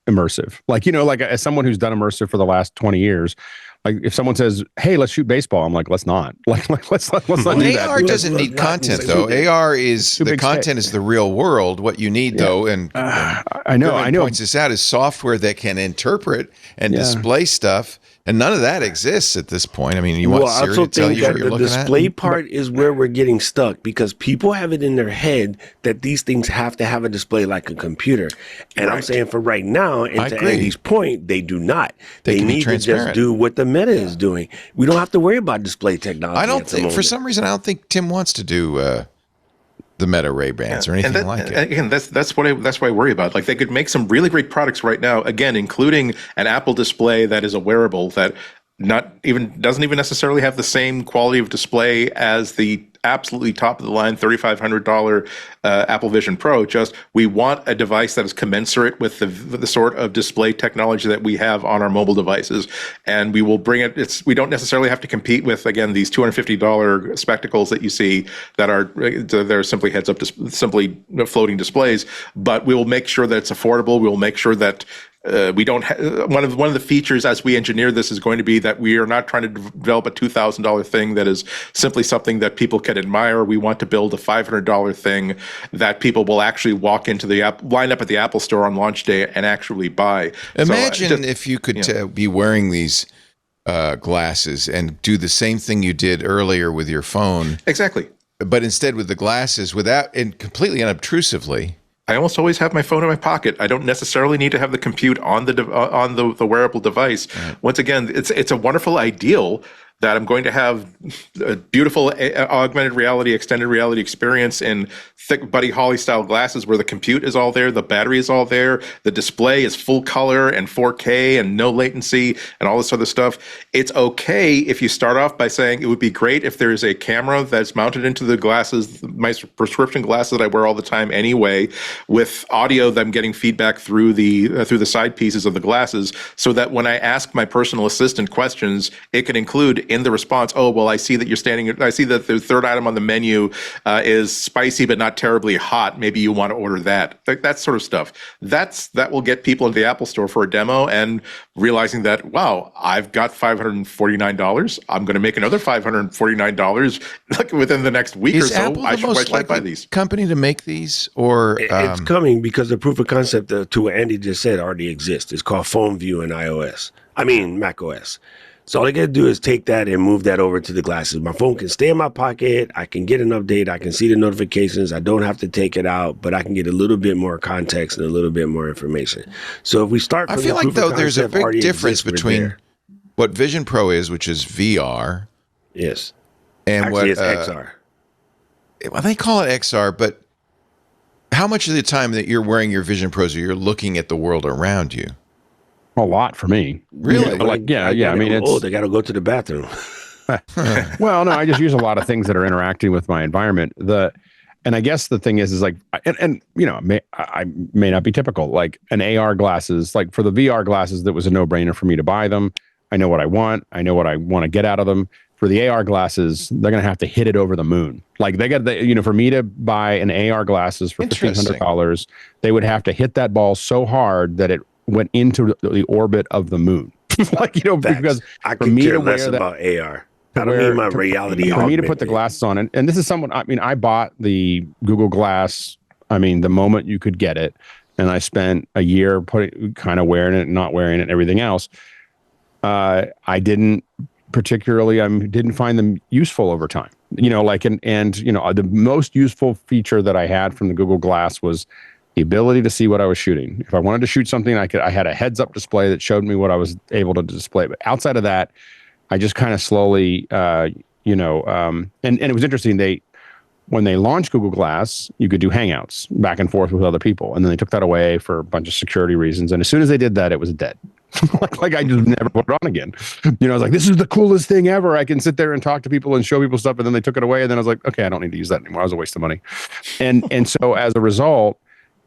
immersive. Like as someone who's done immersive for the last 20 years, like if someone says, "Hey, let's shoot baseball," I'm like, "Let's not." Let's not do that. AR doesn't need content though. AR is the content is the real world. What you need though, and I know. Points this out, is software that can interpret and display stuff And none of that exists at this point. I mean, you want Siri to tell you what you're looking at? The display part is where we're getting stuck because people have it in their head that these things have to have a display like a computer. And I'm saying for right now, and to Andy's point, they do not. They need to just do what the Meta is doing. We don't have to worry about display technology. I don't think, for some reason, I don't think Tim wants to do the Meta Rebrands or anything like it. Again, that's what I worry about. Like they could make some really great products right now. Again, including an Apple display that is a wearable that doesn't even necessarily have the same quality of display as the absolutely top of the line $3,500 Apple Vision Pro. Just we want a device that is commensurate with the sort of display technology that we have on our mobile devices, and we will bring it. We don't necessarily have to compete with, again, these $250 spectacles that you see that are they're simply heads up, simply floating displays. But we will make sure that it's affordable. We will make sure that we don't. One of the features as we engineer this is going to be that we are not trying to develop a $2,000 thing that is simply something that people can admire. We want to build a $500 thing that people will actually walk into the line up at the Apple Store on launch day and actually buy. Imagine if you could be wearing these glasses and do the same thing you did earlier with your phone. Exactly. But instead with the glasses, and completely unobtrusively. I almost always have my phone in my pocket. I don't necessarily need to have the compute on the wearable device. Right. Once again, it's a wonderful ideal that I'm going to have a beautiful augmented reality, extended reality experience in thick Buddy Holly style glasses where the compute is all there, the battery is all there, the display is full color and 4K and no latency and all this other stuff. It's okay if you start off by saying it would be great if there's a camera that's mounted into the glasses, my prescription glasses that I wear all the time anyway, with audio that I'm getting feedback through the side pieces of the glasses, so that when I ask my personal assistant questions, it can include in the response, oh, well, I see that I see that the third item on the menu is spicy but not terribly hot. Maybe you want to order that. That sort of stuff. That will get people into the Apple Store for a demo and realizing that, wow, I've got $549. I'm going to make another $549 like within the next week or so. Apple the most likely company to make these? Or it's coming because the proof of concept to what Andy just said already exists. It's called Phone View in Mac OS. So all I got to do is take that and move that over to the glasses. My phone can stay in my pocket. I can get an update. I can see the notifications. I don't have to take it out, but I can get a little bit more context and a little bit more information. So if we start from I feel like, though, there's a big difference between what Vision Pro is, which is VR. Yes. And actually, it's XR. Well, they call it XR, but how much of the time that you're wearing your Vision Pros, you're looking at the world around you? A lot for me. Really? Yeah, I mean, it's... they got to go to the bathroom. Well, no, I just use a lot of things that are interacting with my environment. And I guess the thing is like, and you know, I may not be typical, like an AR glasses, like for the VR glasses, that was a no-brainer for me to buy them. I know what I want. I know what I want to get out of them. For the AR glasses, they're going to have to hit it over the moon. Like for me to buy an AR glasses for $1,500, they would have to hit that ball so hard that it went into the orbit of the moon. Because I could care less about AR. I don't need my reality. For me to put the glasses on, and this is someone, I mean, I bought the Google Glass, I mean, the moment you could get it, and I spent a year kind of wearing it, not wearing it, and everything else. I didn't find them useful over time. The most useful feature that I had from the Google Glass was the ability to see what I was shooting. If I wanted to shoot something, I had a heads-up display that showed me what I was able to display. But outside of that, I just kind of slowly, and it was interesting. When they launched Google Glass, you could do Hangouts back and forth with other people, and then they took that away for a bunch of security reasons. And as soon as they did that, it was dead. like I just never put it on again. I was like, this is the coolest thing ever. I can sit there and talk to people and show people stuff. And then they took it away, and then I was like, okay, I don't need to use that anymore. It was a waste of money. And so as a result,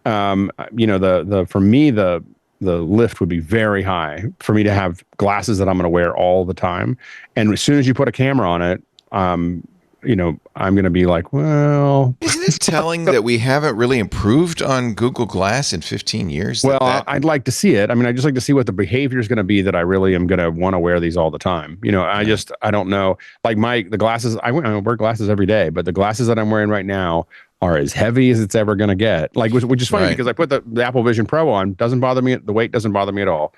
for me, the lift would be very high for me to have glasses that I'm going to wear all the time. And as soon as you put a camera on it, I'm going to be like, well, isn't it telling that we haven't really improved on Google Glass in 15 years? Well, I'd like to see it. I mean, I just like to see what the behavior is going to be that I really am going to want to wear these all the time. I don't know. Like the glasses, I wear glasses every day, but the glasses that I'm wearing right now are as heavy as it's ever going to get. Like, which is funny because I put the Apple Vision Pro on, doesn't bother me. The weight doesn't bother me at all.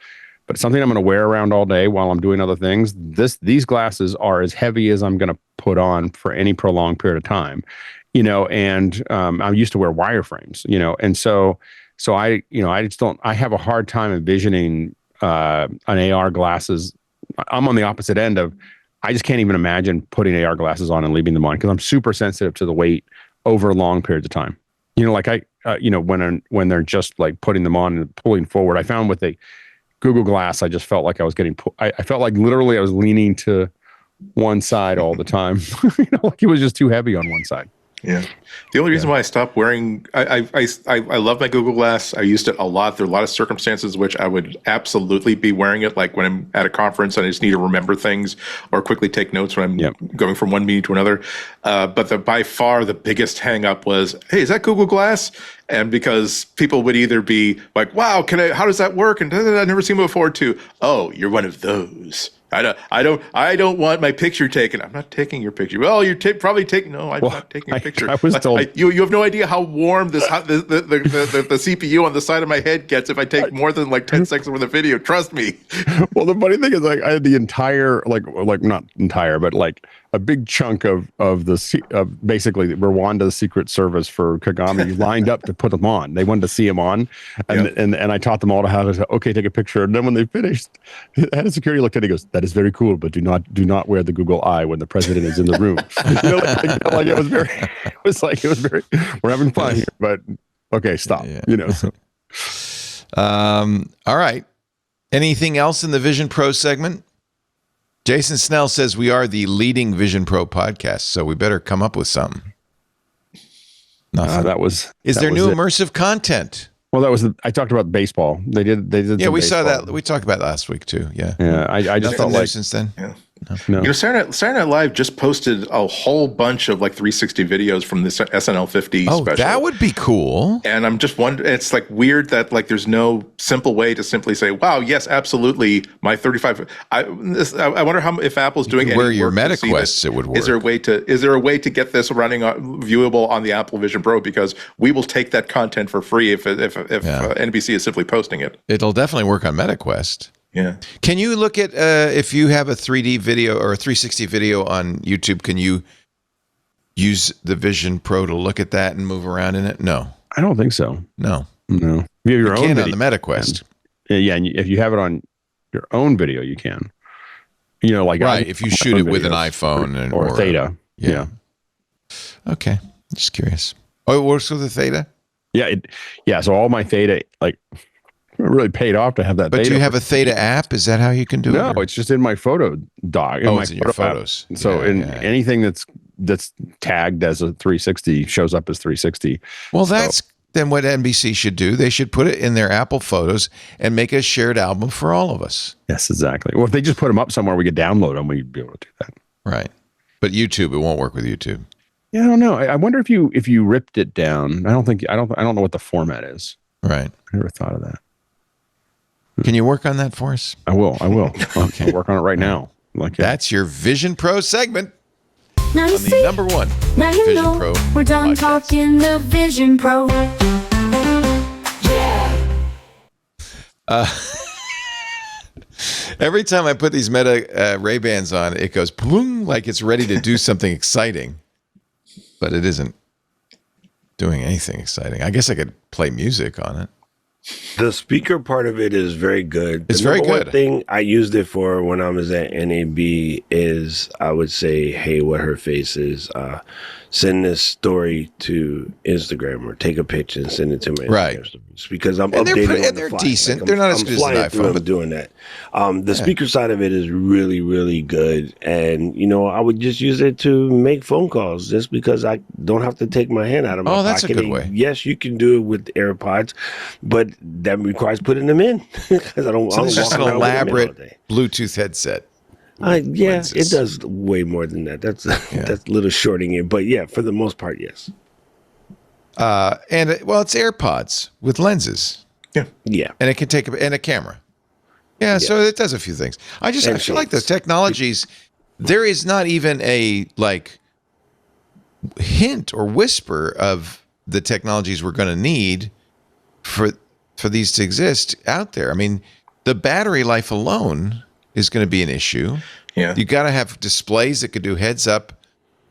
but something I'm going to wear around all day while I'm doing other things. These glasses are as heavy as I'm going to put on for any prolonged period of time, and I used to wear wireframes, and so I just don't, I have a hard time envisioning an AR glasses. I'm on the opposite end of, I just can't even imagine putting AR glasses on and leaving them on because I'm super sensitive to the weight over long periods of time. Like when they're just like putting them on and pulling forward. I found with a Google Glass, I just felt like I was getting, I felt like literally I was leaning to one side all the time. Like it was just too heavy on one side. Yeah. The only reason why I stopped wearing, I love my Google Glass. I used it a lot. There are a lot of circumstances which I would absolutely be wearing it, like when I'm at a conference and I just need to remember things or quickly take notes when I'm going from one meeting to another. But by far the biggest hang up was, hey, is that Google Glass? And because people would either be like, wow, how does that work? And I've never seen it before, to, oh, you're one of those. I don't want my picture taken. I'm not taking your picture. Well, you're probably taking. No, I'm not taking your picture. I was told you have no idea how warm the CPU on the side of my head gets if I take more than like 10 seconds worth of video. Trust me. Well, the funny thing is, like, I had the entire, like not entire, but like a big chunk of basically Rwanda's Secret Service for Kagame lined up to put them on. They wanted to see him on, and I taught them all how to say, okay, take a picture. And then when they finished, the head of security looked at it and goes, that is very cool, but do not wear the Google Eye when the president is in the room. It was very, we're having fun here, but okay, stop. All right. Anything else in the Vision Pro segment? Jason Snell says we are the leading Vision Pro podcast, so we better come up with something. Nothing. Is there new immersive content? Well, I talked about baseball. They did. Yeah, we saw that. We talked about it last week too. Yeah. Yeah. I just felt like since then. Yeah. No. Saturday Night Live just posted a whole bunch of like 360 videos from this SNL 50 special. That would be cool. And I'm just wondering, it's like weird that like there's no simple way to simply say, wow, yes, absolutely, my 35. I wonder if Apple's doing any wear your work Meta to see Quests, it would work. Is there a way to get this running viewable on the Apple Vision Pro? Because we will take that content for free if NBC is simply posting it. It'll definitely work on Meta Quest. Yeah. Can you look at if you have a 3D video or a 360 video on YouTube? Can you use the Vision Pro to look at that and move around in it? No, I don't think so. No. If you have your own video on the Meta Quest. Yeah, and if you have it on your own video, you can. Like right. If you shoot it with an iPhone or Theta. Yeah. Okay. Just curious. Oh, it works with the Theta? Yeah. So all my Theta, like, it really paid off to have that. But do you have a Theta app? Is that how you can do it? No, it's just in my photo doc. It's in your photos. App. So anything that's tagged as a 360 shows up as 360. Well, that's then what NBC should do. They should put it in their Apple Photos and make a shared album for all of us. Yes, exactly. Well, if they just put them up somewhere, we could download them. We'd be able to do that. Right. But YouTube, it won't work with YouTube. Yeah, I don't know. I wonder if you ripped it down. I don't know what the format is. Right. I never thought of that. Can you work on that for us? I will. Okay. I'll work on it right now. That's your Vision Pro segment. Now you see, number one. now you Vision know, Pro we're done podcast. talking the Vision Pro. Every time I put these Meta Ray-Bans on, it goes boom, like it's ready to do something exciting, but it isn't doing anything exciting. I guess I could play music on it. The speaker part of it is very good. It's very good. One thing I used it for when I was at NAB is I would say, hey, what her face is, send this story to Instagram or take a picture and send it to my Instagram stories because I'm updating on the they're fly. decent. They're not as good as an iPhone, but doing that. The speaker side of it is really, really good. And, I would just use it to make phone calls just because I don't have to take my hand out of my pocket. Oh, that's a good way. Yes, you can do it with AirPods, but that requires putting them in because I don't. So it's just an elaborate day. Bluetooth headset. It does way more than that. That's a little shorting it, but yeah, for the most part, yes. It's AirPods with lenses. Yeah, and it can take a camera. Yeah, so it does a few things. I feel like the technologies. There is not even a hint or whisper of the technologies we're going to need for these to exist out there. I mean, the battery life alone is going to be an issue. Yeah. You got to have displays that could do heads up.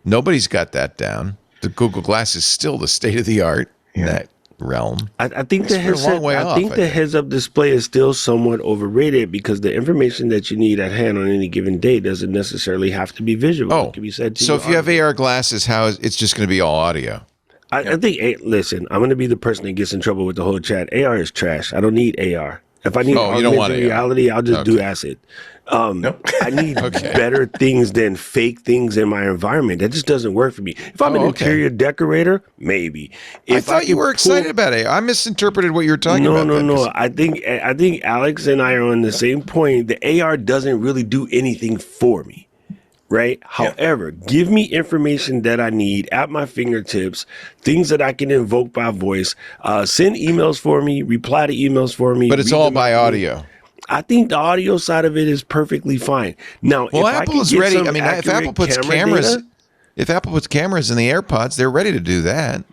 Nobody's got that down. The Google Glass is still the state of the art in that realm. I think the heads up display is still somewhat overrated because the information that you need at hand on any given day doesn't necessarily have to be visual. Oh, it can be said to so if you have AR glasses, it's just going to be all audio? I think, listen, I'm going to be the person that gets in trouble with the whole chat. AR is trash. I don't need AR. If I need augmented reality, I'll just do acid. I need better things than fake things in my environment. That just doesn't work for me. If I'm an interior decorator, maybe. I thought you were excited about it. I misinterpreted what you were talking about. No. I think Alex and I are on the same point. The AR doesn't really do anything for me. Right. However, give me information that I need at my fingertips, things that I can invoke by voice, send emails for me, reply to emails for me. But it's all by audio. I think the audio side of it is perfectly fine. Now, well, Apple is ready. I mean, if Apple puts cameras in the AirPods, they're ready to do that.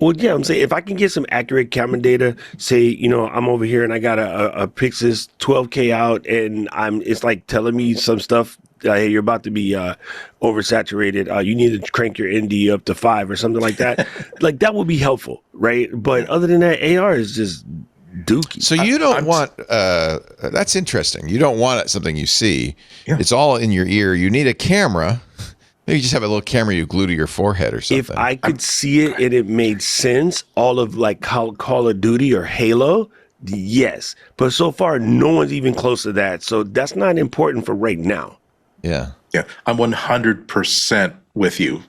Well, yeah, I'm saying if I can get some accurate camera data, say, I'm over here and I got a Pixis 12K out and it's like telling me some stuff. Hey, you're about to be oversaturated. You need to crank your ND up to 5 or something like that. Like that would be helpful, right? But other than that, AR is just dookie. So you don't want that's interesting. You don't want something you see. Yeah. It's all in your ear. You need a camera. Maybe you just have a little camera you glue to your forehead or something. If I could see it and it made sense, all of like Call of Duty or Halo, yes. But so far, no one's even close to that. So that's not important for right now. Yeah. I'm 100% with you,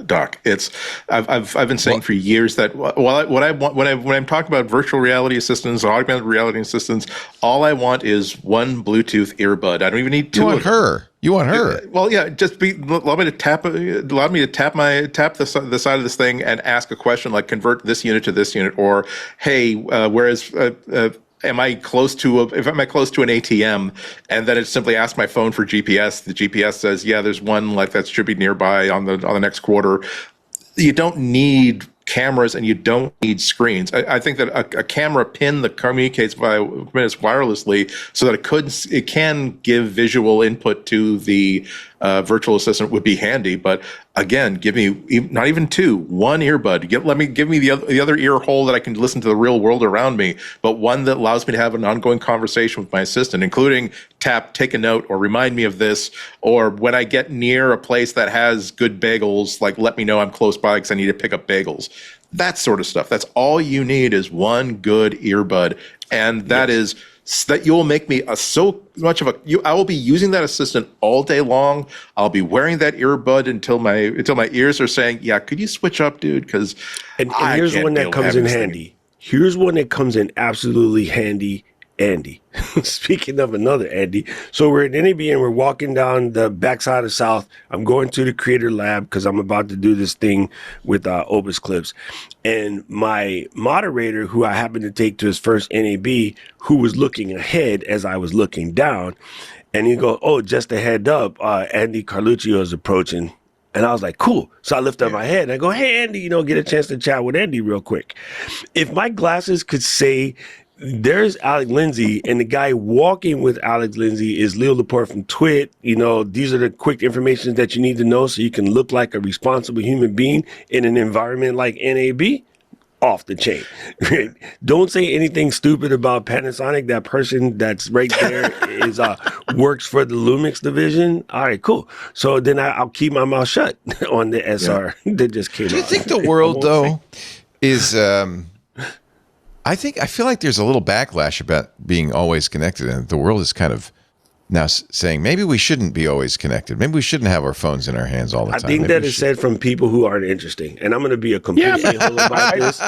Doc. I've been saying for years that when I'm talking about virtual reality assistants, augmented reality assistants, all I want is one Bluetooth earbud. I don't even need two. You want her? Well, yeah. Allow me to tap the side of this thing and ask a question like convert this unit to this unit, or hey, am I close to an ATM, and then it simply asks my phone for GPS. The GPS says, yeah, there's one like that should be nearby on the next quarter. You don't need cameras and you don't need screens. I think that a camera pin that communicates wirelessly so that it can give visual input to the virtual assistant would be handy. But again, give me not even one earbud. Give me the other ear hole that I can listen to the real world around me, but one that allows me to have an ongoing conversation with my assistant, including take a note or remind me of this, or when I get near a place that has good bagels, like let me know I'm close by because I need to pick up bagels. That sort of stuff. That's all you need is one good earbud, and that is that you'll make me I will be using that assistant all day long. I'll be wearing that earbud until my ears are saying, yeah, could you switch up, dude? Because and here's one that comes in handy. Here's one that comes in absolutely handy. Andy. Speaking of another Andy. So we're at NAB and we're walking down the backside of South. I'm going to the creator lab because I'm about to do this thing with Obus clips. And my moderator, who I happened to take to his first NAB, who was looking ahead as I was looking down, and he goes, oh, just a head up, Andy Carluccio is approaching. And I was like, cool. So I lift up my head and I go, hey, Andy, get a chance to chat with Andy real quick. If my glasses could say, there's Alex Lindsay, and the guy walking with Alex Lindsay is Leo Laporte from Twit. These are the quick information that you need to know so you can look like a responsible human being in an environment like NAB. Off the chain. Don't say anything stupid about Panasonic. That person that's right there works for the Lumix division. All right, cool. So then I'll keep my mouth shut on the SR that just came out. Do you think the world, though, is... I feel like there's a little backlash about being always connected, and the world is kind of now saying maybe we shouldn't be always connected. Maybe we shouldn't have our phones in our hands all the time. I think that is said from people who aren't interesting, and I'm going to be a complete a-hole about this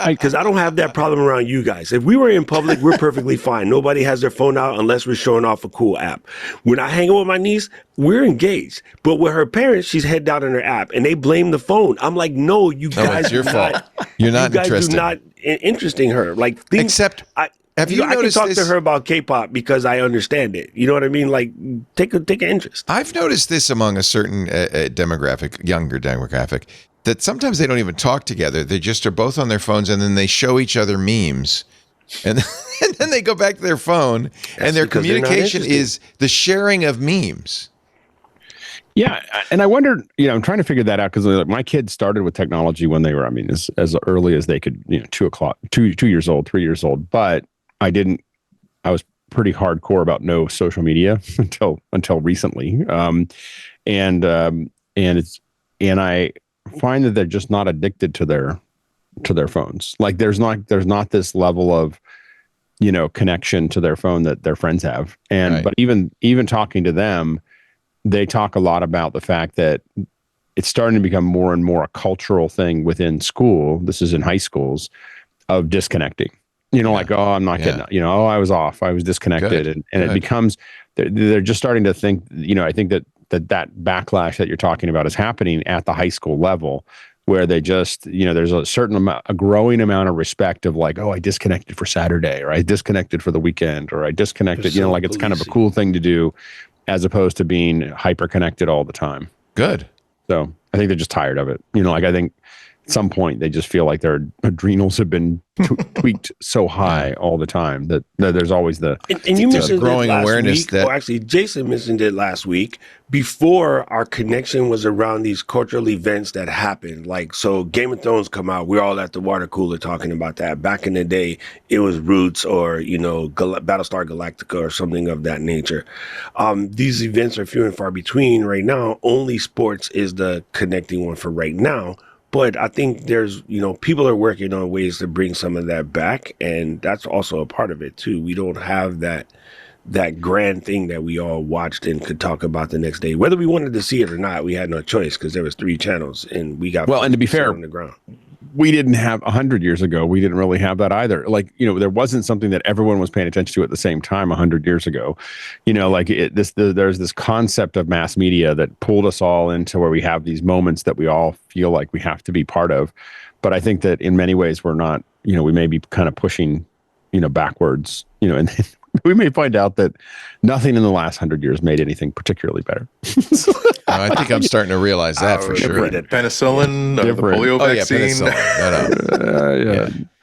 because I don't have that problem around you guys. If we were in public, we're perfectly fine. Nobody has their phone out unless we're showing off a cool app. When I hang out with my niece, we're engaged, but with her parents, she's head down on her app, and they blame the phone. I'm like, no, you guys, it's your fault. You're not you guys interested. Do not interesting her. Like things, except have you noticed I can talk to her about K-pop because I understand it. You know what I mean? Like take an interest. I've noticed this among a certain younger demographic, that sometimes they don't even talk together. They just are both on their phones, and then they show each other memes And, and then they go back to their phone, and their communication is the sharing of memes. Yeah, and I wondered, I'm trying to figure that out because my kids started with technology when they were, as early as they could, 2 years old, 3 years old. But I was pretty hardcore about no social media until recently, and I find that they're just not addicted to their phones. Like there's not this level of connection to their phone that their friends have, but even talking to them, they talk a lot about the fact that it's starting to become more and more a cultural thing within school. This is in high schools of disconnecting, like, oh, I'm not getting, oh, I was off. I was disconnected. And it becomes, they're just starting to think, I think that backlash that you're talking about is happening at the high school level where they just, there's a growing amount of respect of like, oh, I disconnected for Saturday, or I disconnected for the weekend, or I disconnected, like it's kind of a cool thing to do, as opposed to being hyper connected all the time. Good. So I think they're just tired of it. I think at some point they just feel like their adrenals have been tweaked so high all the time that there's always the and you mentioned growing awareness week, that actually Jason mentioned it last week before our connection was around these cultural events that happened. Like, so Game of Thrones come out, we're all at the water cooler talking about that. Back in the day, it was Roots or Battlestar Galactica or something of that nature. These events are few and far between right now. Only sports is the connecting one for right now. But I think there's, people are working on ways to bring some of that back. And that's also a part of it, too. We don't have that grand thing that we all watched and could talk about the next day. Whether we wanted to see it or not, we had no choice because there was 3 channels and we got and to be fair, on the ground. We didn't have 100 years ago. We didn't really have that either. Like, there wasn't something that everyone was paying attention to at the same time 100 years ago. There's this concept of mass media that pulled us all into where we have these moments that we all feel like we have to be part of. But I think that in many ways we're not, we may be kind of pushing, backwards, and we may find out that nothing in the last 100 years made anything particularly better. I think I'm starting to realize that for sure. Penicillin, the polio vaccine.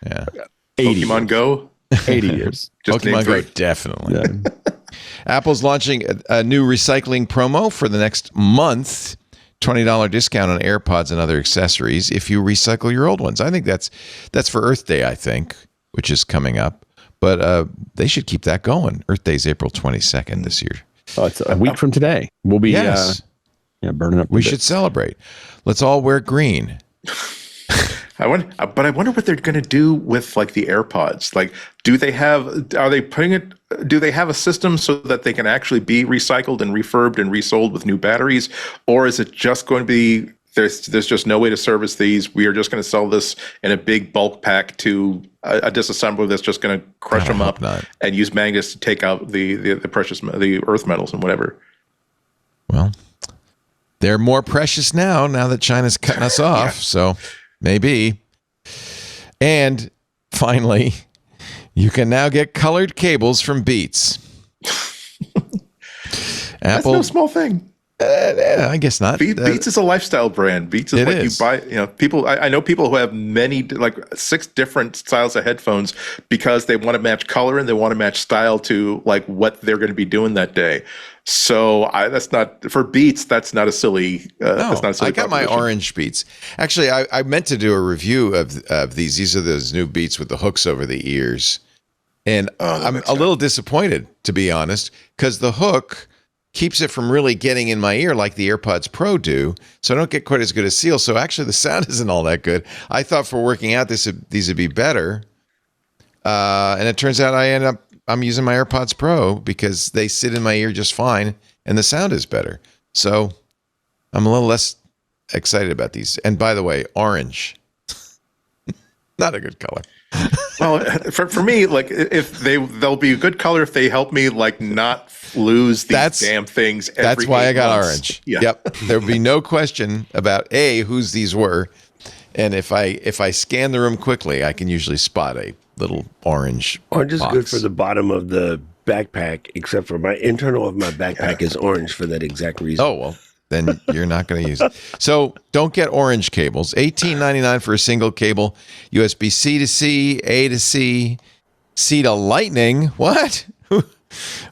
Yeah. Pokemon Go. 80 years. Pokemon Go, definitely. Yeah. Apple's launching a new recycling promo for the next month. $20 discount on AirPods and other accessories if you recycle your old ones. I think that's for Earth Day, I think, which is coming up. But they should keep that going. Earth Day is April 22nd this year. Oh, it's a week from today. We'll be burning up. We should celebrate. Let's all wear green. I wonder what they're going to do with like the AirPods. Like, do they have a system so that they can actually be recycled and refurbed and resold with new batteries? Or is it just going to be, there's just no way to service these? We are just going to sell this in a big bulk pack to a disassembler that's just going to crush them up and use magnets to take out the earth metals and whatever. Well, they're more precious now that China's cutting us off. So maybe. And finally, you can now get colored cables from Beats. That's no small thing. I guess not. Beats is a lifestyle brand. Beats is what you buy. People. I know people who have many, like 6 different styles of headphones because they want to match color and they want to match style to like what they're going to be doing that day. So that's not for Beats. That's not a silly. That's not a silly. I got my orange Beats. Actually, I meant to do a review of these. These are those new Beats with the hooks over the ears, and I'm a little disappointed, to be honest, because the hook keeps it from really getting in my ear like the AirPods Pro do, so I don't get quite as good a seal. So actually, the sound isn't all that good. I thought for working out, these would be better, and it turns out I'm using my AirPods Pro because they sit in my ear just fine, and the sound is better. So I'm a little less excited about these. And by the way, orange, not a good color. Well, for me, like if they'll be a good color if they help me like not lose these damn things. That's why I got orange. Yeah. Yep. There would be no question about whose these were, and if I scan the room quickly, I can usually spot a little orange. Orange is box. good for the bottom of the backpack, except for my internal of my backpack is orange for that exact reason. Oh well. Then you're not going to use it. So don't get orange cables. $18.99 for a single cable, USB-C to C, A to C, Seed of Lightning. What?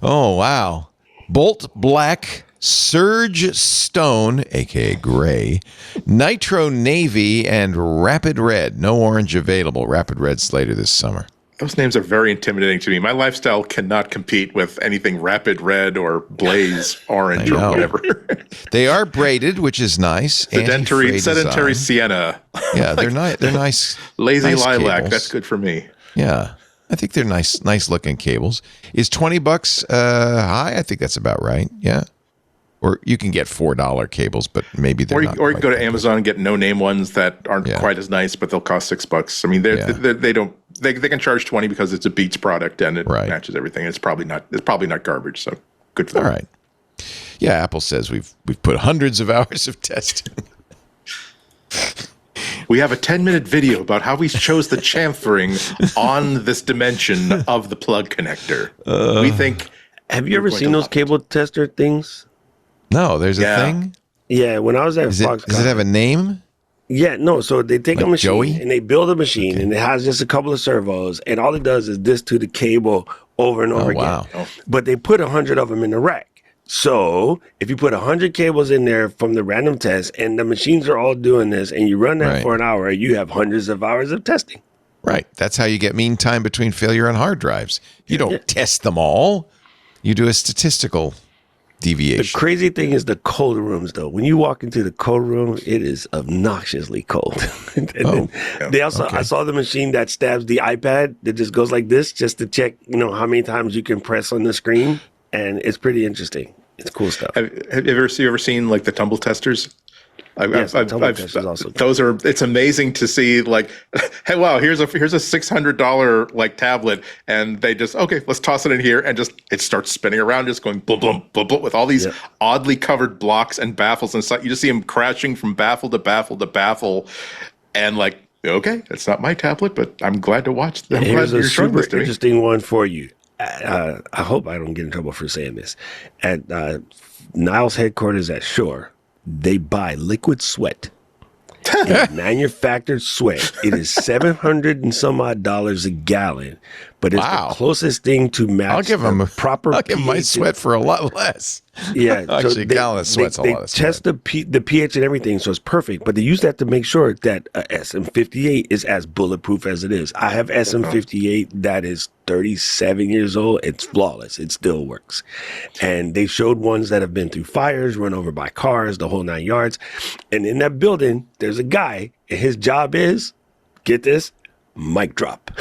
Oh, wow. Bolt Black, Surge Stone, aka Gray, Nitro Navy, and Rapid Red. No orange available. Rapid Red's later this summer. Those names are very intimidating to me. My lifestyle cannot compete with anything Rapid Red or Blaze Orange or whatever. They are braided, which is nice. Sedentary Sienna. Yeah, they're nice. They're nice. Lazy nice Lilac. cables. That's good for me. Yeah, I think they're nice looking cables. Is $20 high? I think that's about right. Yeah. Or you can get $4 cables, but maybe they're not. Or you can go to Amazon and get no-name ones that aren't quite as nice, but they'll cost $6. I mean, they can charge $20 because it's a Beats product and it matches everything. It's probably not garbage, so good for them. All right. Yeah, Apple says we've put hundreds of hours of testing. We have a 10-minute video about how we chose the chamfering on this dimension of the plug connector. We think. Have you ever seen those cable tester things? No, there's a thing? Yeah, when I was at Foxconn. Does it have a name? Yeah, no. So they take a machine Joey? and they build a machine and it has just a couple of servos and all it does is this to the cable over and over again. Wow. But they put 100 of them in the rack. So if you put 100 cables in there from the random test and the machines are all doing this and you run that for an hour, you have hundreds of hours of testing. Right. That's how you get mean time between failure on hard drives. You don't test them all. You do a statistical deviation. The crazy thing is the cold rooms, though. When you walk into the cold room, it is obnoxiously cold. They also, I saw the machine that stabs the iPad that just goes like this, just to check, how many times you can press on the screen, and it's pretty interesting. It's cool stuff. Have you ever seen like the tumble testers? It's amazing to see like, hey, wow, here's a $600 like tablet, and they just let's toss it in here, and just it starts spinning around, just going boom, boom, boom, boom, with all these oddly covered blocks and baffles and stuff. You just see them crashing from baffle to baffle to baffle, and like, okay, it's not my tablet, but I'm glad to watch them. Here's a super interesting one for you. I hope I don't get in trouble for saying this. At Niles headquarters at Shore, they buy liquid sweat, manufactured sweat. It is $700 and some odd a gallon, but it's the closest thing to match. I'll give them proper. I'll give my sweat for a lot less. Yeah, actually, a gallon of sweat's a lot of sweat. They test the pH and everything, so it's perfect. But they use that to make sure that SM58 is as bulletproof as it is. I have SM58 that is 37 years old. It's flawless. It still works. And they showed ones that have been through fires, run over by cars, the whole 9 yards. And in that building, there's a guy, and his job is, get this, mic drop.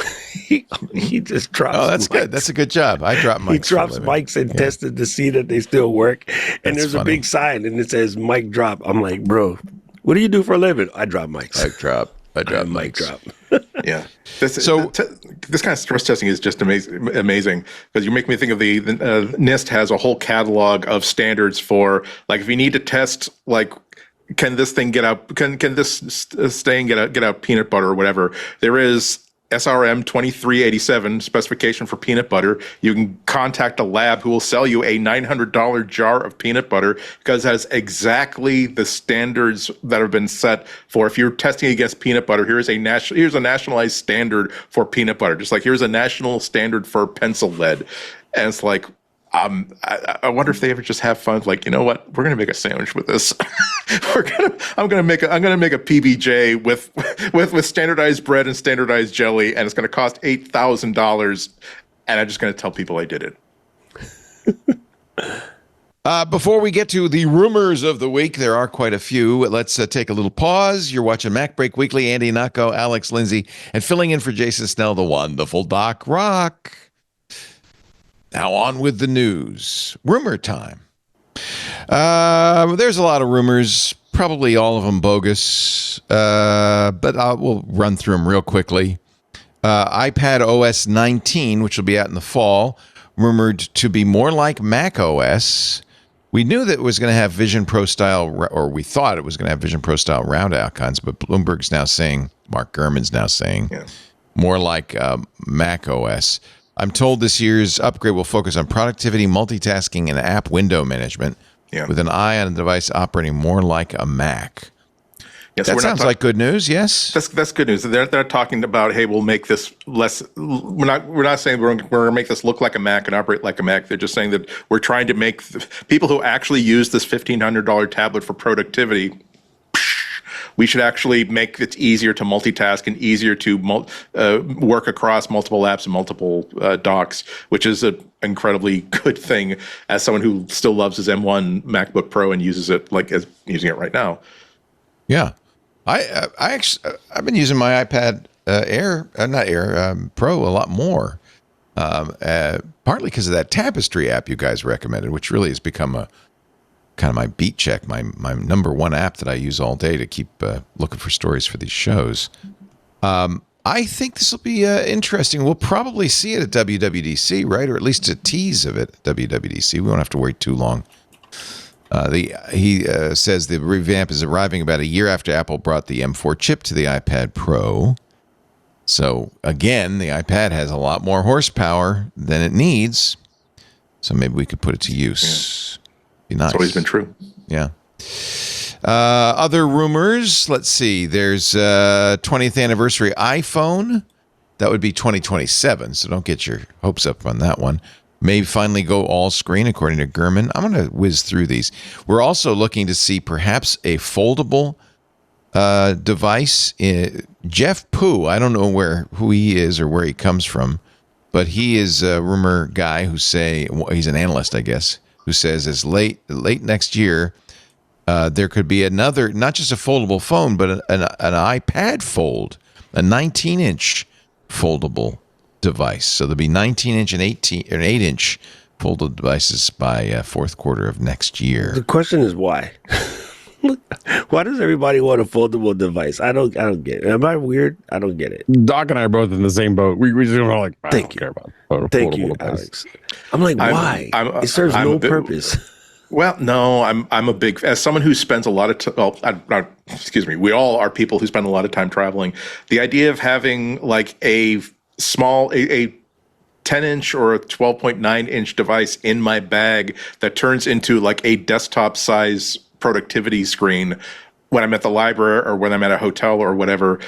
he just drops. Oh, that's mics. good. That's a good job. I drop mics. He drops mics and tested to see that they still work. And there's a big sign and it says mic drop. I'm like, bro, what do you do for a living? I drop mics. Mic drop. I drop mic drop. Yeah. This kind of stress testing is just amazing because you make me think of the NIST has a whole catalog of standards for, like, if you need to test, like, can this thing get out? Can this stain get out peanut butter or whatever? There is SRM 2387 specification for peanut butter. You can contact a lab who will sell you a $900 jar of peanut butter because it has exactly the standards that have been set for if you're testing against peanut butter. Here's a nationalized standard for peanut butter. Just like here's a national standard for pencil lead, and it's like. I wonder if they ever just have fun. Like, you know what? We're gonna make a sandwich with this. I'm gonna make a PBJ with standardized bread and standardized jelly, and it's gonna cost $8,000. And I'm just gonna tell people I did it. Before we get to the rumors of the week, there are quite a few. Let's take a little pause. You're watching MacBreak Weekly. Andy Nacco, Alex Lindsay, and filling in for Jason Snell, the wonderful Doc Rock. Now on with the news. Rumor time. There's a lot of rumors, probably all of them bogus, but we'll run through them real quickly. iPadOS 19, which will be out in the fall, rumored to be more like macOS. We knew that it was going to have Vision Pro style, or we thought it was going to have Vision Pro style round icons, but Bloomberg's now saying, Mark Gurman's now saying, more like macOS. I'm told this year's upgrade will focus on productivity, multitasking, and app window management with an eye on a device operating more like a Mac. Yes, that sounds like good news. Yes, that's good news. They're talking about, hey, we'll make this less. We're not saying we're going to make this look like a Mac and operate like a Mac. They're just saying that we're trying to make people who actually use this $1,500 tablet for productivity. We should actually make it easier to multitask and easier to work across multiple apps and multiple docks, which is an incredibly good thing as someone who still loves his M1 MacBook Pro and uses it as using it right now. Yeah, I've been using my iPad Pro a lot more, partly because of that Tapestry app you guys recommended, which really has become a kind of my beat check, my number one app that I use all day to keep looking for stories for these shows. I think this will be interesting. We'll probably see it at WWDC, right? Or at least a tease of it at WWDC. We won't have to wait too long. He says the revamp is arriving about a year after Apple brought the M4 chip to the iPad Pro. So again, the iPad has a lot more horsepower than it needs. So maybe we could put it to use. Be nice. It's always been true. Yeah. Other rumors. Let's see. There's 20th anniversary iPhone. That would be 2027. So don't get your hopes up on that one. May finally go all screen, according to Gurman. I'm going to whiz through these. We're also looking to see perhaps a foldable device. Jeff Poo, I don't know who he is or where he comes from, but he is a rumor guy he's an analyst, I guess, who says as late next year, there could be another, not just a foldable phone, but an iPad Fold, a 19-inch foldable device. So there'll be 19-inch and 8-inch foldable devices by fourth quarter of next year. The question is why? Why does everybody want a foldable device? I don't get it. Am I weird? I don't get it. Doc and I are both in the same boat. We just are like, I don't care about Thank you, Alex. I'm like, why? It serves no purpose. Well, no, I'm a big, as someone who spends a lot of excuse me, we all are people who spend a lot of time traveling. The idea of having like a 10-inch or a 12.9-inch device in my bag that turns into like a desktop size productivity screen when I'm at the library or when I'm at a hotel or whatever,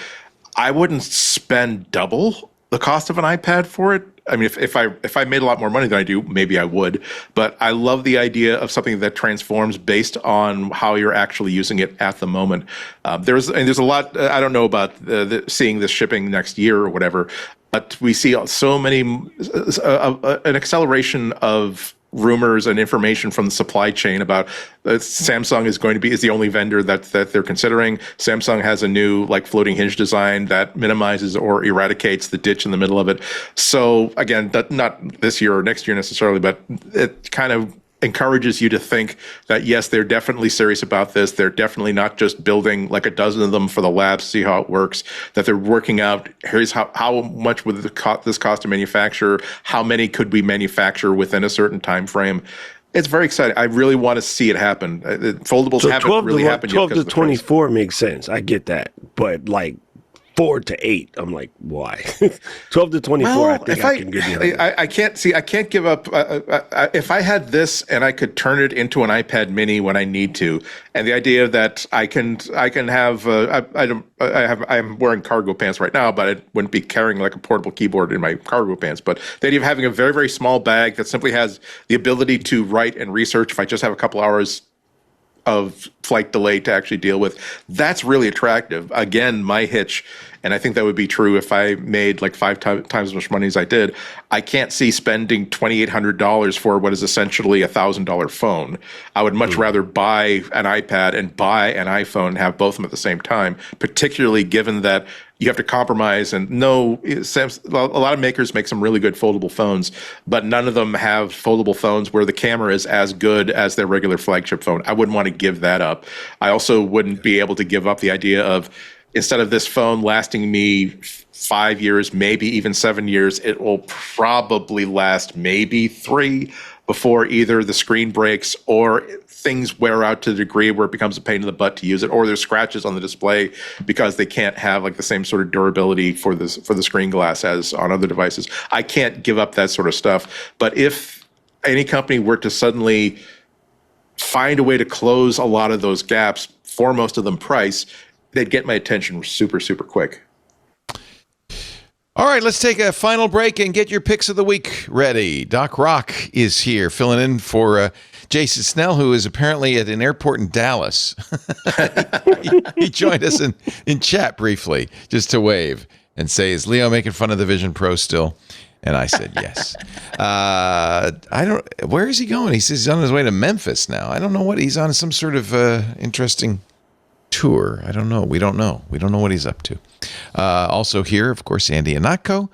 I wouldn't spend double the cost of an iPad for it. I mean, if I made a lot more money than I do, maybe I would. But I love the idea of something that transforms based on how you're actually using it at the moment. There's a lot. I don't know about seeing this shipping next year or whatever, but we see so many an acceleration of rumors and information from the supply chain about Samsung is the only vendor that they're considering. Samsung has a new like floating hinge design that minimizes or eradicates the ditch in the middle of it. So again, not this year or next year necessarily, but it kind of encourages you to think that yes, they're definitely serious about this. They're definitely not just building like a dozen of them for the lab to see how it works, that they're working out, here's how much would this cost to manufacture, how many could we manufacture within a certain time frame. It's very exciting. I really want to see it happen. Foldables haven't really happened yet. 12 to 24 makes sense. I get that. But like 4 to 8, I'm like, why? 12 to 24, well, I think I can get you. I can't give up. If I had this and I could turn it into an iPad Mini when I need to, and the idea that I can have, I'm wearing cargo pants right now, but I wouldn't be carrying like a portable keyboard in my cargo pants. But the idea of having a very, very small bag that simply has the ability to write and research if I just have a couple hours of flight delay to actually deal with, that's really attractive. Again, my hitch, and I think that would be true if I made like 5 times as much money as I did, I can't see spending $2,800 for what is essentially a $1,000 phone. I would much rather buy an iPad and buy an iPhone and have both of them at the same time, particularly given that you have to compromise. And no, a lot of makers make some really good foldable phones, but none of them have foldable phones where the camera is as good as their regular flagship phone. I wouldn't want to give that up. I also wouldn't be able to give up the idea of, instead of this phone lasting me 5 years, maybe even 7 years, it will probably last maybe 3 before either the screen breaks or things wear out to the degree where it becomes a pain in the butt to use it, or there's scratches on the display because they can't have like the same sort of durability for the screen glass as on other devices. I can't give up that sort of stuff. But if any company were to suddenly find a way to close a lot of those gaps, foremost of them price, they'd get my attention super, super quick. All right, let's take a final break and get your picks of the week ready. Doc Rock is here, filling in for Jason Snell, who is apparently at an airport in Dallas. he joined us in chat briefly, just to wave and say, "Is Leo making fun of the Vision Pro still?" And I said, yes. Where is he going? He says he's on his way to Memphis now. I don't know what he's on, some sort of interesting tour. I don't know. We don't know. We don't know what he's up to. Also here, of course, Andy Ihnatko,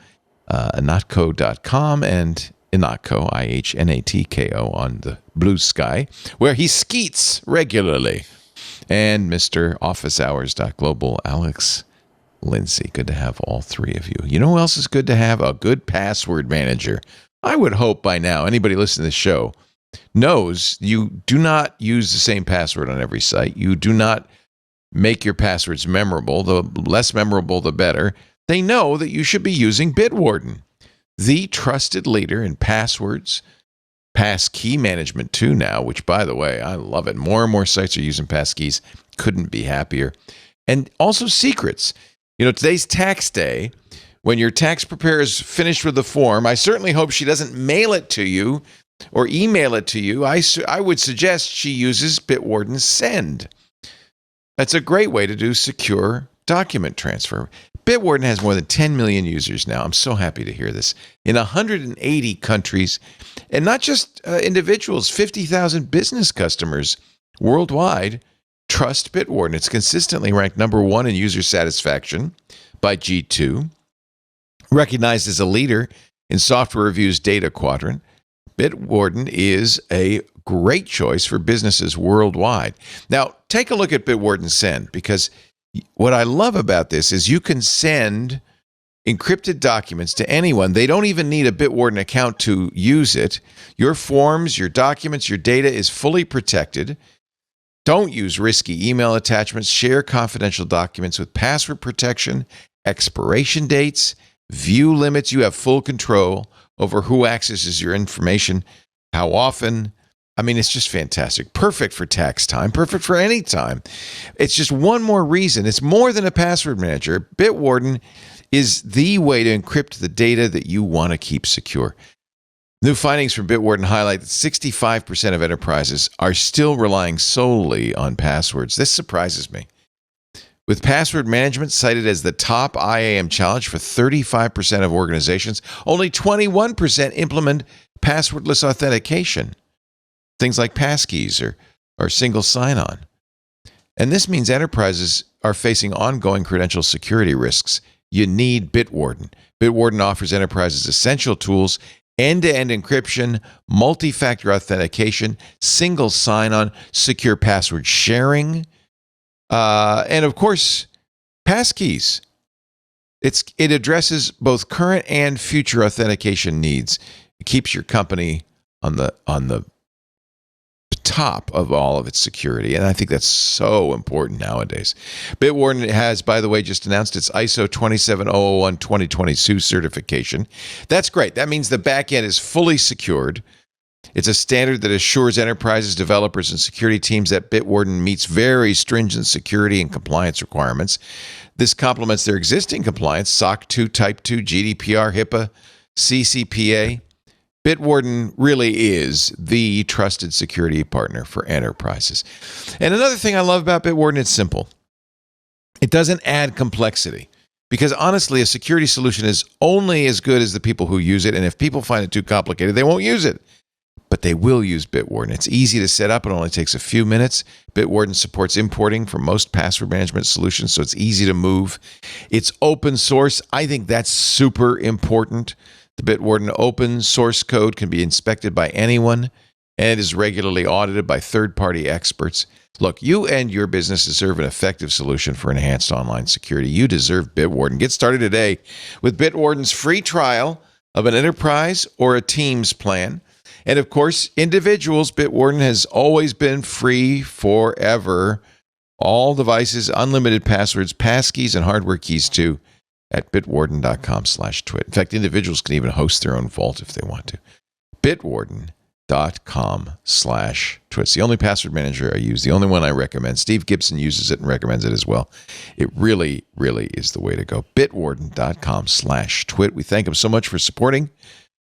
ihnatko.com, and Ihnatko, IHNATKO, on the blue sky, where he skeets regularly. And Mr. OfficeHours.global, Alex Lindsay. Good to have all three of you. You know who else is good to have? A good password manager. I would hope by now anybody listening to this show knows you do not use the same password on every site. You do not make your passwords memorable. The less memorable, the better. They know that you should be using Bitwarden, the trusted leader in passwords, passkey management too now, which, by the way, I love it. More and more sites are using passkeys. Couldn't be happier. And also secrets. You know, today's tax day. When your tax preparer is finished with the form, I certainly hope she doesn't mail it to you or email it to you. I would suggest she uses Bitwarden Send. That's a great way to do secure document transfer. Bitwarden has more than 10 million users now. I'm so happy to hear this. In 180 countries, and not just individuals, 50,000 business customers worldwide trust Bitwarden. It's consistently ranked number 1 in user satisfaction by G2, recognized as a leader in Software Review's data quadrant. Bitwarden is a great choice for businesses worldwide. Now, take a look at Bitwarden Send, because what I love about this is you can send encrypted documents to anyone. They don't even need a Bitwarden account to use it. Your forms, your documents, your data is fully protected. Don't use risky email attachments. Share confidential documents with password protection, expiration dates, view limits. You have full control over who accesses your information, how often. I mean, it's just fantastic. Perfect for tax time, perfect for any time. It's just one more reason. It's more than a password manager. Bitwarden is the way to encrypt the data that you want to keep secure. New findings from Bitwarden highlight that 65% of enterprises are still relying solely on passwords. This surprises me. With password management cited as the top IAM challenge for 35% of organizations, only 21% implement passwordless authentication. Things like passkeys or single sign-on. And this means enterprises are facing ongoing credential security risks. You need Bitwarden. Bitwarden offers enterprises essential tools: end-to-end encryption, multi-factor authentication, single sign-on, secure password sharing, and of course, passkeys. It addresses both current and future authentication needs. It keeps your company on the top of all of its security, and I think that's so important nowadays. Bitwarden has, by the way, just announced its ISO 27001 2022 certification. That's great. That means the back end is fully secured. It's a standard that assures enterprises, developers, and security teams that Bitwarden meets very stringent security and compliance requirements. This complements their existing compliance: SOC 2, Type 2, GDPR, HIPAA, CCPA. Bitwarden really is the trusted security partner for enterprises. And another thing I love about Bitwarden, it's simple. It doesn't add complexity, because honestly, a security solution is only as good as the people who use it. And if people find it too complicated, they won't use it. But they will use Bitwarden. It's easy to set up. It only takes a few minutes. Bitwarden supports importing for most password management solutions, so it's easy to move. It's open source. I think that's super important. The Bitwarden open source code can be inspected by anyone, and it is regularly audited by third-party experts. Look, you and your business deserve an effective solution for enhanced online security. You deserve Bitwarden. Get started today with Bitwarden's free trial of an enterprise or a Teams plan. And of course, individuals, Bitwarden has always been free forever. All devices, unlimited passwords, passkeys, and hardware keys too, at bitwarden.com/twit. In fact, individuals can even host their own vault if they want to. Bitwarden, Bitwarden.com/twits. The only password manager I use, the only one I recommend. Steve Gibson uses it and recommends it as well. It really, really is the way to go. Bitwarden.com/twit. We thank him so much for supporting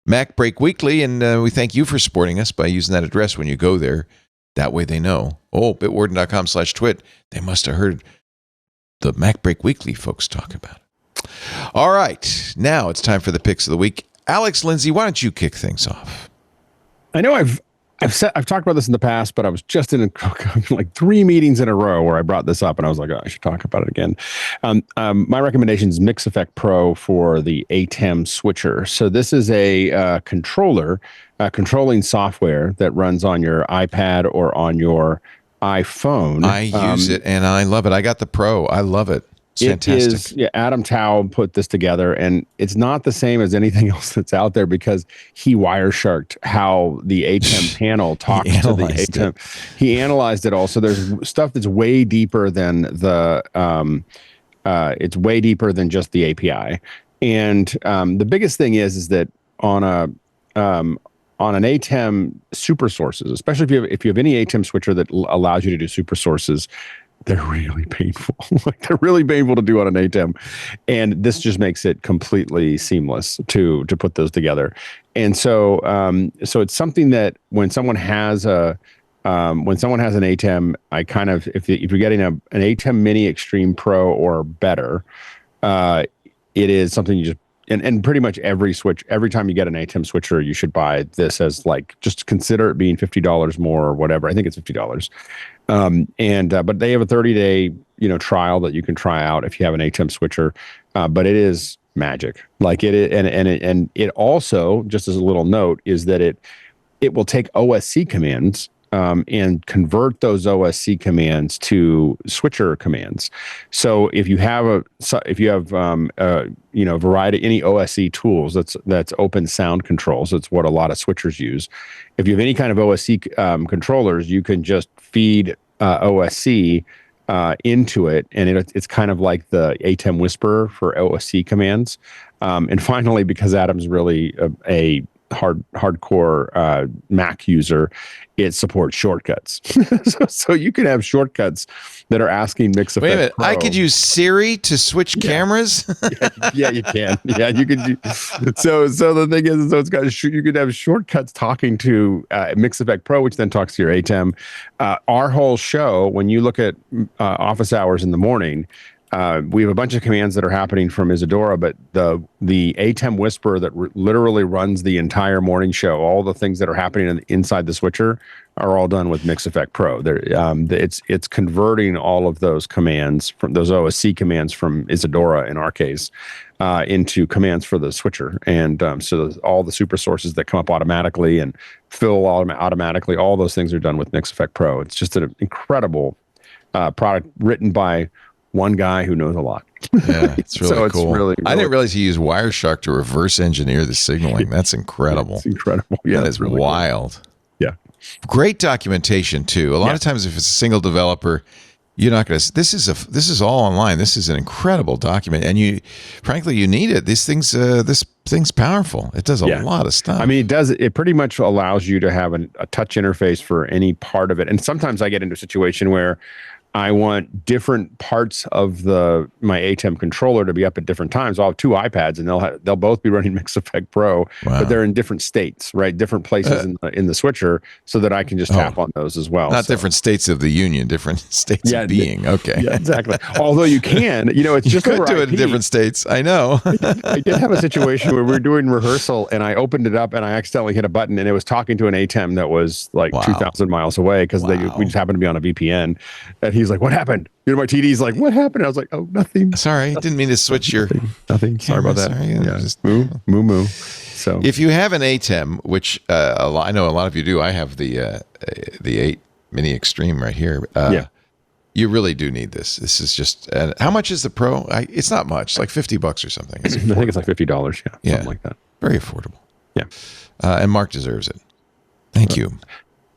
MacBreak Weekly, and we thank you for supporting us by using that address when you go there. That way they know, bitwarden.com/twit. They must have heard the MacBreak Weekly folks talk about it. All right, now it's time for the picks of the week. Alex Lindsay, why don't you kick things off? I know I've talked about this in the past, but I was just in like 3 meetings in a row where I brought this up, and I was like, oh, I should talk about it again. My recommendation is Mix Effect Pro for the ATEM switcher. So this is a controller, controlling software that runs on your iPad or on your iPhone. I use it, and I love it. I got the Pro. I love it. It's fantastic. Adam Tao put this together, and it's not the same as anything else that's out there because he Wiresharked how the ATEM panel talks to the ATEM. He analyzed it all. So there's stuff that's way deeper than it's way deeper than just the API. And the biggest thing is that on an ATEM super sources, especially if you have any ATEM switcher that allows you to do super sources, they're really painful. They're really painful to do on an ATEM, and this just makes it completely seamless to put those together. And so it's something that when someone has an ATEM, I kind of if you're getting an ATEM Mini Extreme Pro or better, it is something you just. And pretty much every time you get an ATEM switcher, you should buy this as just consider it being $50 more or whatever. I think it's $50. But they have a 30-day, trial that you can try out if you have an ATEM switcher. But it is magic. And it also, just as a little note, is that it will take OSC commands and convert those OSC commands to switcher commands. So if you have a variety, any OSC tools, that's open sound controls. That's what a lot of switchers use. If you have any kind of OSC controllers, you can just feed OSC into it, and it's kind of like the ATEM Whisperer for OSC commands. And finally, because Adam's really a hardcore Mac user, it supports shortcuts. so you can have shortcuts that are asking Mix Effect. Wait a minute, Pro. I could use Siri to switch cameras? Yeah, you can. Yeah, you can. So the thing is, you could have shortcuts talking to Mix Effect Pro, which then talks to your ATEM. Our whole show, when you look at office hours in the morning, we have a bunch of commands that are happening from Isadora, but the ATEM Whisperer that literally runs the entire morning show, all the things that are happening inside the switcher are all done with Mix Effect Pro. It's converting all of those commands from those OSC commands from Isadora in our case into commands for the switcher, and so all the super sources that come up automatically and fill automatically, all those things are done with Mix Effect Pro. It's just an incredible product written by one guy who knows a lot. Yeah, it's really so cool. It's really I didn't realize he used Wireshark to reverse engineer the signaling. That's incredible. It's incredible. Yeah, that is really wild. Cool. Yeah. Great documentation too. A lot of times if it's a single developer, you're not going to, this is all online. This is an incredible document, and you need it. This thing's powerful. It does a lot of stuff. I mean, it pretty much allows you to have a touch interface for any part of it. And sometimes I get into a situation where I want different parts of my ATEM controller to be up at different times. I'll have 2 iPads, and they'll both be running Mix Effect Pro, but they're in different states, right? Different places in the switcher, so that I can just tap on those as well. Not different states of the union, different states of being. Okay, yeah, exactly. Although you can, it's just you could do it in different states. I know. I did have a situation where we were doing rehearsal, and I opened it up, and I accidentally hit a button, and it was talking to an ATEM that was 2,000 miles away because we just happened to be on a VPN, and he's like, "What happened?" My TD's like, "What happened?" I was like, "Oh, nothing. Sorry, didn't mean to switch your nothing. Sorry about that." Sorry, just moo. So if you have an ATEM, which I know a lot of you do, I have the 8 Mini Extreme right here. You really do need this. This is just how much is the Pro? It's not much, like $50 or something. I think it's like $50. Yeah, something like that. Very affordable. Yeah, and Mark deserves it. Thank you,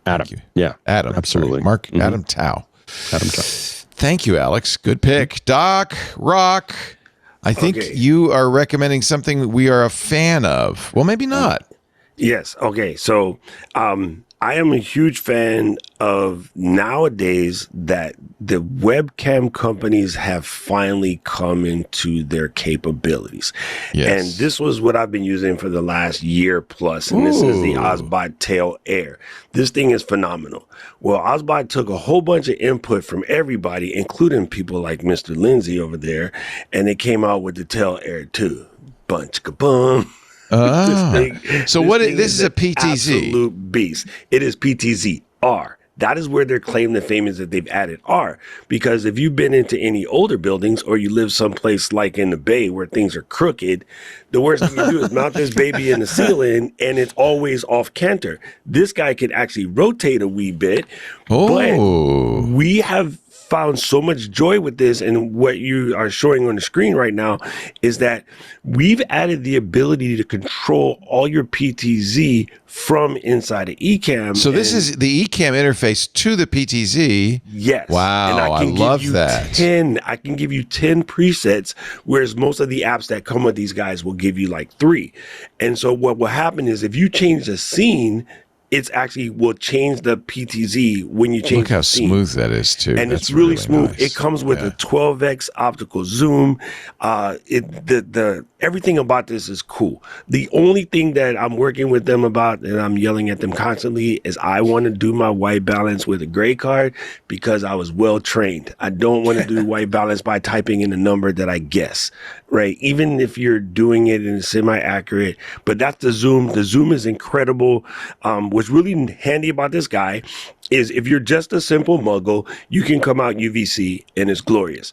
Adam. Thank you. Yeah, Adam. Absolutely, sorry. Mark. Adam Tao. Adam Tao. Thank you, Alex. Good pick. Doc Rock, I think you are recommending something we are a fan of. Well, maybe not. Yes. Okay. So I am a huge fan of nowadays that the webcam companies have finally come into their capabilities. Yes. And this was what I've been using for the last year plus. And this is the Obsbot Tail Air. This thing is phenomenal. Well, Obsbot took a whole bunch of input from everybody, including people like Mr. Lindsay over there, and they came out with the Tail Air too. Bunch kaboom. So this is a PTZ. Absolute beast. It is PTZ R. That is where their claim to fame is, that they've added R. Because if you've been into any older buildings or you live someplace like in the Bay where things are crooked, the worst thing you do is mount this baby in the ceiling and it's always off canter. This guy could actually rotate a wee bit. But we have found so much joy with this, and what you are showing on the screen right now is that we've added the ability to control all your PTZ from inside of Ecamm. So this is the Ecamm interface to the PTZ. Yes. Wow, and I love that. I can give you 10 presets, whereas most of the apps that come with these guys will give you like 3. And so what will happen is if you change the scene, it's actually will change the PTZ when you change. Look how the scene. Smooth that is too. And it's really smooth. Nice. It comes with a 12x optical zoom. Everything about this is cool. The only thing that I'm working with them about, and I'm yelling at them constantly, is I want to do my white balance with a gray card because I was well trained. I don't want to do white balance by typing in a number that I guess, right? Even if you're doing it in semi-accurate, but that's the zoom. The zoom is incredible. What's really handy about this guy is if you're just a simple muggle, you can come out UVC and it's glorious.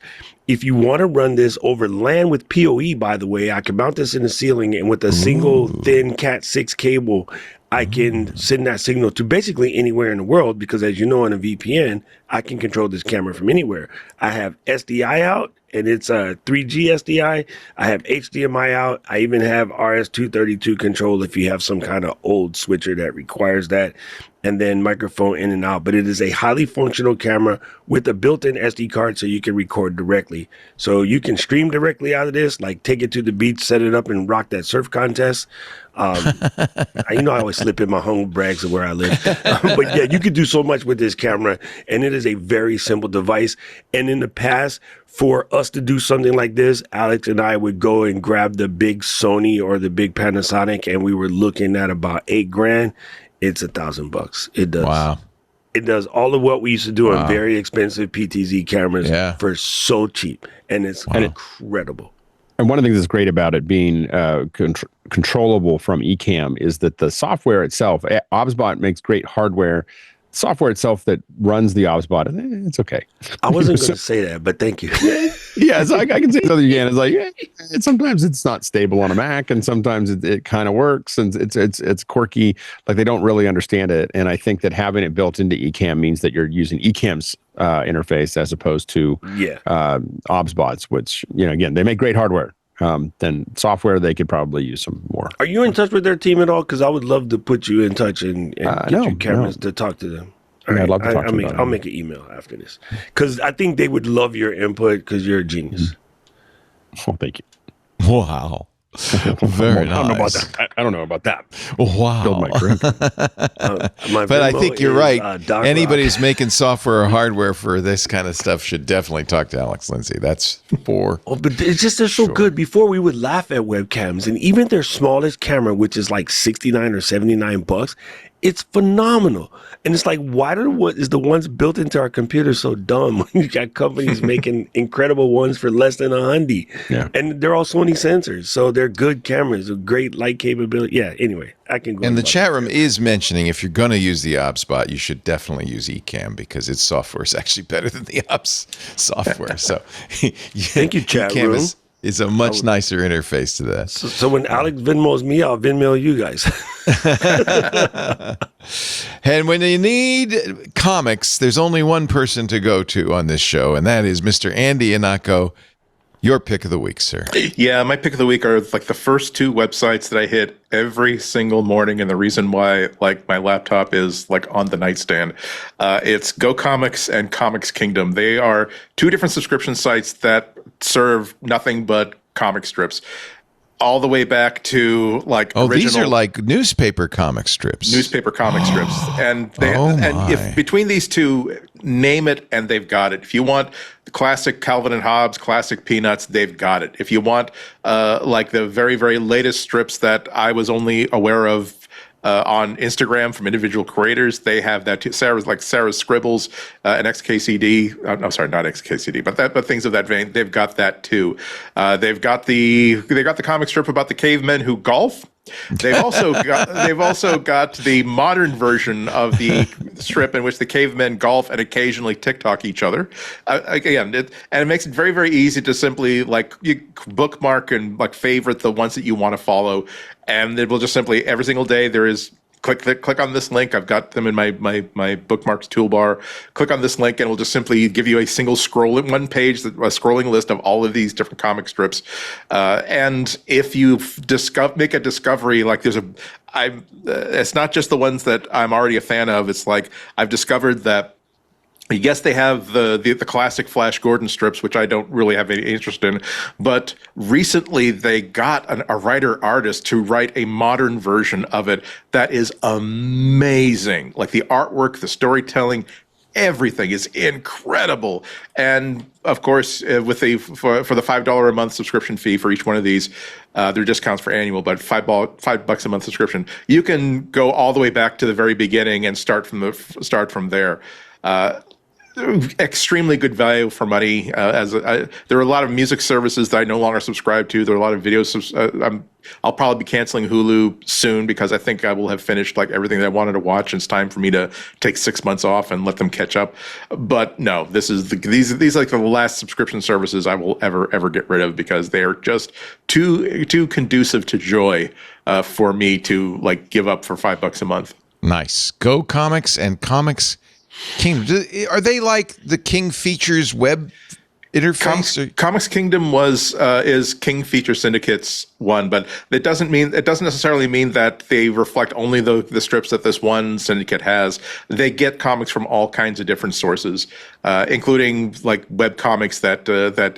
If you want to run this over LAN with PoE, by the way, I can mount this in the ceiling, and with a single thin Cat6 cable, I can send that signal to basically anywhere in the world, because as you know, on a VPN, I can control this camera from anywhere. I have SDI out, and it's a 3G SDI. I have HDMI out. I even have RS-232 control if you have some kind of old switcher that requires that, and then microphone in and out. But it is a highly functional camera with a built-in SD card, so you can record directly. So you can stream directly out of this, like take it to the beach, set it up, and rock that surf contest. I always slip in my home brags of where I live. But yeah, you could do so much with this camera, and it is a very simple device. And in the past, for us to do something like this, Alex and I would go and grab the big Sony or the big Panasonic, and we were looking at about $8,000. It's $1,000. It does. Wow. It does all of what we used to do on very expensive PTZ cameras for so cheap, and it's incredible. And one of the things that's great about it being controllable from Ecamm is that the software itself, Obsbot makes great hardware. Software itself that runs the Obsbot, it's okay. I wasn't going to say that, but thank you. Yeah, so I can say something again. It's like sometimes it's not stable on a Mac, and sometimes it kind of works, and it's quirky. Like they don't really understand it. And I think that having it built into Ecamm means that you're using Ecamm's interface as opposed to Obsbot's, which again they make great hardware. Then software they could probably use some more. Are you in touch with their team at all? Because I would love to put you in touch and get your cameras to talk to them. I'd love to talk to them. I'll make an email after this, because I think they would love your input, because you're a genius. Oh, thank you. Wow. Very nice. I don't know about that. Wow. Build my career. But I think you're right. Anybody who's making software or hardware for this kind of stuff should definitely talk to Alex Lindsay. That's for but it's just they're so good. Before we would laugh at webcams, and even their smallest camera, which is like $69 or $79, it's phenomenal. And it's like, what is the ones built into our computer so dumb when you got companies making incredible ones for less than $100? Yeah. And they're all Sony sensors, so they're good cameras with great light capability. Yeah, anyway, I can go. And the chat room is mentioning if you're going to use the Obsbot, you should definitely use Ecamm, because its software is actually better than the Obs software. So thank you, chat room. Is a much nicer interface to that. So when Alex Venmos me, I'll Venmo you guys. And when you need comics, there's only one person to go to on this show, and that is Mr. Andy Inako. Your pick of the week, sir. Yeah, my pick of the week are like the first 2 websites that I hit every single morning, and the reason why like my laptop is like on the nightstand. It's Go Comics and Comics Kingdom. They are 2 different subscription sites that serve nothing but comic strips. all the way back to like these are like newspaper comic strips. And if between these two, name it and they've got it. If you want the classic Calvin and Hobbes, classic Peanuts, they've got it. If you want like the very, very latest strips that I was only aware of on Instagram from individual creators, they have that too. Sarah's Scribbles and XKCD. I'm sorry, not XKCD, but things of that vein. They've got that too. They've got the comic strip about the cavemen who golf. They've also got the modern version of the strip in which the cavemen golf and occasionally TikTok each other. It makes it very, very easy to simply like you bookmark and like favorite the ones that you want to follow, and it will just simply every single day there is. Click on this link. I've got them in my bookmarks toolbar. Click on this link, and we'll just simply give you a single one page, a scrolling list of all of these different comic strips. And if you make a discovery, like it's not just the ones that I'm already a fan of. It's like I've discovered that. Yes, they have the classic Flash Gordon strips, which I don't really have any interest in. But recently, they got a writer-artist to write a modern version of it that is amazing. Like the artwork, the storytelling, everything is incredible. And of course, for the $5 a month subscription fee for each one of these, there are discounts for annual, but $5 a month subscription, you can go all the way back to the very beginning and start from there. Extremely good value for money. There are a lot of music services that I no longer subscribe to. There are a lot of videos. I'll probably be canceling Hulu soon because I think I will have finished like everything that I wanted to watch. And it's time for me to take 6 months off and let them catch up. But no, these are like the last subscription services I will ever get rid of because they are just too conducive to joy for me to like give up for $5 a month. Nice. Go Comics and Comics Kingdom. Are they like the King Features web interface? Comics Kingdom is King Feature Syndicate's one, but it doesn't necessarily mean that they reflect only the strips that this one syndicate has. They get comics from all kinds of different sources, including like web comics that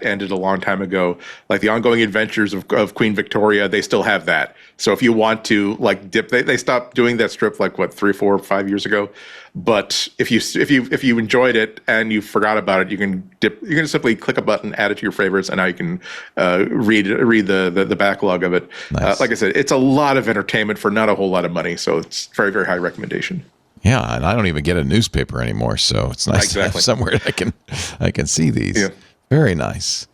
ended a long time ago, like the ongoing adventures of Queen Victoria. They still have that. So if you want to like dip, they stopped doing that strip like 3, 4, 5 years ago. But if you enjoyed it and you forgot about it, you can simply click a button, add it to your favorites, and now you can read the backlog of it. Nice. Like I said, it's a lot of entertainment for not a whole lot of money, so it's very, very high recommendation. Yeah, and I don't even get a newspaper anymore, so it's nice to have somewhere I can see these. Yeah. Very nice.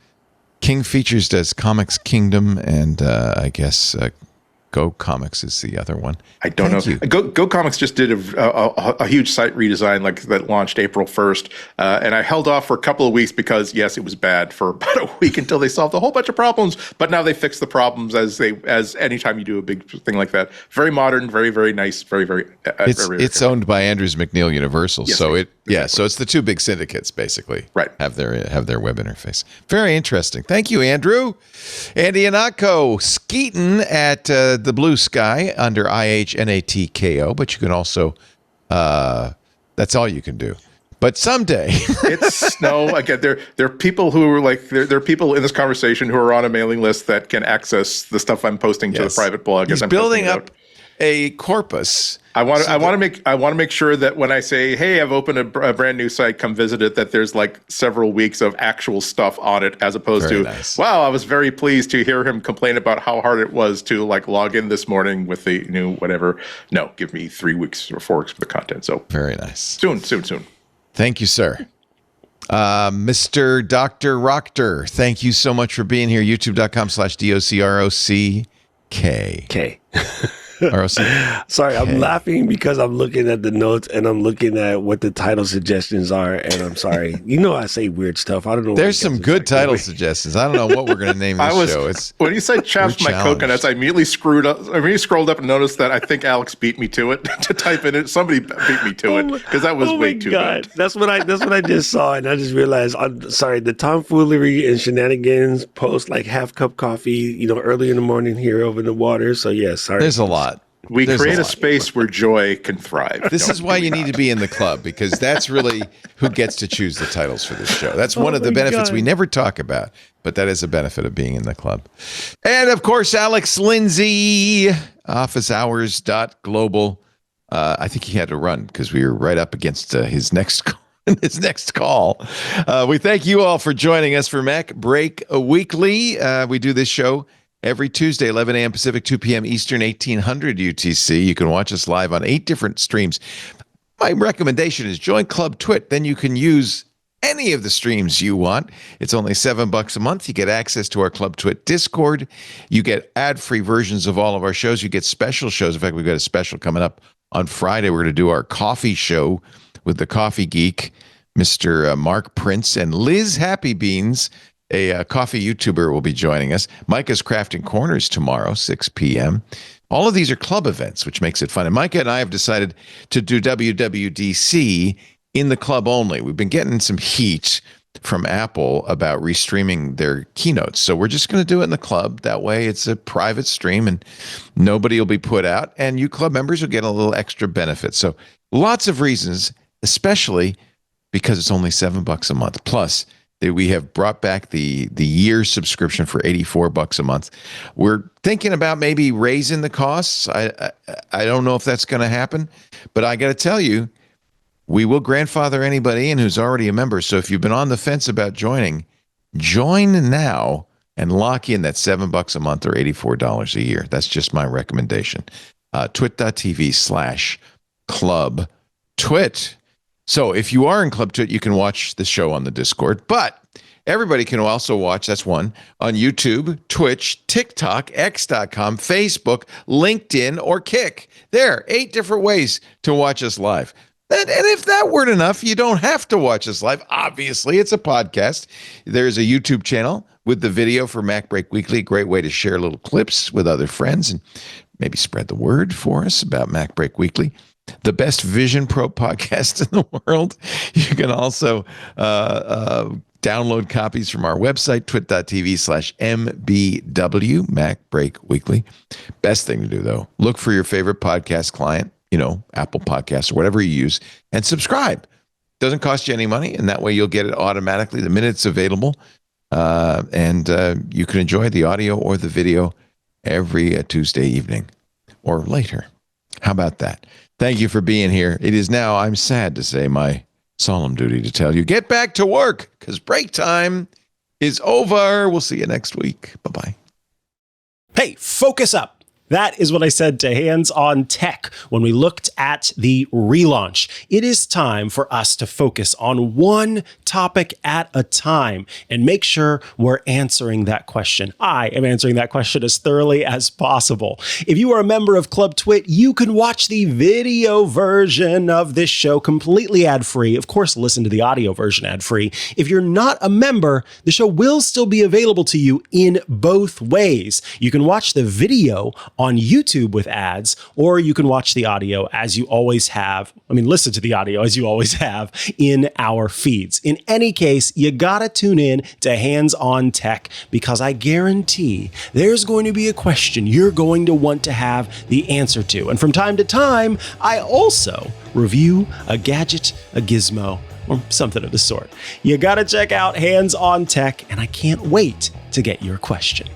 King Features does Comics Kingdom, and I guess Go Comics is the other one. I don't know. Go Comics just did a huge site redesign that launched April 1st, and I held off for a couple of weeks because yes, it was bad for about a week until they solved a whole bunch of problems. But now they fixed the problems as anytime you do a big thing like that. Very modern, very, very nice, very, very. It's owned by Andrews McNeil Universal, yes, so so it's the two big syndicates basically. Right. Have their web interface. Very interesting. Thank you, Andrew. Andy Anako skeeting at the Blue Sky under IHNATKO, but you can also that's all you can do. But someday there are people who are like there are people in this conversation who are on a mailing list that can access the stuff I'm posting to the private blog. He's building up a corpus. I want to make sure that when I say, hey, I've opened a brand new site, come visit it, that there's like several weeks of actual stuff on it, as opposed to, wow, I was very pleased to hear him complain about how hard it was to like log in this morning with the new whatever. No, give me 3 weeks or 4 weeks for the content. So very nice. Soon. Thank you, sir. Mr. Dr. Rockter, thank you so much for being here. YouTube.com/DOCROCK. Sorry, I'm laughing because I'm looking at the notes and I'm looking at what the title suggestions are, and I'm sorry. I say weird stuff. I don't know. There's some good title suggestions. I don't know what we're going to name this show. When you said "chops my coconuts," I immediately screwed up. I immediately scrolled up and noticed that I think Alex beat me to it to type in it. Somebody beat me to it because that was way too good. That's what I just saw, and I just realized. I'm sorry. The tomfoolery and shenanigans post like half cup coffee, early in the morning here over the water. So yeah, sorry. There's a lot. We There's create a a lot. space where joy can thrive. This is why you need to be in the club, because that's really who gets to choose the titles for this show. That's one of the benefits we never talk about, but that is a benefit of being in the club. And of course, Alex Lindsay, officehours.global. I think he had to run because we were right up against his next call. We thank you all for joining us for MacBreak Weekly. We do this show every Tuesday, 11 a.m. Pacific, 2 p.m. Eastern, 1800 UTC. You can watch us live on 8 different streams. My recommendation is join Club Twit. Then you can use any of the streams you want. It's only $7 a month. You get access to our Club Twit Discord. You get ad-free versions of all of our shows. You get special shows. In fact, we've got a special coming up on Friday. We're going to do our coffee show with the coffee geek, Mr. Mark Prince, and Liz Happy Beans, a coffee YouTuber, will be joining us. Micah's Crafting Corners tomorrow, 6 p.m. All of these are club events, which makes it fun. And Micah and I have decided to do WWDC in the club only. We've been getting some heat from Apple about restreaming their keynotes. So we're just going to do it in the club. That way it's a private stream and nobody will be put out. And you club members will get a little extra benefit. So lots of reasons, especially because it's only $7 a month. Plus, we have brought back the year subscription for $84 a month. We're thinking about maybe raising the costs. I don't know if that's going to happen, but I got to tell you, we will grandfather anybody in who's already a member. So if you've been on the fence about joining, join now and lock in that $7 a month or $84 a year. That's just my recommendation. Twit.tv/club twit. So if you are in Club Twit, you can watch the show on the Discord, but everybody can also watch, that's one, on YouTube, Twitch, TikTok, X.com, Facebook, LinkedIn, or Kick. There, 8 different ways to watch us live. And if that weren't enough, you don't have to watch us live. Obviously, it's a podcast. There's a YouTube channel with the video for MacBreak Weekly. Great way to share little clips with other friends and maybe spread the word for us about MacBreak Weekly. The best Vision Pro podcast in the world. You can also download copies from our website, twit.tv/MBW, MacBreak Weekly. Best thing to do, though, look for your favorite podcast client, Apple Podcasts or whatever you use, and subscribe. Doesn't cost you any money, and that way you'll get it automatically the minute it's available. And you can enjoy the audio or the video every Tuesday evening or later. How about that? Thank you for being here. It is now, I'm sad to say, my solemn duty to tell you, get back to work, because break time is over. We'll see you next week. Bye-bye. Hey, focus up. That is what I said to Hands on Tech when we looked at the relaunch. It is time for us to focus on one topic at a time and make sure we're answering that question. I am answering that question as thoroughly as possible. If you are a member of Club Twit, you can watch the video version of this show completely ad-free. Of course, listen to the audio version ad-free. If you're not a member, the show will still be available to you in both ways. You can watch the video on YouTube with ads, or you can watch the audio as you always have. Listen to the audio as you always have in our feeds. In any case, you gotta tune in to Hands on Tech, because I guarantee there's going to be a question you're going to want to have the answer to. And from time to time, I also review a gadget, a gizmo, or something of the sort. You gotta check out Hands on Tech, and I can't wait to get your question.